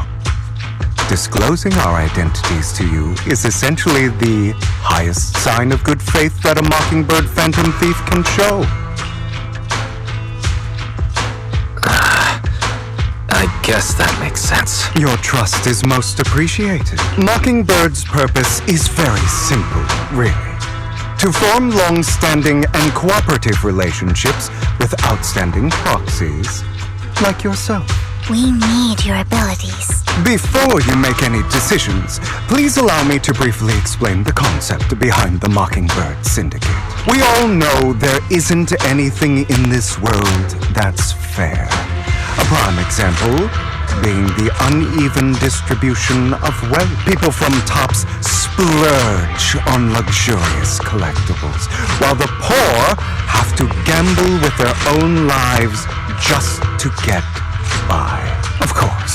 S1: disclosing our identities to you is essentially the highest sign of good faith that a Mockingbird Phantom Thief can show.
S2: I guess that makes sense.
S1: Your trust is most appreciated. Mockingbird's purpose is very simple, really. To form long-standing and cooperative relationships with outstanding proxies like yourself.
S7: We need your abilities.
S1: Before you make any decisions, please allow me to briefly explain the concept behind the Mockingbird Syndicate. We all know there isn't anything in this world that's fair. A prime example being the uneven distribution of wealth. People from tops splurge on luxurious collectibles, while the poor have to gamble with their own lives just to get by. Of course,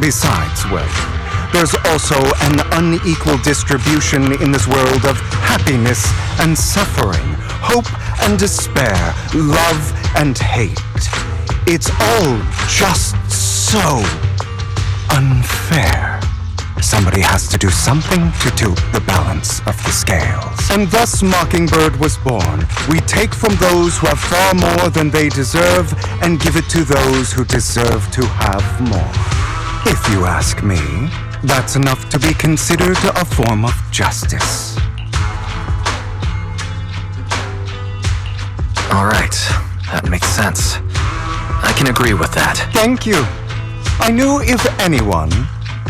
S1: besides wealth, there's also an unequal distribution in this world of happiness and suffering, hope and despair, love and hate. It's all just so unfair. Somebody has to do something to tilt the balance of the scales. And thus Mockingbird was born. We take from those who have far more than they deserve and give it to those who deserve to have more. If you ask me, that's enough to be considered a form of justice.
S2: All right, that makes sense. I can agree with that.
S1: Thank you. I knew if anyone,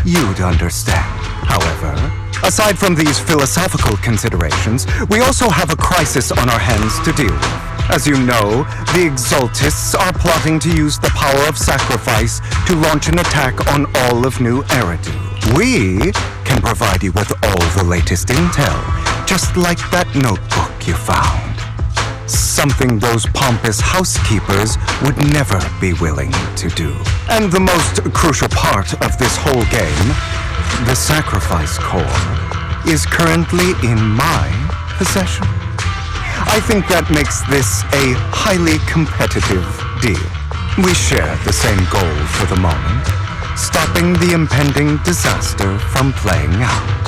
S1: you'd understand. However, aside from these philosophical considerations, we also have a crisis on our hands to deal with. As you know, the Exaltists are plotting to use the power of sacrifice to launch an attack on all of New Eridu. We can provide you with all the latest intel, just like that notebook you found. Something those pompous housekeepers would never be willing to do. And the most crucial part of this whole game, the sacrifice core, is currently in my possession. I think that makes this a highly competitive deal. We share the same goal for the moment, stopping the impending disaster from playing out.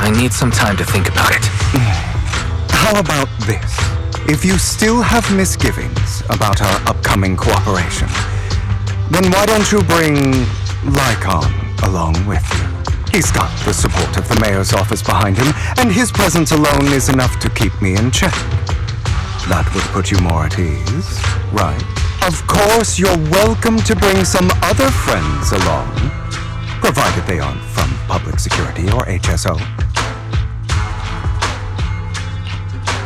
S2: I need some time to think about it.
S1: How about this? If you still have misgivings about our upcoming cooperation, then why don't you bring Lycon along with you? He's got the support of the mayor's office behind him, and his presence alone is enough to keep me in check. That would put you more at ease, right? Of course, you're welcome to bring some other friends along, provided they aren't from public security or HSO.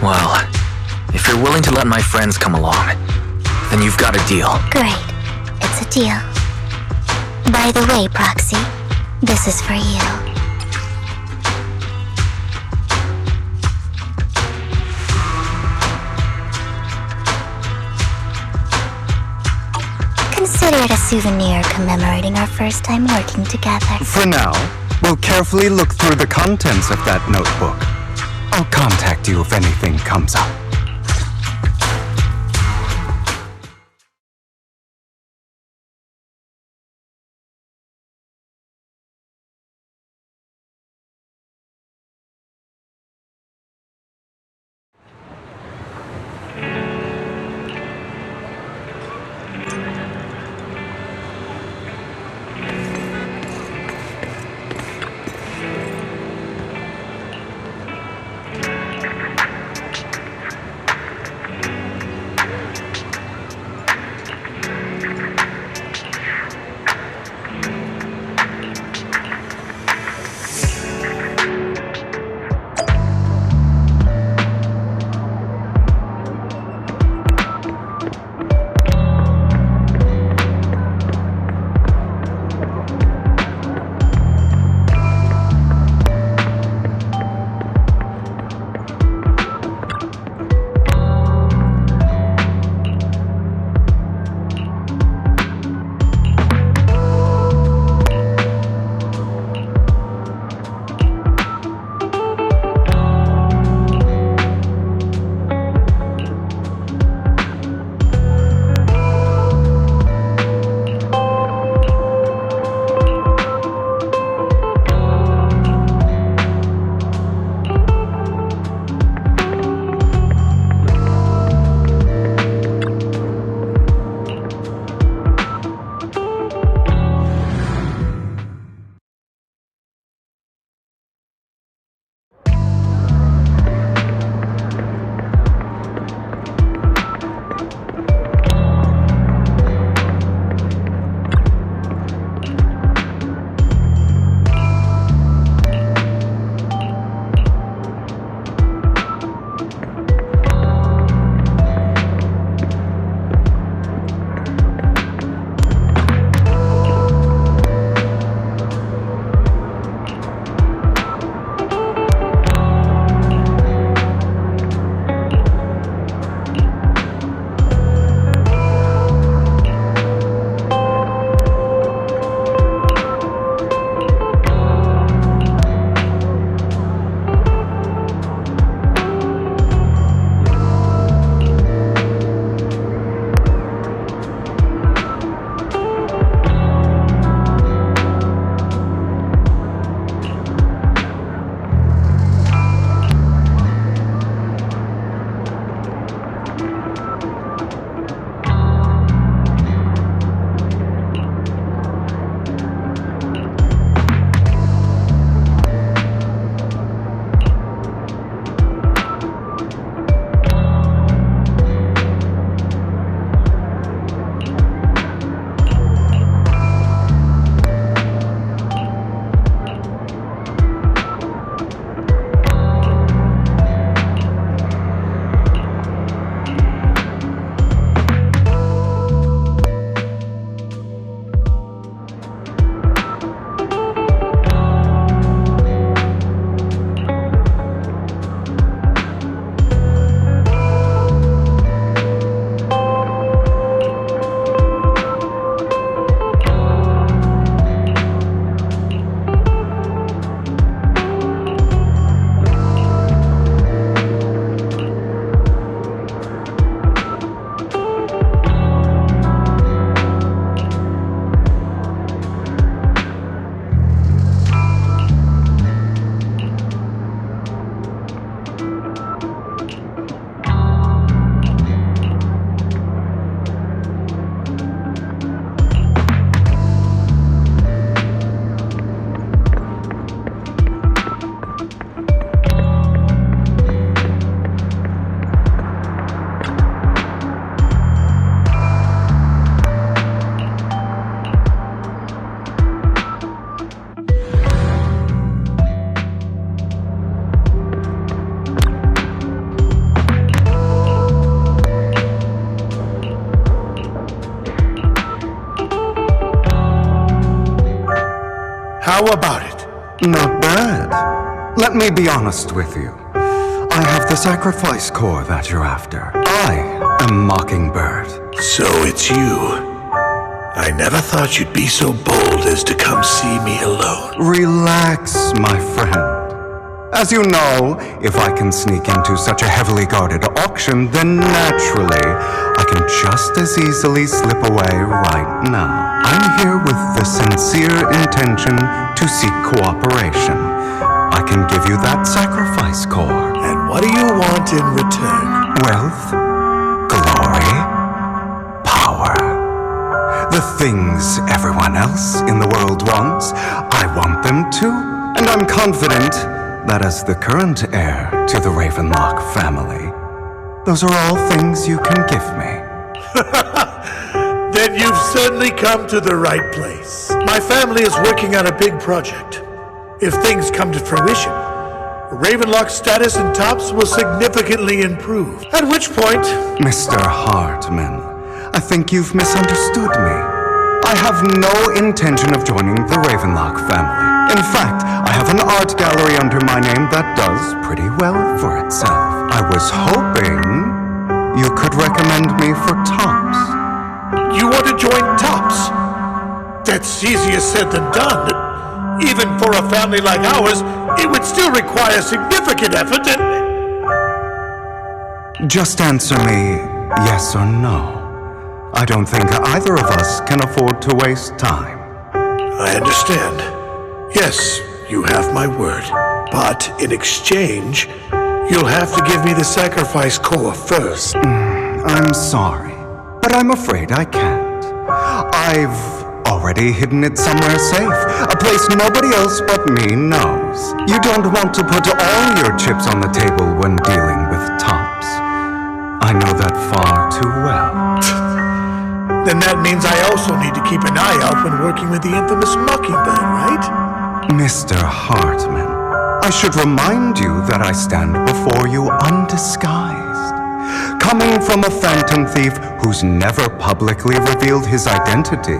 S2: Well, if you're willing to let my friends come along, then you've got a deal.
S7: Great. It's a deal. By the way, Proxy, this is for you. Consider it a souvenir commemorating our first time working together.
S1: For now, we'll carefully look through the contents of that notebook. I'll contact you if anything comes up.
S10: How about it?
S1: Not bad. Let me be honest with you. I have the sacrifice core that you're after. I am Mockingbird.
S10: So it's you. I never thought you'd be so bold as to come see me alone.
S1: Relax, my friend. As you know, if I can sneak into such a heavily guarded auction, then naturally, I can just as easily slip away right now. I'm here with the sincere intention to seek cooperation. I can give you that sacrifice core.
S10: And what do you want in return?
S1: Wealth, glory, power. The things everyone else in the world wants, I want them too. And I'm confident that as the current heir to the Ravenlock family, those are all things you can give me.
S10: Then you've certainly come to the right place. My family is working on a big project. If things come to fruition, Ravenlock's status in Tops will significantly improve. At which point...
S1: Mr. Hartman, I think you've misunderstood me. I have no intention of joining the Ravenlock family. In fact, I have an art gallery under my name that does pretty well for itself. I was hoping you could recommend me for Tops.
S10: You want to join Tops? That's easier said than done. Even for a family like ours, it would still require significant effort and...
S1: Just answer me yes or no. I don't think either of us can afford to waste time.
S10: I understand. Yes, you have my word. But in exchange, you'll have to give me the sacrifice core first.
S1: I'm sorry, but I'm afraid I can't. I've already hidden it somewhere safe, a place nobody else but me knows. You don't want to put all your chips on the table when dealing with Tops. I know that far too well.
S10: Then that means I also need to keep an eye out when working with the infamous Mockingbird, right?
S1: Mr. Hartman, I should remind you that I stand before you undisguised. Coming from a phantom thief who's never publicly revealed his identity,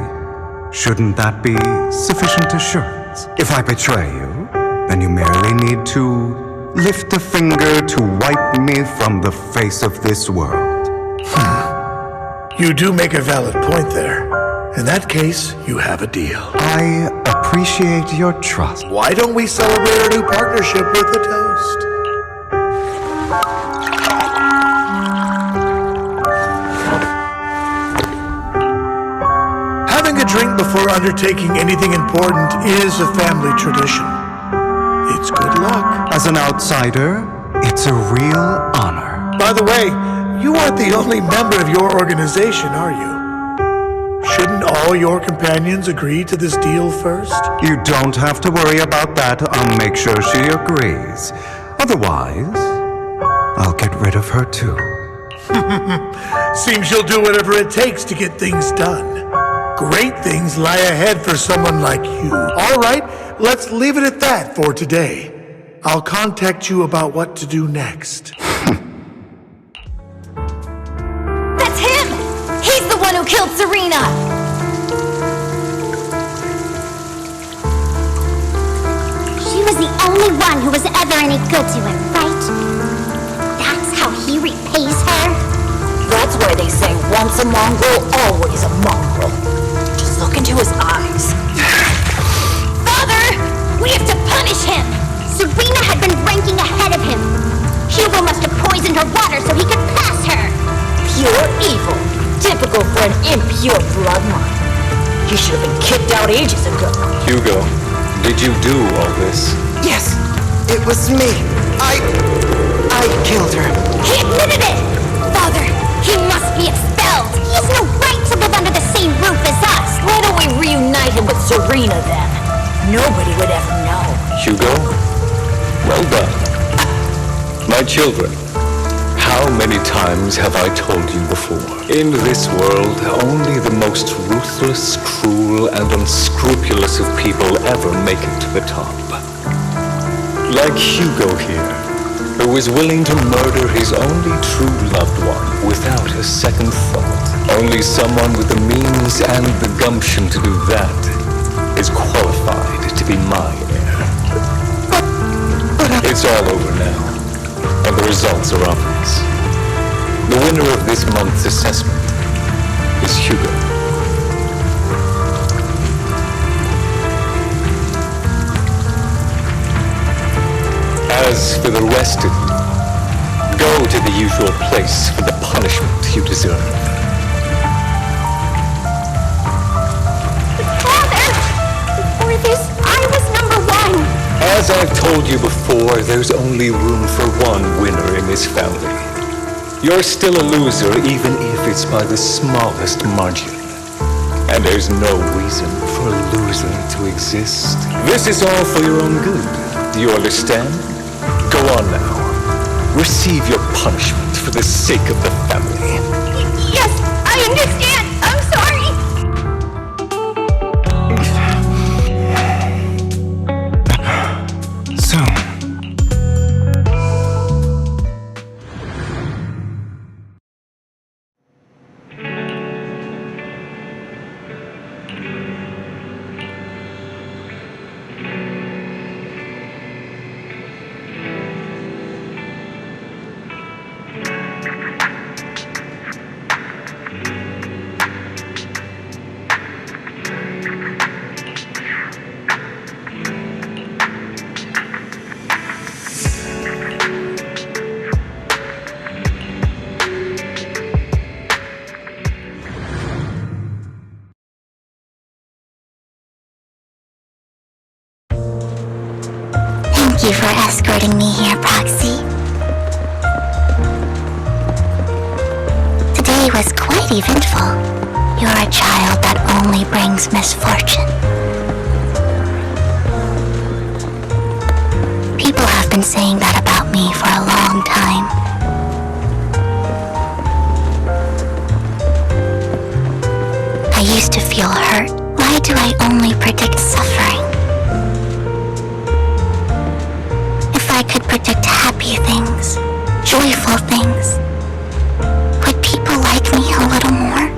S1: shouldn't that be sufficient assurance? If I betray you, then you merely need to lift a finger to wipe me from the face of this world.
S10: You do make a valid point there. In that case, you have a deal.
S1: I appreciate your trust.
S10: Why don't we celebrate our new partnership with a toast? Having a drink before undertaking anything important is a family tradition. It's good luck.
S1: As an outsider, it's a real honor.
S10: By the way, you aren't the only member of your organization, are you? Shouldn't all your companions agree to this deal first?
S1: You don't have to worry about that. I'll make sure she agrees. Otherwise, I'll get rid of her too.
S10: Seems you'll do whatever it takes to get things done. Great things lie ahead for someone like you. All right, let's leave it at that for today. I'll contact you about what to do next.
S13: That's him! He's the one who killed Serena! She was the only one who was ever any good to him, right? That's how he repays her?
S14: That's why they say once a mongrel, always a mongrel. Just look into his eyes.
S13: Father! We have to punish him! Serena had been ranking ahead of him. Hugo must have poisoned her water so he could pass her.
S14: Pure evil. Typical for an impure bloodline. He should have been kicked out ages ago.
S9: Hugo, did you do all this?
S11: Yes, it was me. I killed her.
S13: He admitted it! Father, he must be expelled. He has no right to live under the same roof as us.
S14: Why don't we reunite him with Serena then? Nobody would ever know.
S9: Hugo, well done. My children, how many times have I told you before? In this world, only the most ruthless, cruel, and unscrupulous of people ever make it to the top. Like Hugo here, who is willing to murder his only true loved one without a second thought. Only someone with the means and the gumption to do that is qualified to be my heir. It's all over now, and the results are obvious. The winner of this month's assessment is Hugo. As for the rest of you, go to the usual place for the punishment you deserve.
S13: Father! For this, I was number one!
S9: As I've told you before, there's only room for one winner in this family. You're still a loser, even if it's by the smallest margin. And there's no reason for a loser to exist. This is all for your own good. Do you understand? Go on now. Receive your punishment for the sake of the family.
S13: Yes, I understand! I'm sorry!
S1: So,
S7: Thank you for escorting me here, Proxy. Today was quite eventful. You're a child that only brings misfortune. People have been saying that about me for a long time. I used to feel hurt. Why do I only predict suffering? If I could predict happy things, joyful things, would people like me a little more?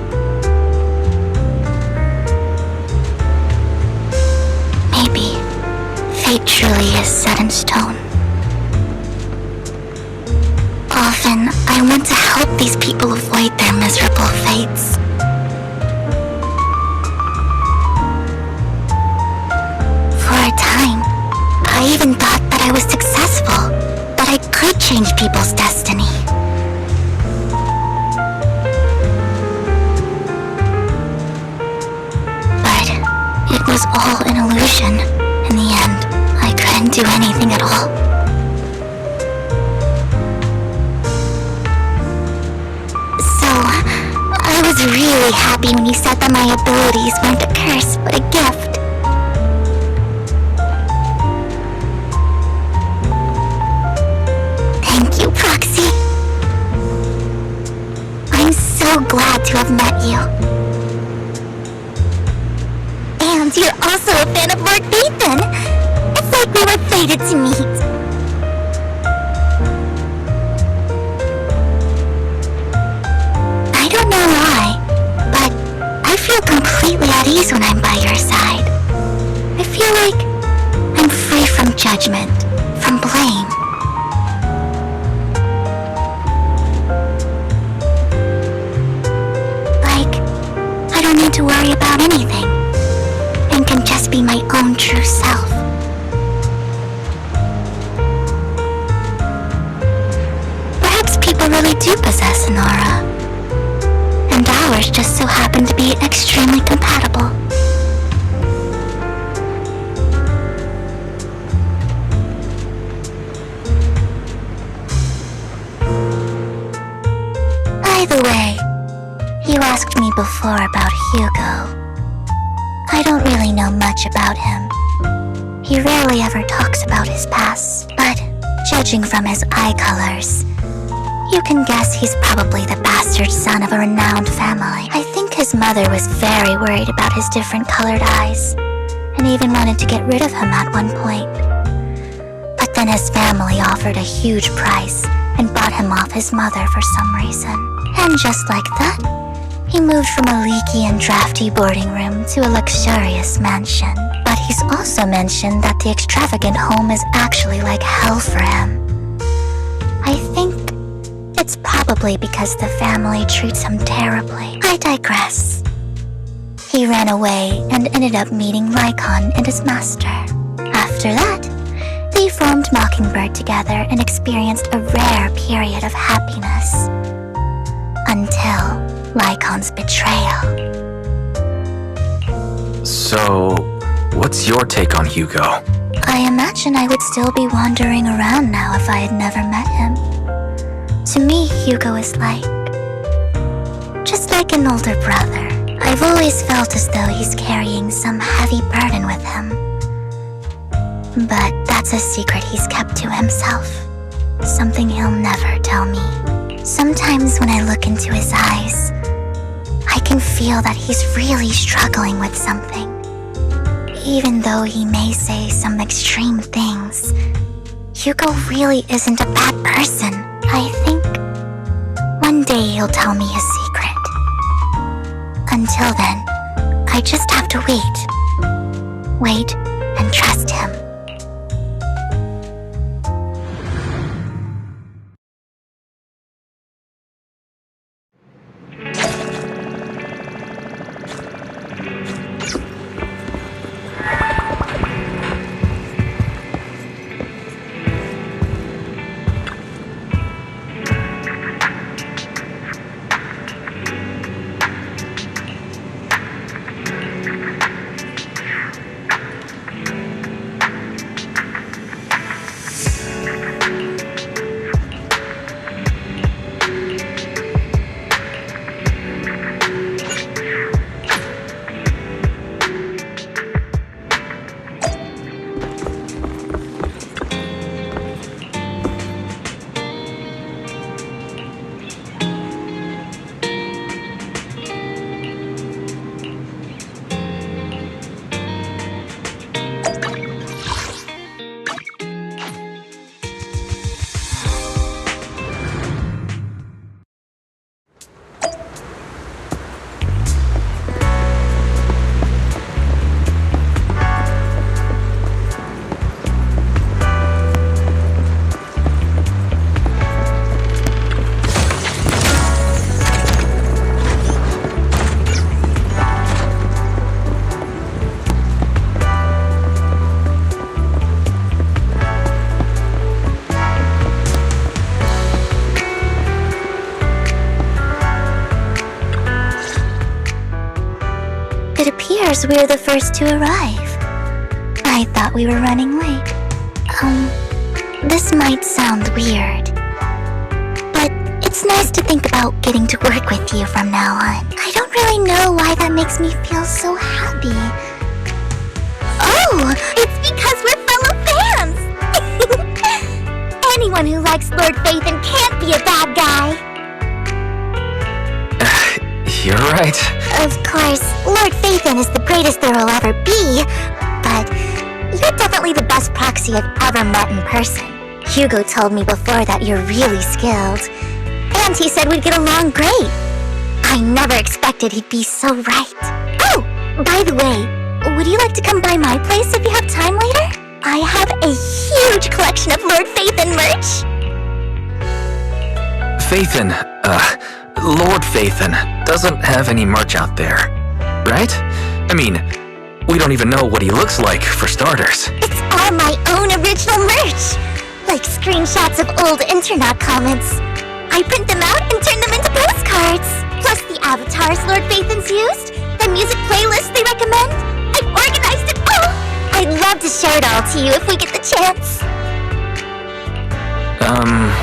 S7: Maybe fate truly is set in stone. Often, I want to help these people avoid their miserable fates. For a time, I even thought that I was successful, that I could change people's destiny. But it was all an illusion. In the end, I couldn't do anything at all. So, I was really happy when you said that my abilities weren't a curse, but a gift. Thank you, Proxy. I'm so glad to have met you. And you're also a fan of Lord Nathan. It's like we were fated to meet. I don't know why, but I feel completely at ease when I'm by your side. I feel like I'm free from judgment, from blame. Like, I don't need to worry about anything, and can just be my own true self. Perhaps people really do possess an aura, and ours just so happen to be extremely compatible. By the way, you asked me before about Hugo. I don't really know much about him. He rarely ever talks about his past, but judging from his eye colors, you can guess he's probably the bastard son of a renowned family. I think his mother was very worried about his different colored eyes, and even wanted to get rid of him at one point. But then his family offered a huge price and bought him off his mother for some reason. And just like that, he moved from a leaky and drafty boarding room to a luxurious mansion. But He's also mentioned that the extravagant home is actually like hell for him. I think it's probably because the family treats him terribly. I digress. He ran away and ended up meeting Lycon and his master. After that, they formed Mockingbird together and experienced a rare period of happiness. Until Lycon's betrayal.
S2: So, what's your take on Hugo?
S7: I imagine I would still be wandering around now if I had never met him. To me, Hugo is just like an older brother. I've always felt as though he's carrying some heavy burden with him. But that's a secret he's kept to himself. Something he'll never tell me. Sometimes when I look into his eyes, I can feel that he's really struggling with something. Even though he may say some extreme things, Hugo really isn't a bad person. I think one day he'll tell me his secret. Until then, I just have to wait and trust him. We're the first to arrive. I thought we were running late. This might sound weird, but it's nice to think about getting to work with you from now on. I don't really know why that makes me feel so happy. Oh, it's because we're fellow fans! Anyone who likes Lord Phaethon can't be a bad guy.
S2: You're right.
S7: Of course, Lord Phaethon is the greatest there will ever be, but you're definitely the best proxy I've ever met in person. Hugo told me before that you're really skilled, and he said we'd get along great. I never expected he'd be so right. Oh, by the way, would you like to come by my place if you have time later? I have a huge collection of Lord Phaethon merch.
S2: Phaethon, Lord Phaethon doesn't have any merch out there, right? I mean, we don't even know what he looks like, for starters.
S7: It's all my own original merch, like screenshots of old internet comments. I print them out and turn them into postcards, plus the avatars Lord Phaethon's used, the music playlists they recommend. I've organized it all. I'd love to show it all to you if we get the chance.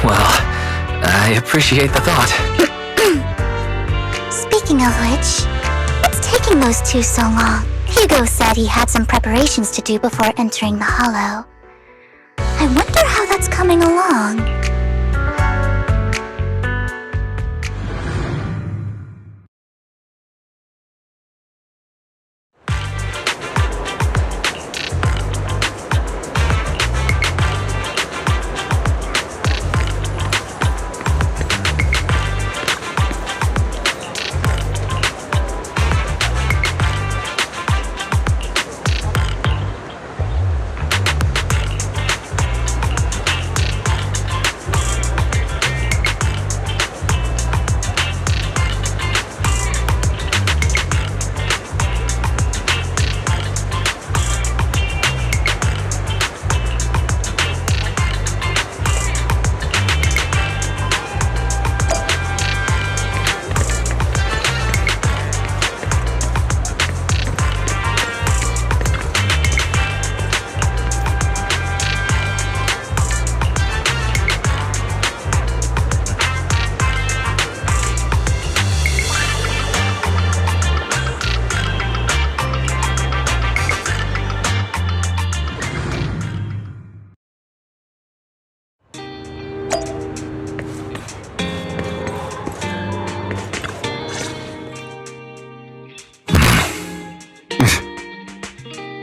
S2: Well, I appreciate the thought.
S7: Speaking of which, what's taking those two so long? Hugo said he had some preparations to do before entering the Hollow. I wonder how that's coming along.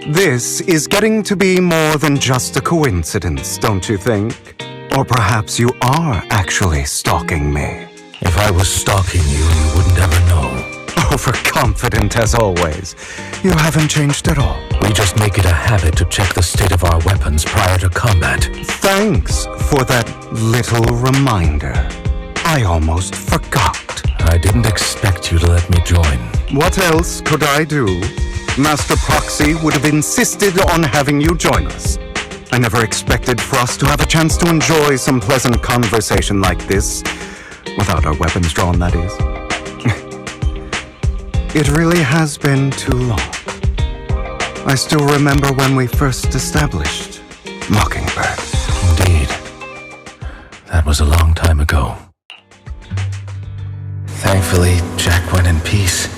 S1: This is getting to be more than just a coincidence, don't you think? Or perhaps you are actually stalking me.
S5: If I was stalking you, you wouldn't ever know.
S1: Overconfident as always. You haven't changed at all.
S5: We just make it a habit to check the state of our weapons prior to combat.
S1: Thanks for that little reminder. I almost forgot.
S5: I didn't expect you to let me join.
S1: What else could I do? Master Proxy would have insisted on having you join us. I never expected for us to have a chance to enjoy some pleasant conversation like this. Without our weapons drawn, that is. It really has been too long. I still remember when we first established Mockingbird.
S5: Indeed. That was a long time ago. Thankfully, Jack went in peace.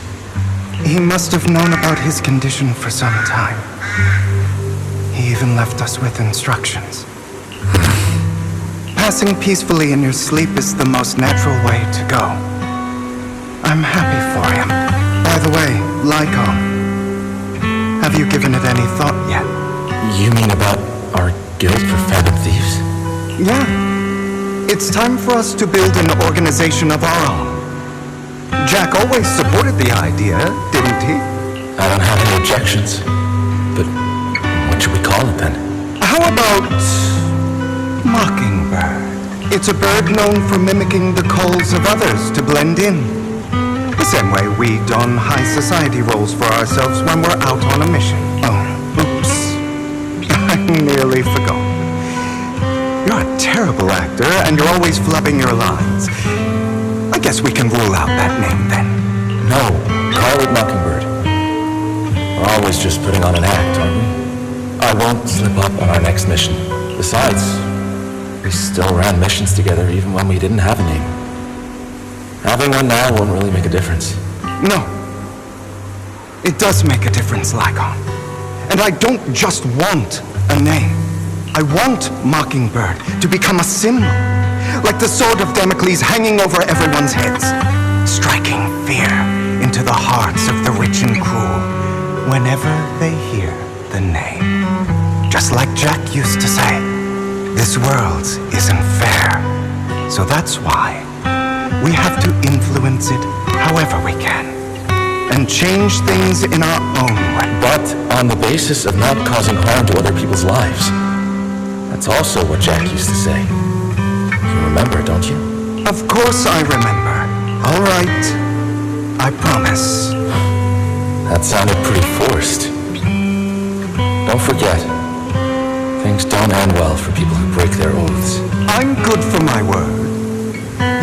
S1: He must have known about his condition for some time. He even left us with instructions. Passing peacefully in your sleep is the most natural way to go. I'm happy for him. By the way, Lycon, have you given it any thought yet?
S5: You mean about our guild for phantom thieves?
S1: Yeah. It's time for us to build an organization of our own. Jack always supported the idea, didn't he?
S5: I don't have any objections. But what should we call it then?
S1: How about Mockingbird? It's a bird known for mimicking the calls of others to blend in. The same way we don high society roles for ourselves when we're out on a mission. Oh, oops. I nearly forgot. You're a terrible actor, and you're always flubbing your lines. I guess we can rule out that name then.
S5: No, call it Mockingbird. We're always just putting on an act, aren't we? I won't slip up on our next mission. Besides, we still ran missions together even when we didn't have a name. Having one now won't really make a difference.
S1: No. It does make a difference, Lycon. And I don't just want a name. I want Mockingbird to become a symbol. Like the sword of Damocles hanging over everyone's heads. Striking fear into the hearts of the rich and cruel whenever they hear the name. Just like Jack used to say, this world isn't fair. So that's why we have to influence it however we can. And change things in our own way.
S5: But on the basis of not causing harm to other people's lives. That's also what Jack used to say. You remember, don't you?
S1: Of course I remember. All right. I promise.
S5: That sounded pretty forced. Don't forget, things don't end well for people who break their oaths.
S1: I'm good for my word.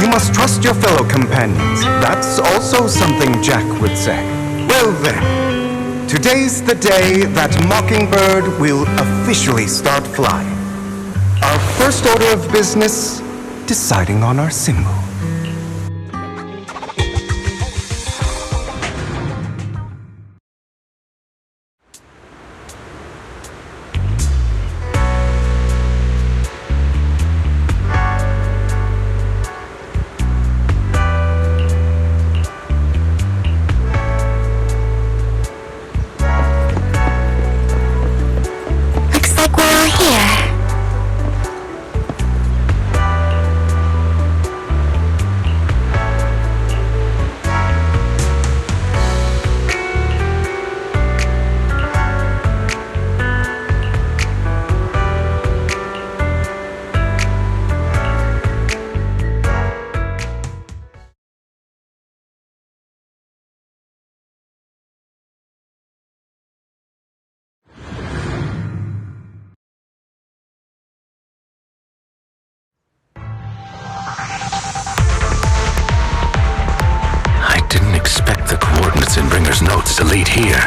S1: You must trust your fellow companions. That's also something Jack would say. Well then, today's the day that Mockingbird will officially start flying. Our first order of business, deciding on our symbol.
S7: Looks like we're all here.
S5: Expect the coordinates in Bringer's notes to lead here.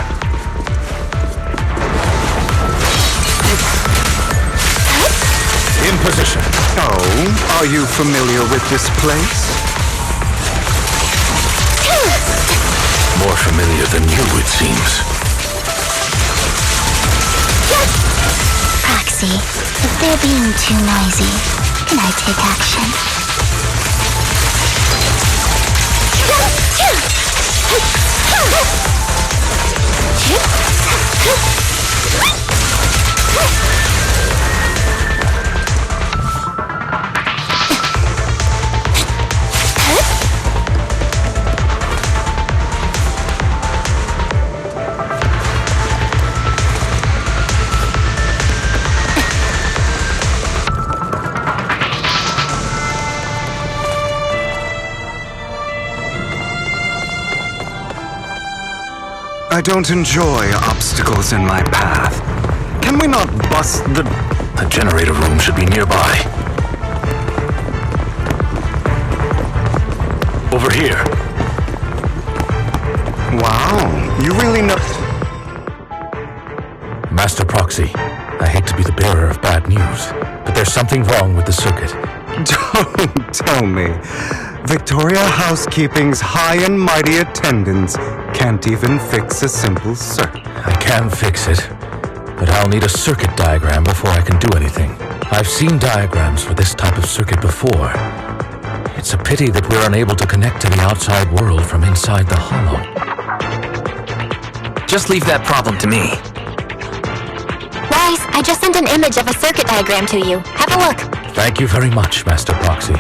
S5: In position.
S1: Oh, are you familiar with this place?
S5: More familiar than you, it seems.
S13: Proxy, if they're being too noisy, can I take action?
S1: don't enjoy obstacles in my path. Can we not bust the...
S5: The generator room should be nearby. Over here.
S1: Wow, you really know...
S5: Master Proxy, I hate to be the bearer of bad news, but there's something wrong with the circuit.
S1: Don't tell me. Victoria Housekeeping's high and mighty attendants can't even fix a simple circuit.
S5: I can fix it, but I'll need a circuit diagram before I can do anything. I've seen diagrams for this type of circuit before. It's a pity that we're unable to connect to the outside world from inside the hollow.
S2: Just leave that problem to me.
S7: Wise, I just sent an image of a circuit diagram to you. Have a look.
S5: Thank you very much, Master Proxy.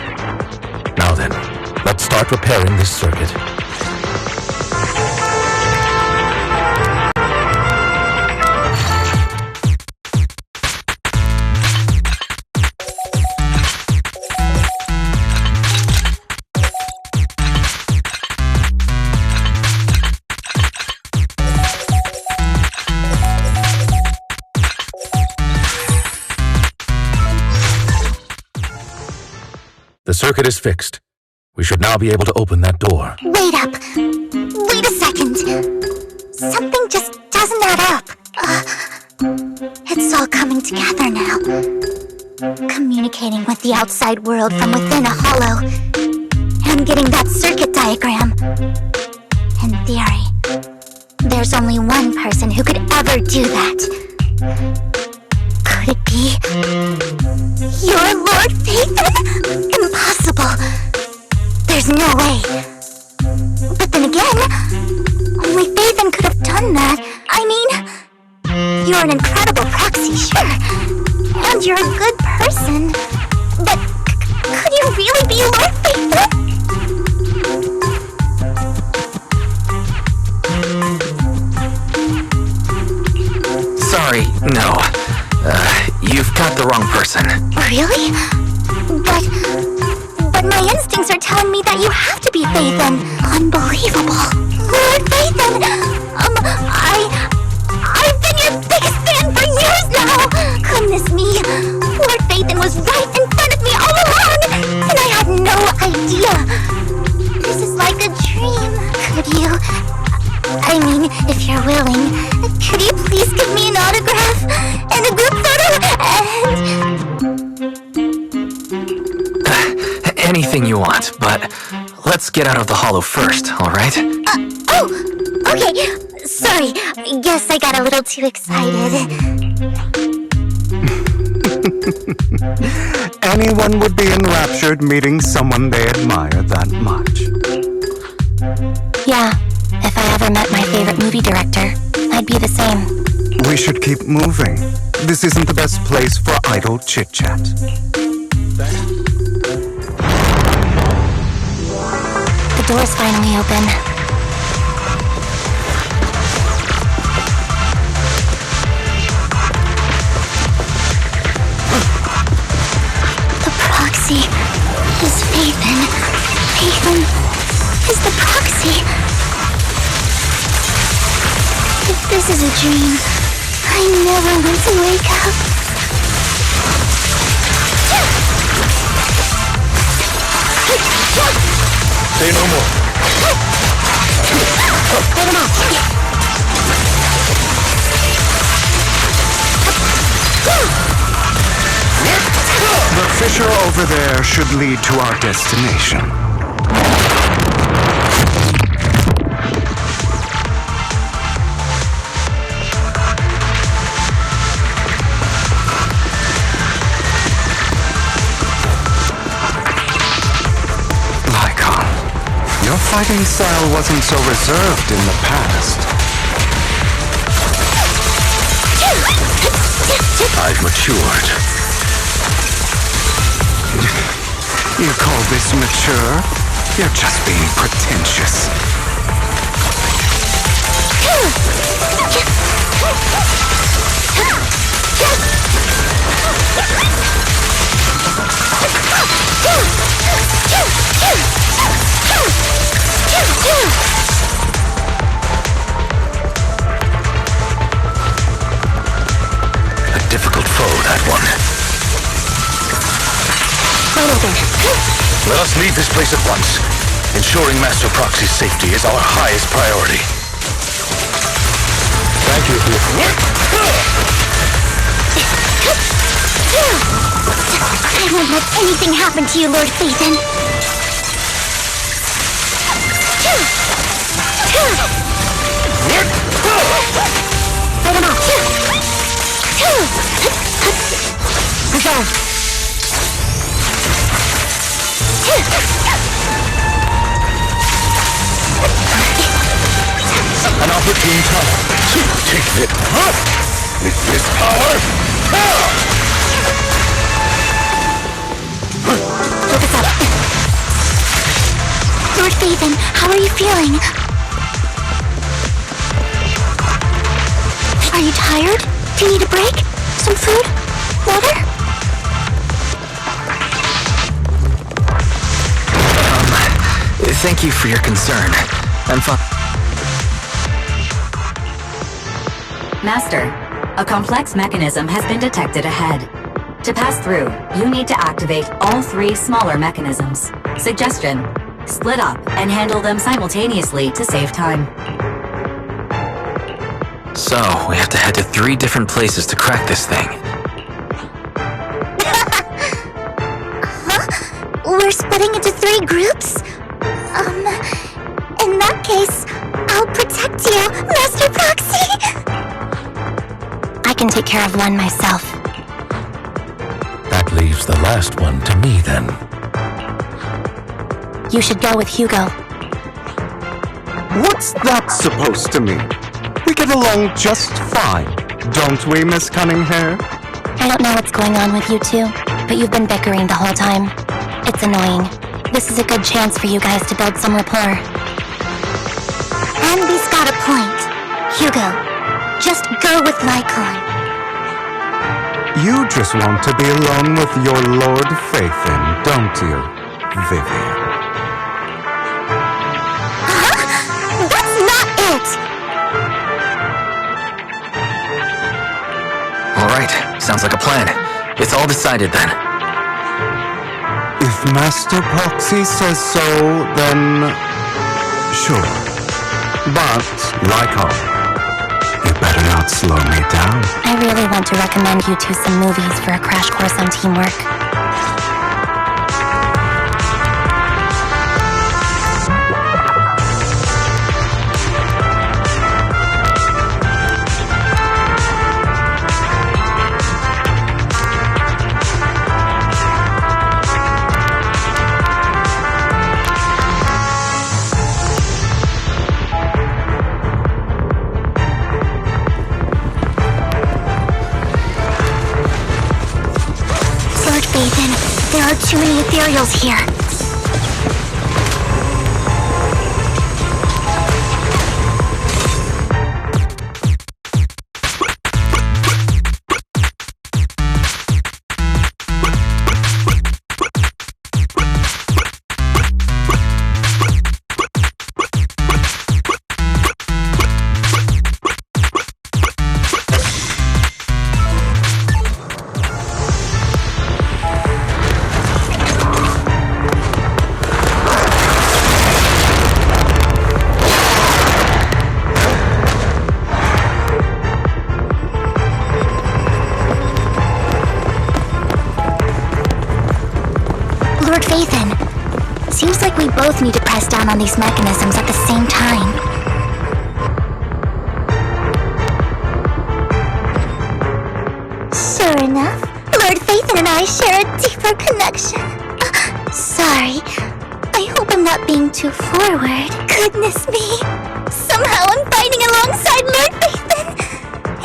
S5: Now then, let's start repairing this circuit. The circuit is fixed. We should now be able to open that door.
S13: Wait up. Wait a second. Something just doesn't add up. It's all coming together now. Communicating with the outside world from within a hollow. And getting that circuit diagram. In theory, there's only one person who could ever do that. Could it be... You're Lord Phaethon? Impossible. There's no way. But then again, only Phaethon could have done that. I mean, you're an incredible proxy, sure. And you're a good person. But could you really be Lord Phaethon?
S2: Sorry, no. You've got the wrong person.
S13: Really? But my instincts are telling me that you have to be Phaethon. Unbelievable. Lord Phaethon! I've been your biggest fan for years now! Goodness me! Lord Phaethon was right in front of me all along! And I had no idea! This is like a dream. Could you... I mean, if you're willing, could you please give me an autograph? And a group photo? And...
S2: Anything you want, but let's get out of the hollow first, alright?
S13: Okay. Sorry, guess I got a little too excited.
S1: Anyone would be enraptured meeting someone they admire that much.
S7: Yeah, if I ever met my favorite movie director, I'd be the same.
S1: We should keep moving. This isn't the best place for idle chit-chat.
S7: The door's finally open.
S13: The proxy is Phaethon. Phaethon is the proxy. If this is a dream, I never want to wake up.
S10: Say no more.
S13: Let him out.
S1: The fissure over there should lead to our destination. Lycon, your fighting style wasn't so reserved in the past.
S5: I've matured.
S1: You call this mature? You're just being pretentious.
S13: final thing.
S5: Let us leave this place at once. Ensuring Master Proxy's safety is our highest priority. Thank you.
S13: I won't let anything happen to you, Lord Phaethon. Fight him off. Resolve.
S5: An opportune time to take it. With this power.
S13: Focus up. Lord Phaethon, how are you feeling? Are you tired? Do you need a break? Some food? Water?
S2: Thank you for your concern. I'm fine.
S15: Master, a complex mechanism has been detected ahead. To pass through, you need to activate all 3 smaller mechanisms. Suggestion: split up and handle them simultaneously to save time.
S2: So, we have to head to 3 different places to crack this thing.
S13: Huh? We're splitting into 3 groups? In that case, I'll protect you, Master Proxy! I can take care of one myself.
S5: That leaves the last one to me, then.
S13: You should go with Hugo.
S1: What's that supposed to mean? We get along just fine, don't we, Miss Cunninghair?
S13: I don't know what's going on with you two, but you've been bickering the whole time. It's annoying. This is a good chance for you guys to build some rapport. Andy's got a point. Hugo, just go with Lycon.
S1: You just want to be alone with your Lord Phaethon, don't you, Vivian?
S13: Huh? That's not it!
S2: Alright, sounds like a plan. It's all decided then.
S1: If Master Proxy says so, then sure. But, Lycon, you better not slow me down.
S13: I really want to recommend you two some movies for a crash course on teamwork. There are too many ethereals here. Lord Phaethon, seems like we both need to press down on these mechanisms at the same time. Sure enough, Lord Phaethon and I share a deeper connection. Sorry, I hope I'm not being too forward. Goodness me, somehow I'm fighting alongside Lord Phaethon.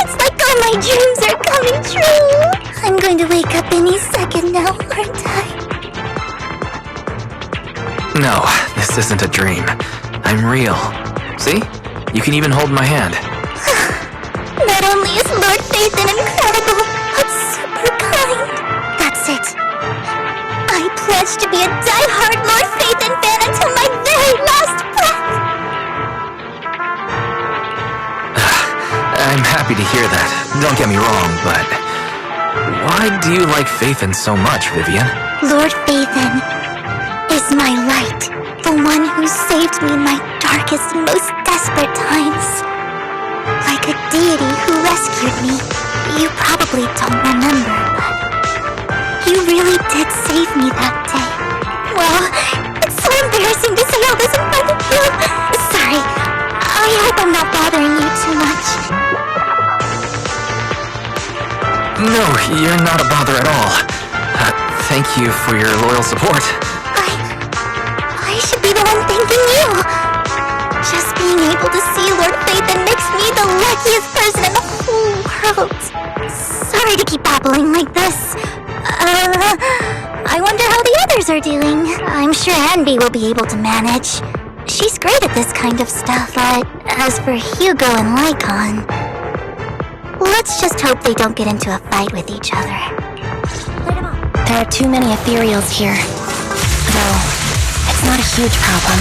S13: It's like all my dreams are coming true. I'm going to wake up any second now, aren't I?
S2: No, this isn't a dream. I'm real. See? You can even hold my hand.
S13: Not only is Lord Phaethon incredible, but super kind. That's it. I pledge to be a die-hard Lord Phaethon fan until my very last breath.
S2: I'm happy to hear that. Don't get me wrong, but Why do you like Phaethon so much, Vivian?
S13: Lord Phaethon is my light, the one who saved me in my darkest, most desperate times. Like a deity who rescued me. You probably don't remember, but you really did save me that day. Well, it's so embarrassing to say all this in front of you. Sorry. I hope I'm not bothering you too much.
S2: No, you're not a bother at all. Thank you for your loyal support.
S13: I should be the one thanking you. Just being able to see Lord Phaethon makes me the luckiest person in the whole world. Sorry to keep babbling like this. I wonder how the others are doing. I'm sure Anby will be able to manage. She's great at this kind of stuff, but as for Hugo and Lycon, let's just hope they don't get into a fight with each other.
S7: There are too many ethereals here. Though, it's not a huge problem.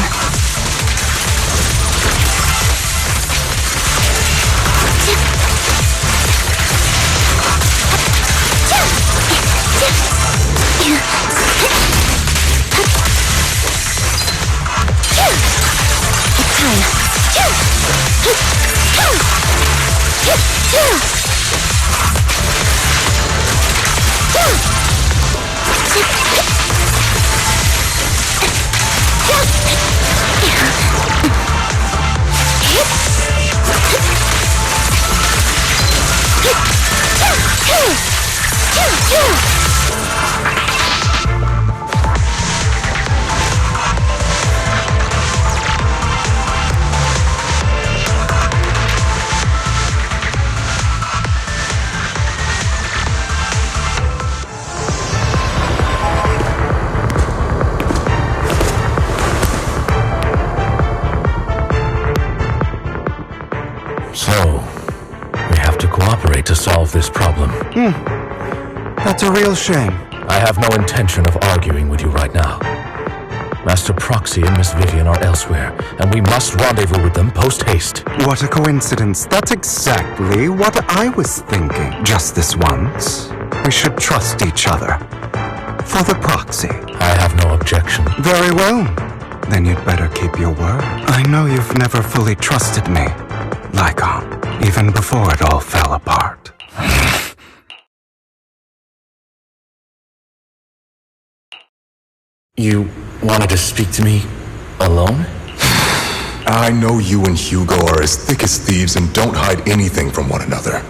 S5: To solve this problem.
S1: That's a real shame.
S5: I have no intention of arguing with you right now. Master Proxy and Miss Vivian are elsewhere, and we must rendezvous with them post-haste.
S1: What a coincidence. That's exactly what I was thinking. Just this once, we should trust each other. For the Proxy.
S5: I have no objection.
S1: Very well. Then you'd better keep your word. I know you've never fully trusted me, Lycon, even before it all fell apart.
S5: You wanted to speak to me alone?
S12: I know you and Hugo are as thick as thieves and don't hide anything from one another.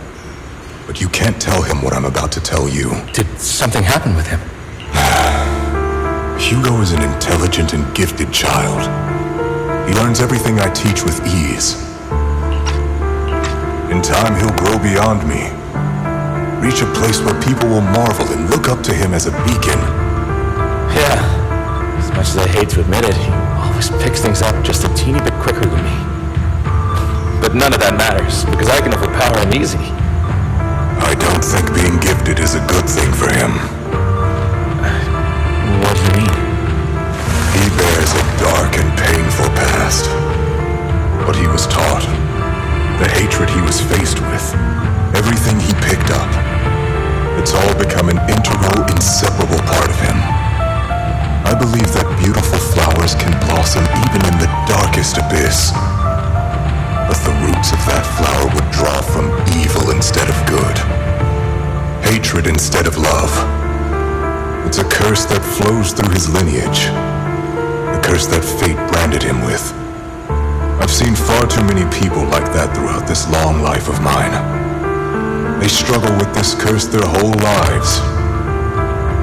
S12: But you can't tell him what I'm about to tell you.
S5: Did something happen with him?
S12: Hugo is an intelligent and gifted child. He learns everything I teach with ease. In time, he'll grow beyond me. Reach a place where people will marvel and look up to him as a beacon.
S5: Yeah. As much as I hate to admit it, he always picks things up just a teeny bit quicker than me. But none of that matters, because I can overpower him easy.
S12: I don't think being gifted is a good thing for him.
S5: What do you mean?
S12: He bears a dark and painful past. What he was taught, the hatred he was faced with, everything he picked up, it's all become an integral, inseparable part of him. I believe that beautiful flowers can blossom even in the darkest abyss. But the roots of that flower would draw from evil instead of good. Hatred instead of love. It's a curse that flows through his lineage. A curse that fate branded him with. I've seen far too many people like that throughout this long life of mine. They struggle with this curse their whole lives.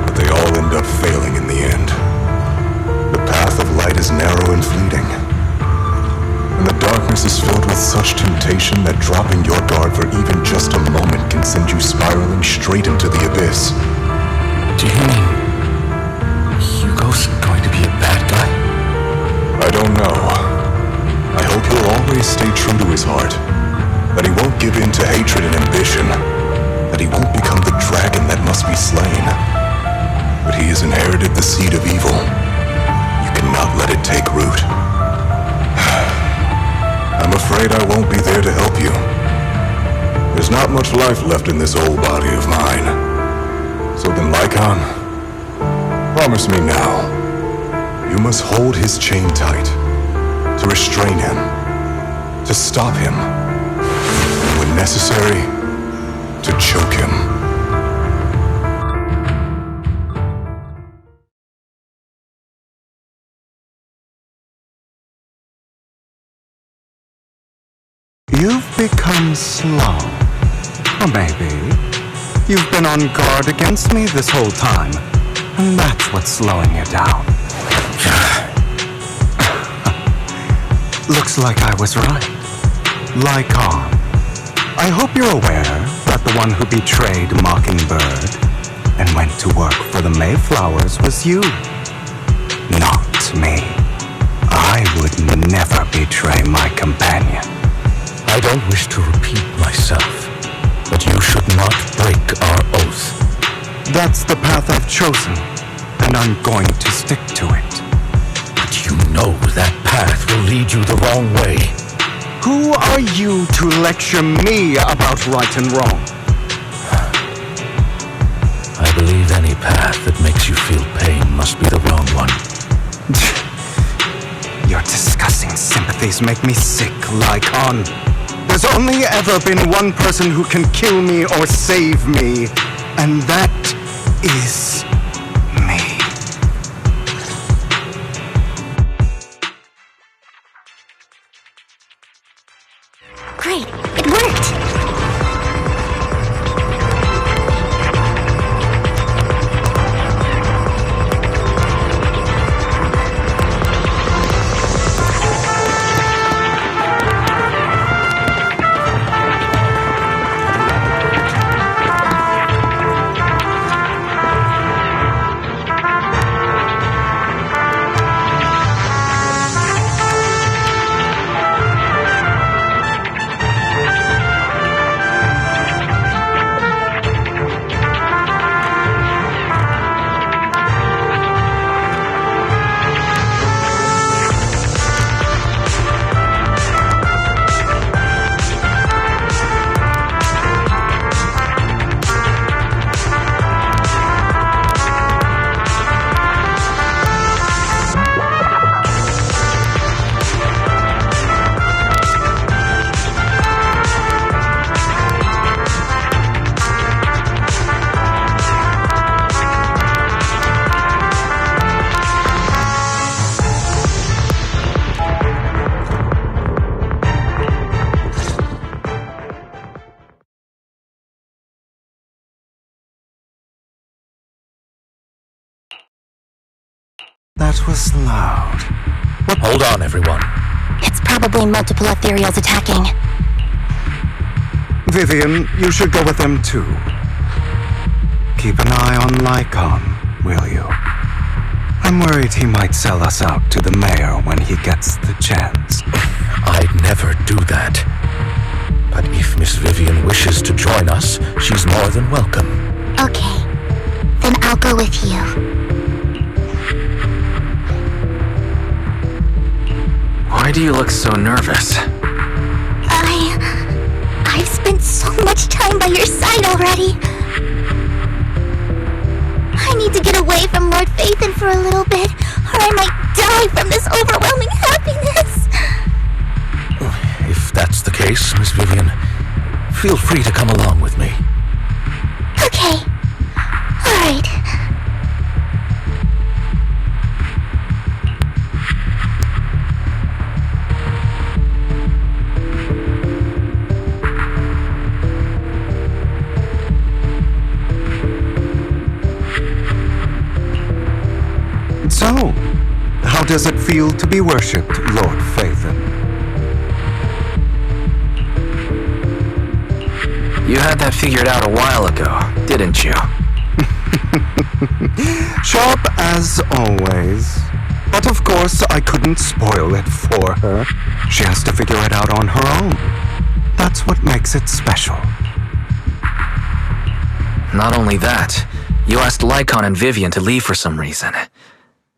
S12: But they all end up failing in the end. The path of light is narrow and fleeting. And the darkness is filled with such temptation that dropping your guard for even just a moment can send you spiraling straight into the abyss.
S5: Do you mean Hugo's going to be a bad guy?
S12: I don't know. I hope he'll always stay true to his heart. That he won't give in to hatred and ambition. That he won't become the dragon that must be slain. But he has inherited the seed of evil. You cannot let it take root. I'm afraid I won't be there to help you. There's not much life left in this old body of mine. So then, Lycon, promise me now. You must hold his chain tight, to restrain him, to stop him, and when necessary, to choke him.
S1: You've become slow. Or maybe you've been on guard against me this whole time, and that's what's slowing you down. Looks like I was right. Lycon, I hope you're aware that the one who betrayed Mockingbird and went to work for the Mayflowers was you, not me. I would never betray my companion.
S5: I don't wish to repeat myself, but you should not break our oath.
S1: That's the path I've chosen, and I'm going to stick to it.
S5: But you know that path will lead you the wrong way.
S1: Who are you to lecture me about right and wrong?
S5: I believe any path that makes you feel pain must be the wrong one.
S1: Your disgusting sympathies make me sick, Lycon. There's only ever been one person who can kill me or save me, and that is me.
S13: Great, it worked!
S1: That was loud.
S5: Hold on, everyone.
S7: It's probably multiple ethereals attacking.
S1: Vivian, you should go with them too. Keep an eye on Lycon, will you? I'm worried he might sell us out to the mayor when he gets the chance.
S5: I'd never do that. But if Miss Vivian wishes to join us, she's more than welcome.
S13: Okay, then I'll go with you.
S2: Why do you look so nervous?
S13: I've spent so much time by your side already. I need to get away from Lord Phaethon for a little bit, or I might die from this overwhelming happiness.
S5: If that's the case, Miss Vivian, feel free to come along with me.
S13: Okay. All right.
S1: So, how does it feel to be worshipped, Lord Phaethon?
S2: You had that figured out a while ago, didn't you?
S1: Sharp as always. But of course, I couldn't spoil it for her. She has to figure it out on her own. That's what makes it special.
S2: Not only that, you asked Lycon and Vivian to leave for some reason.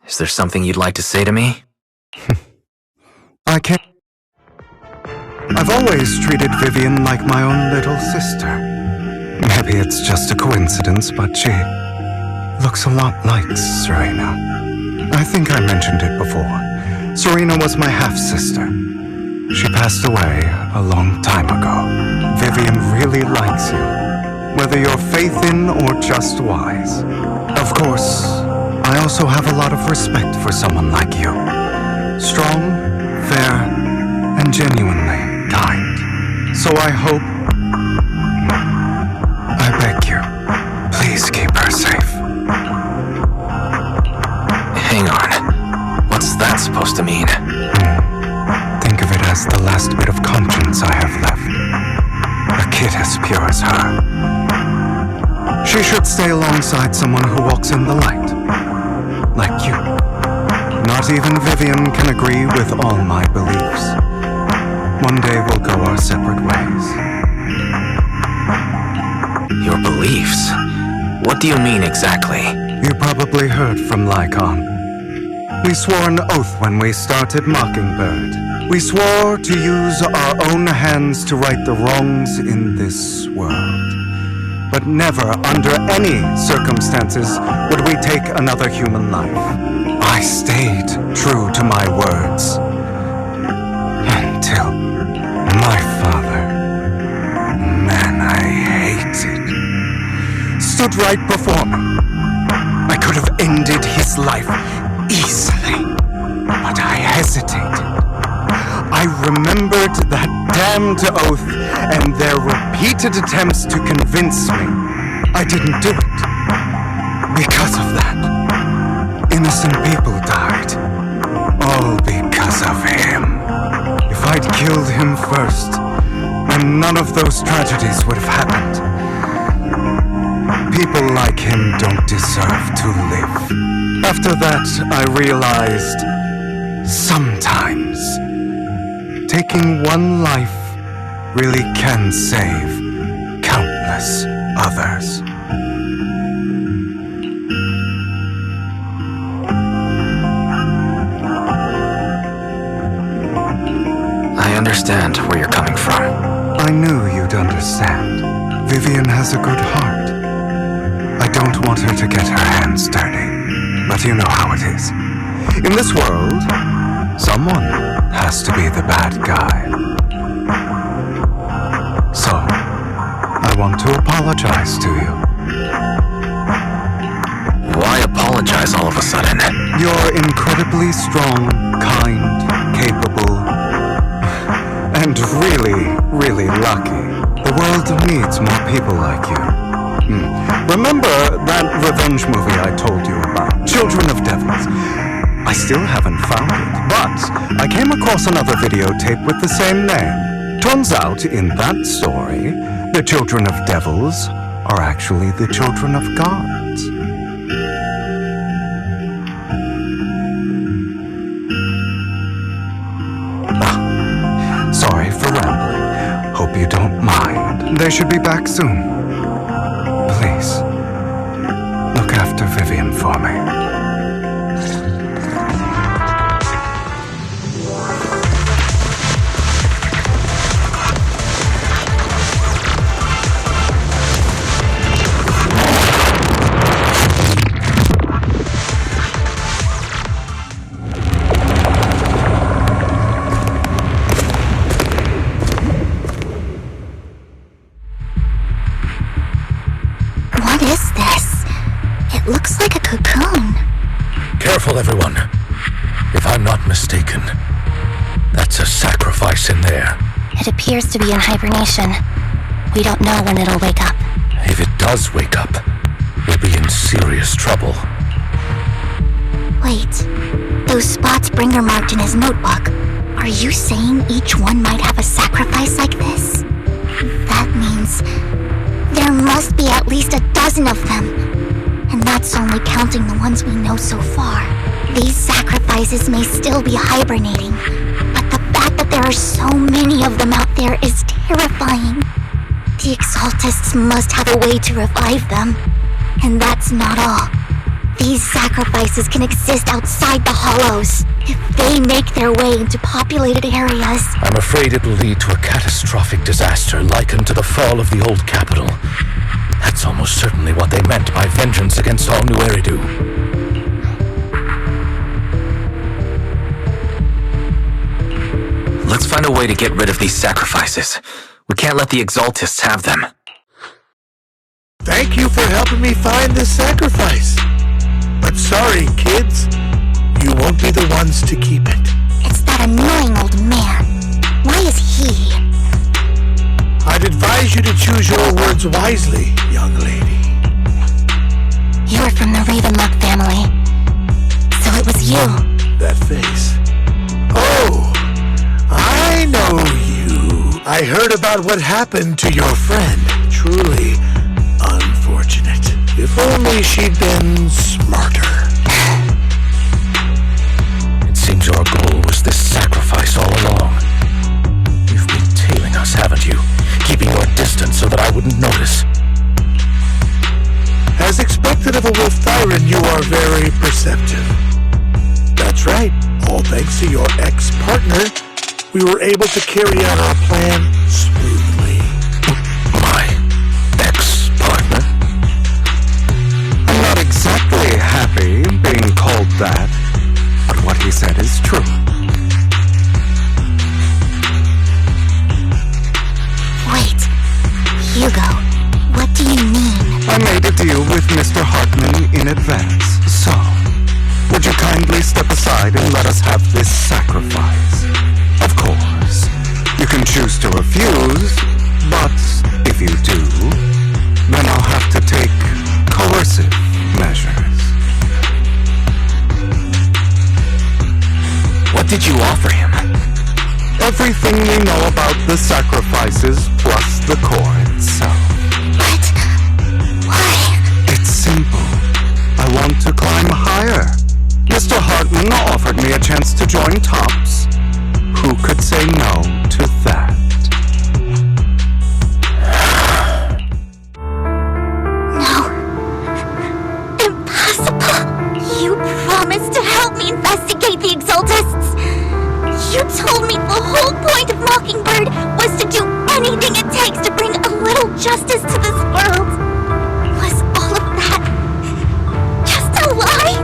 S2: Is there something you'd like to say to me?
S1: I can't. I've always treated Vivian like my own little sister. Maybe it's just a coincidence, but she looks a lot like Serena. I think I mentioned it before. Serena was my half-sister. She passed away a long time ago. Vivian really likes you, whether you're faith-in or just wise. Of course, I also have a lot of respect for someone like you. Strong, fair, and genuinely kind. So I hope... I beg you, please keep her safe.
S2: Hang on. What's that supposed to mean?
S1: Think of it as the last bit of conscience I have left. A kid as pure as her. She should stay alongside someone who walks in the light. Like you. Not even Vivian can agree with all my beliefs. One day we'll go our separate ways.
S2: Your beliefs? What do you mean exactly?
S1: You probably heard from Lycon. We swore an oath when we started Mockingbird. We swore to use our own hands to right the wrongs in this world. But never, under any circumstances, would we take another human life. I stayed true to my words. Until my father, man I hated, stood right before me. I could have ended his life easily, but I hesitated. I remembered that damned oath and their repeated attempts to convince me I didn't do it. Because of that, innocent people died. All because of him. If I'd killed him first, then none of those tragedies would have happened. People like him don't deserve to live. After that, I realized sometimes taking one life really can save countless others.
S2: I understand where you're coming from.
S1: I knew you'd understand. Vivian has a good heart. I don't want her to get her hands dirty, but you know how it is. In this world, someone has to be the bad guy. So, I want to apologize to you.
S2: Why apologize all of a sudden?
S1: You're incredibly strong, kind, capable, and really lucky. The world needs more people like you. Remember that revenge movie I told you about? Children of Devils. I still haven't found it, but I came across another videotape with the same name. Turns out, in that story, the children of devils are actually the children of gods. Sorry for rambling. Hope you don't mind. They should be back soon. Please, look after Vivian for me.
S5: Everyone. If I'm not mistaken, that's a sacrifice in there.
S13: It appears to be in hibernation. We don't know when it'll wake up.
S5: If it does wake up, we'll be in serious trouble.
S13: Wait, those spots Bringer marked in his notebook. Are you saying each one might have a sacrifice like this? That means there must be at least a dozen of them. And that's only counting the ones we know so far. These sacrifices may still be hibernating, but the fact that there are so many of them out there is terrifying. The Exaltists must have a way to revive them. And that's not all. These sacrifices can exist outside the Hollows, if they make their way into populated areas.
S5: I'm afraid it will lead to a catastrophic disaster likened to the fall of the old capital. That That's almost certainly what they meant by vengeance against all New Eridu.
S2: Let's find a way to get rid of these sacrifices. We can't let the Exaltists have them.
S10: Thank you for helping me find this sacrifice. But sorry, kids. You won't be the ones to keep it.
S13: It's that annoying old man. Why is he?
S10: I'd advise you to choose your words wisely, young lady.
S13: You're from the Ravenlock family. So it was you.
S10: That face. Oh, I know you. I heard about what happened to your friend. Truly unfortunate. If only she'd been smarter.
S5: It seems your goal was this sacrifice all along. You've been tailing us, haven't you? Keeping your distance so that I wouldn't notice.
S10: As expected of a wolf Thyran, you are very perceptive. That's right. All thanks to your ex-partner, we were able to carry out our plan smoothly.
S5: My ex-partner?
S1: I'm not exactly happy being called that, but what he said is true.
S13: Wait, Hugo, what do you mean?
S1: I made a deal with Mr. Hartman in advance, so would you kindly step aside and let us have this sacrifice? Of course, you can choose to refuse, but if you do, then I'll have to take coercive measures.
S2: What did you offer him?
S1: Everything we know about the sacrifices plus the core itself.
S13: What? Why?
S1: It's simple. I want to climb higher. Mr. Hartman offered me a chance to join Tops. Who could say no to that?
S13: No. Impossible. You promised to help me investigate the Exaltists. You told me the whole point of Mockingbird was to do anything it takes to bring a little justice to this world. Was all of that just a lie?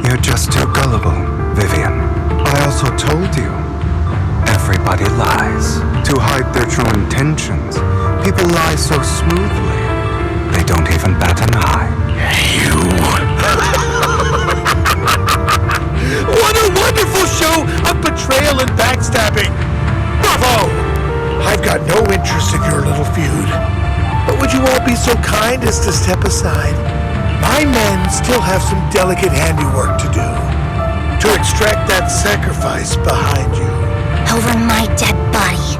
S1: You're just too gullible, Vivian. I also told you, everybody lies. To hide their true intentions, people lie so smoothly, they don't even bat an eye.
S10: What a wonderful show of betrayal and backstabbing! Bravo! I've got no interest in your little feud. But would you all be so kind as to step aside? My men still have some delicate handiwork to do. To extract that sacrifice behind you.
S13: Over my dead body.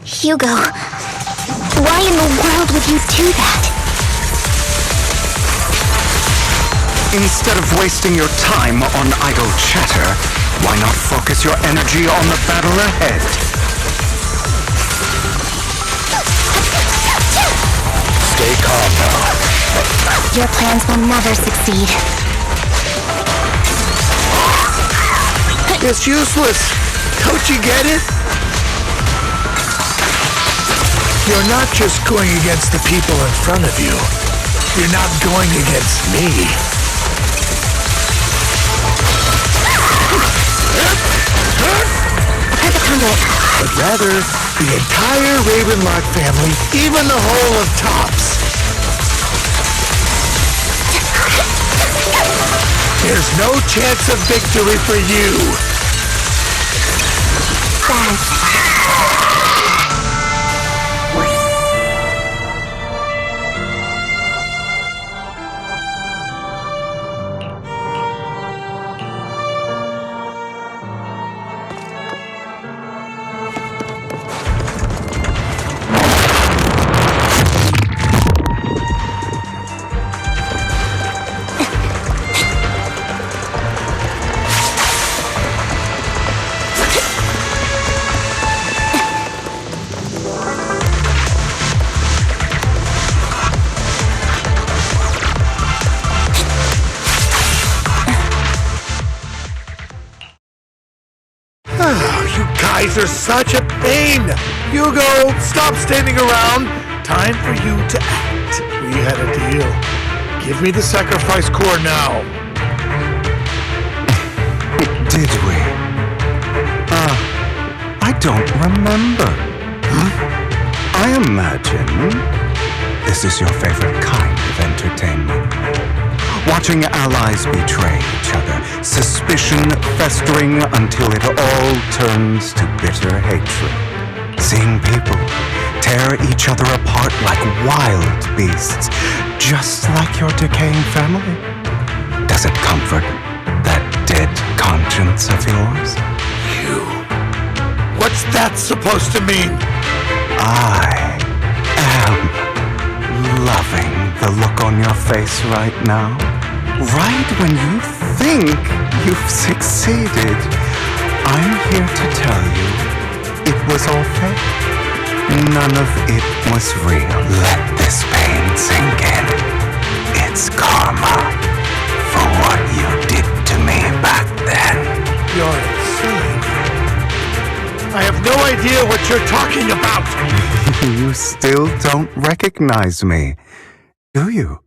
S13: Hugo, why in the world would you do that?
S1: Instead of wasting your time on idle chatter, why not focus your energy on the battle ahead?
S5: Stay calm now.
S13: Your plans will never succeed.
S10: It's useless. Don't you get it? You're not just going against the people in front of you. You're not going against me. But rather, the entire Ravenlock family, even the whole of Tops. There's no chance of victory for you. guys are such a pain. Hugo, stop standing around. Time for you to act. We had a deal. Give me the sacrifice core now.
S1: Did we? I don't remember. I imagine this is your favorite kind of entertainment. Watching allies betray each other, suspicion festering until it all turns to bitter hatred. Seeing people tear each other apart like wild beasts, just like your decaying family. Does it comfort that dead conscience of yours?
S10: What's that supposed to mean?
S1: I am loving the look on your face right now. Right when you think you've succeeded, I'm here to tell you it was all fake. None of it was real. Let this pain sink in. It's karma for what you did to me back then.
S10: You're insane. I have no idea what you're talking about.
S1: You still don't recognize me, do you?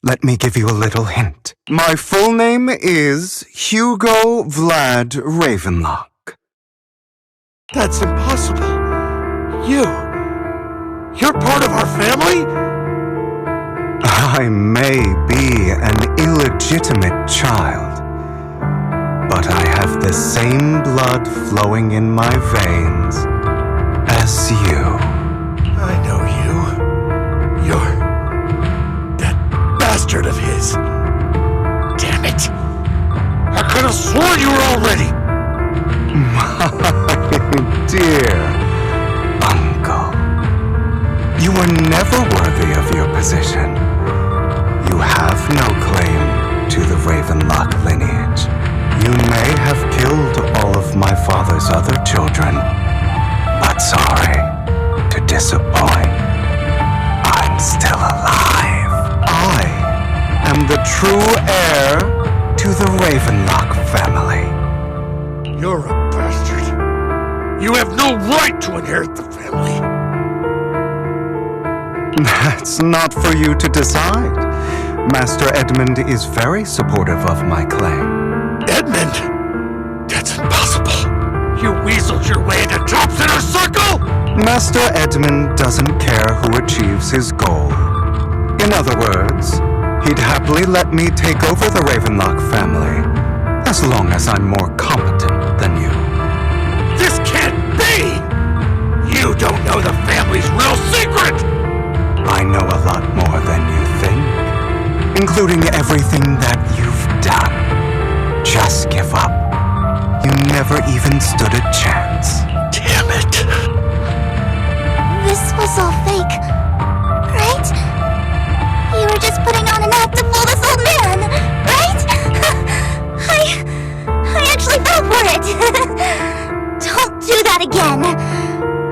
S1: Let me give you a little hint. My full name is Hugo Vlad Ravenlock.
S10: That's impossible. You're part of our family?
S1: I may be an illegitimate child, but I have the same blood flowing in my veins as you.
S10: I know you. You're that bastard of his. Damn it. I could have sworn you were already.
S1: My dear uncle, you were never worthy of your position. You have no claim to the Ravenlock lineage. You may have killed all of my father's other children, but sorry to disappoint. I'm still alive. I am the true heir to the Ravenlock family.
S10: You're a bastard. You have no right to inherit the family.
S1: That's not for you to decide. Master Edmund is very supportive of my claim.
S10: Edmund? That's impossible. You weaseled your way into Top's inner circle?
S1: Master Edmund doesn't care who achieves his goal. In other words, he'd happily let me take over the Ravenlock family, as long as I'm more competent than you.
S10: This can't be! You don't know the family's real secret!
S1: I know a lot more than you think, including everything that you've done. Just give up. You never even stood a chance.
S10: Damn it.
S13: This was all fake, right? You were just putting on an act to fool this old man, right? I actually fell for it. Don't do that again.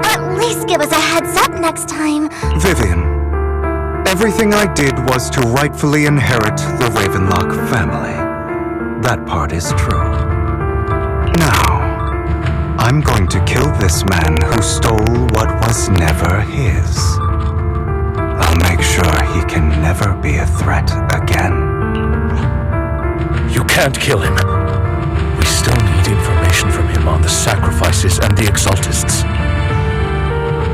S13: At least give us a heads up next time.
S1: Vivian, everything I did was to rightfully inherit the Ravenlock family. That part is true. Now, I'm going to kill this man who stole what was never his. I'll make sure he can never be a threat again.
S5: You can't kill him. We still need information from him on the sacrifices and the Exaltists.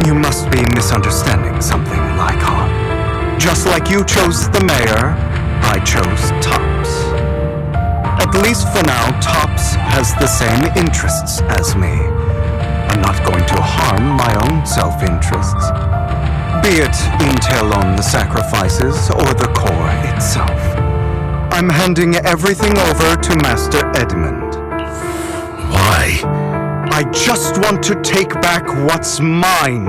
S1: You must be misunderstanding something, Lycon. Just like you chose the mayor, I chose Tops. At least for now, Tops has the same interests as me. I'm not going to harm my own self-interests. Be it intel on the sacrifices or the core itself. I'm handing everything over to Master Edmund.
S5: Why?
S1: I just want to take back what's mine.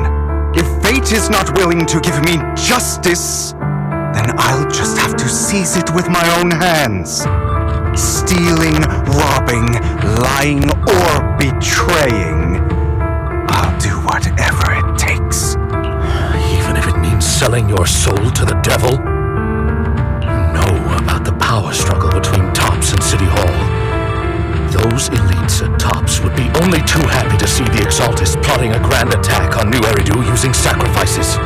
S1: If fate is not willing to give me justice, then I'll just have to seize it with my own hands. Stealing, robbing, lying, or betraying. I'll do whatever it takes.
S5: Even if it means selling your soul to the devil? You know about the power struggle between Tops and City Hall. Those elites at Tops Lords would be only too happy to see the Exaltus plotting a grand attack on New Eridu using sacrifices.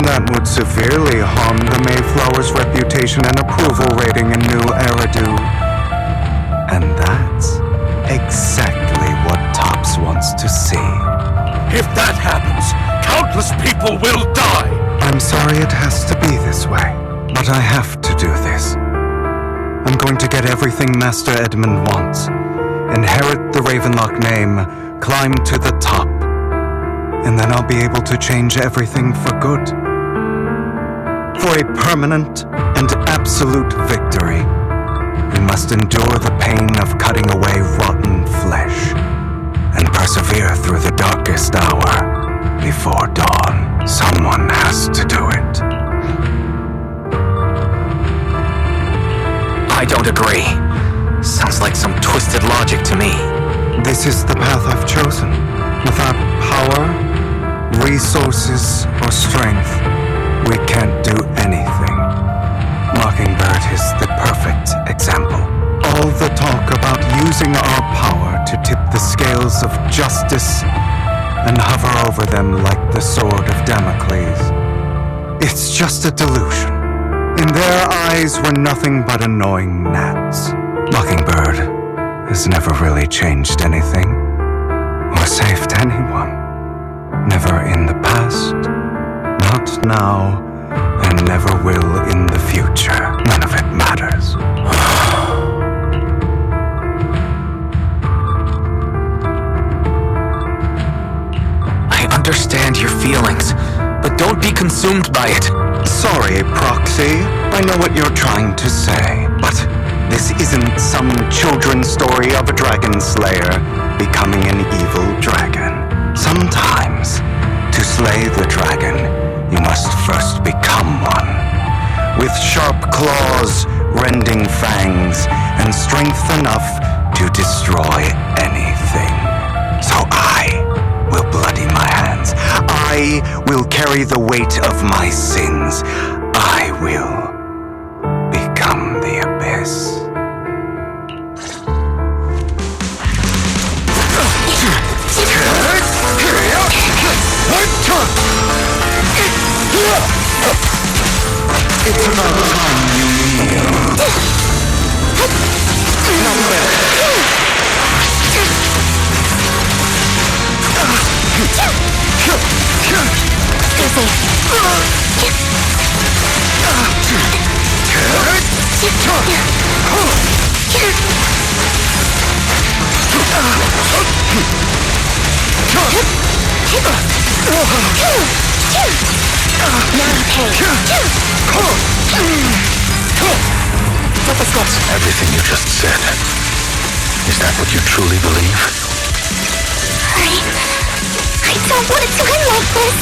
S1: That would severely harm the Mayflower's reputation and approval rating in New Eridu. And that's exactly what Tops wants to see.
S5: If that happens, countless people will die!
S1: I'm sorry it has to be this way, but I have to do this. I'm going to get everything Master Edmund wants. Inherit the Ravenlock name, climb to the top, and then I'll be able to change everything for good. For a permanent and absolute victory, we must endure the pain of cutting away rotten flesh, and persevere through the darkest hour before dawn. Someone has to do it.
S2: I don't agree. Sounds like some twisted logic to me.
S1: This is the path I've chosen. Without power, resources, or strength, we can't do anything. Mockingbird is the perfect example. All the talk about using our power to tip the scales of justice and hover over them like the sword of Damocles. It's just a delusion. In their eyes, we're nothing but annoying gnats. Mockingbird has never really changed anything, or saved anyone. Never in the past, not now, and never will in the future. None of it matters.
S2: I understand your feelings, but don't be consumed by it.
S1: Sorry, Proxy. I know what you're trying to say, but this isn't some children's story of a dragon slayer becoming an evil dragon. Sometimes, to slay the dragon, you must first become one. With sharp claws, rending fangs, and strength enough to destroy anything. So I will bloody my hands. I will carry the weight of my sins. I will become the Abyss. It's about time you kneel.
S5: Everything you just said, is that what you truly believe?
S13: I don't want it to end like this.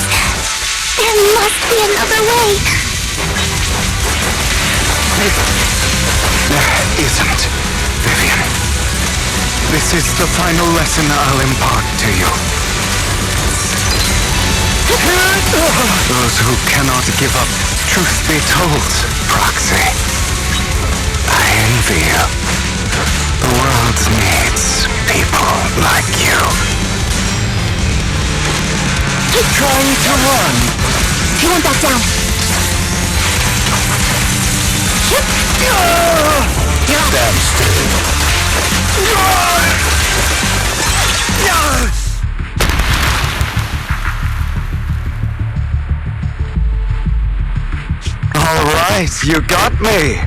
S13: There must be another way.
S1: There isn't, Vivian. This is the final lesson I'll impart to you. Those who cannot give up, truth be told, Proxy. I envy you. The world needs people like you.
S13: Keep trying to run. He won't back down.
S5: Stand still.
S1: All right, you got me.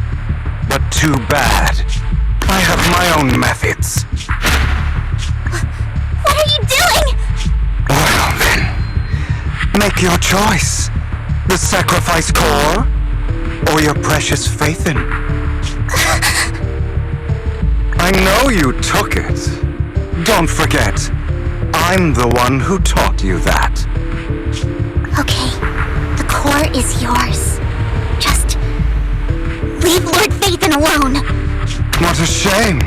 S1: But too bad. I have my own methods.
S13: What are you doing?
S1: Well then, make your choice. The sacrifice core, or your precious Faithin. I know you took it. Don't forget, I'm the one who taught you that.
S13: Okay, the core is yours. Just leave Lord Faithin alone.
S1: What a shame.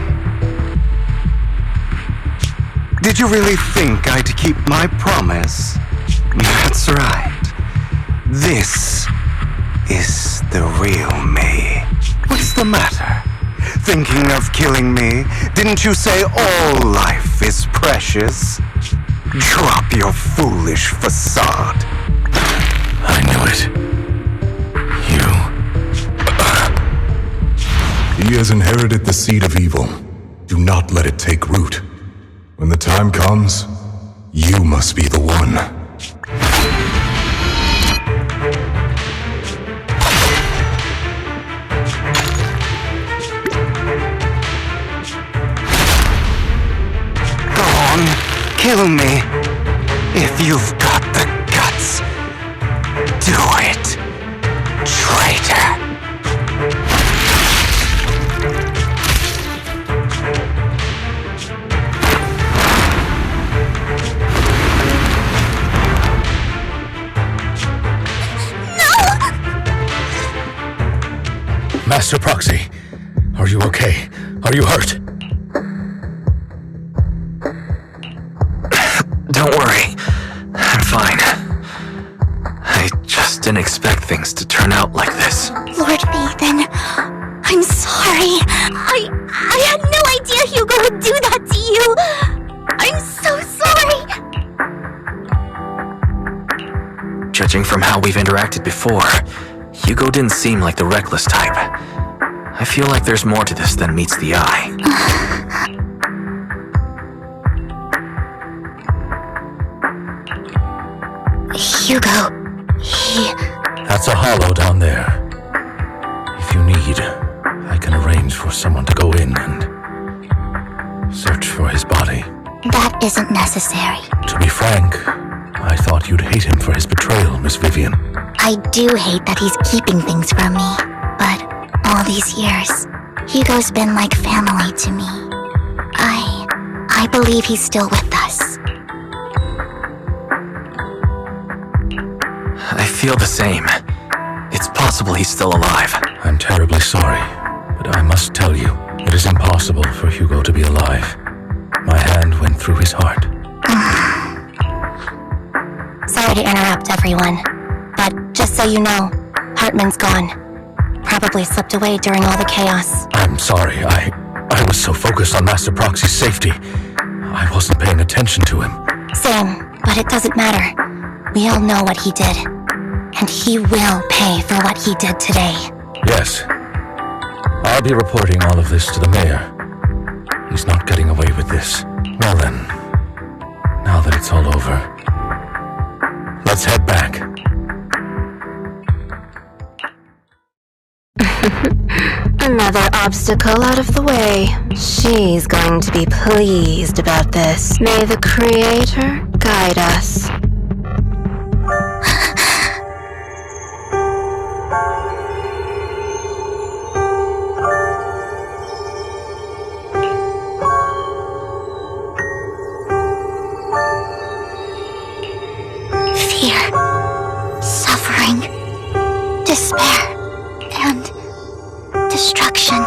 S1: Did you really think I'd keep my promise? That's right. This is the real me. What's the matter? thinking of killing me? Didn't you say all life is precious? Drop your foolish facade.
S5: I knew it.
S12: He has inherited the seed of evil. Do not let it take root. When the time comes, you must be the one.
S1: Go on, kill me. If you've got the guts, do it, traitor.
S5: Master Proxy, are you okay? Are you hurt?
S2: Don't worry. I'm fine. I just didn't expect things to turn out like this.
S13: Lord Nathan, I'm sorry. I had no idea Hugo would do that to you. I'm so sorry.
S2: Judging from how we've interacted before, Hugo didn't seem like the reckless type. I feel like there's more to this than meets the eye.
S13: Hugo,
S5: That's a hollow down there. If you need, I can arrange for someone to go in and search for his body.
S13: That isn't necessary.
S5: To be frank, I thought you'd hate him for his betrayal, Miss Vivian.
S13: I do hate that he's keeping things from me, but all these years, Hugo's been like family to me. I believe he's still with us.
S2: I feel the same. It's possible he's still alive.
S5: I'm terribly sorry, but I must tell you, it is impossible for Hugo to be alive. My hand went through his heart.
S13: Sorry to interrupt, everyone. But just so you know, Hartman's gone. Probably slipped away during all the chaos.
S5: I'm sorry, I was so focused on Master Proxy's safety. I wasn't paying attention to him.
S13: Same, but it doesn't matter. We all know what he did. And he will pay for what he did today.
S5: Yes. I'll be reporting all of this to the mayor. He's not getting away with this. Well then, now that it's all over, let's head back.
S3: Another obstacle out of the way. She's going to be pleased about this. May the Creator guide us.
S13: Fear, suffering, despair, and destruction.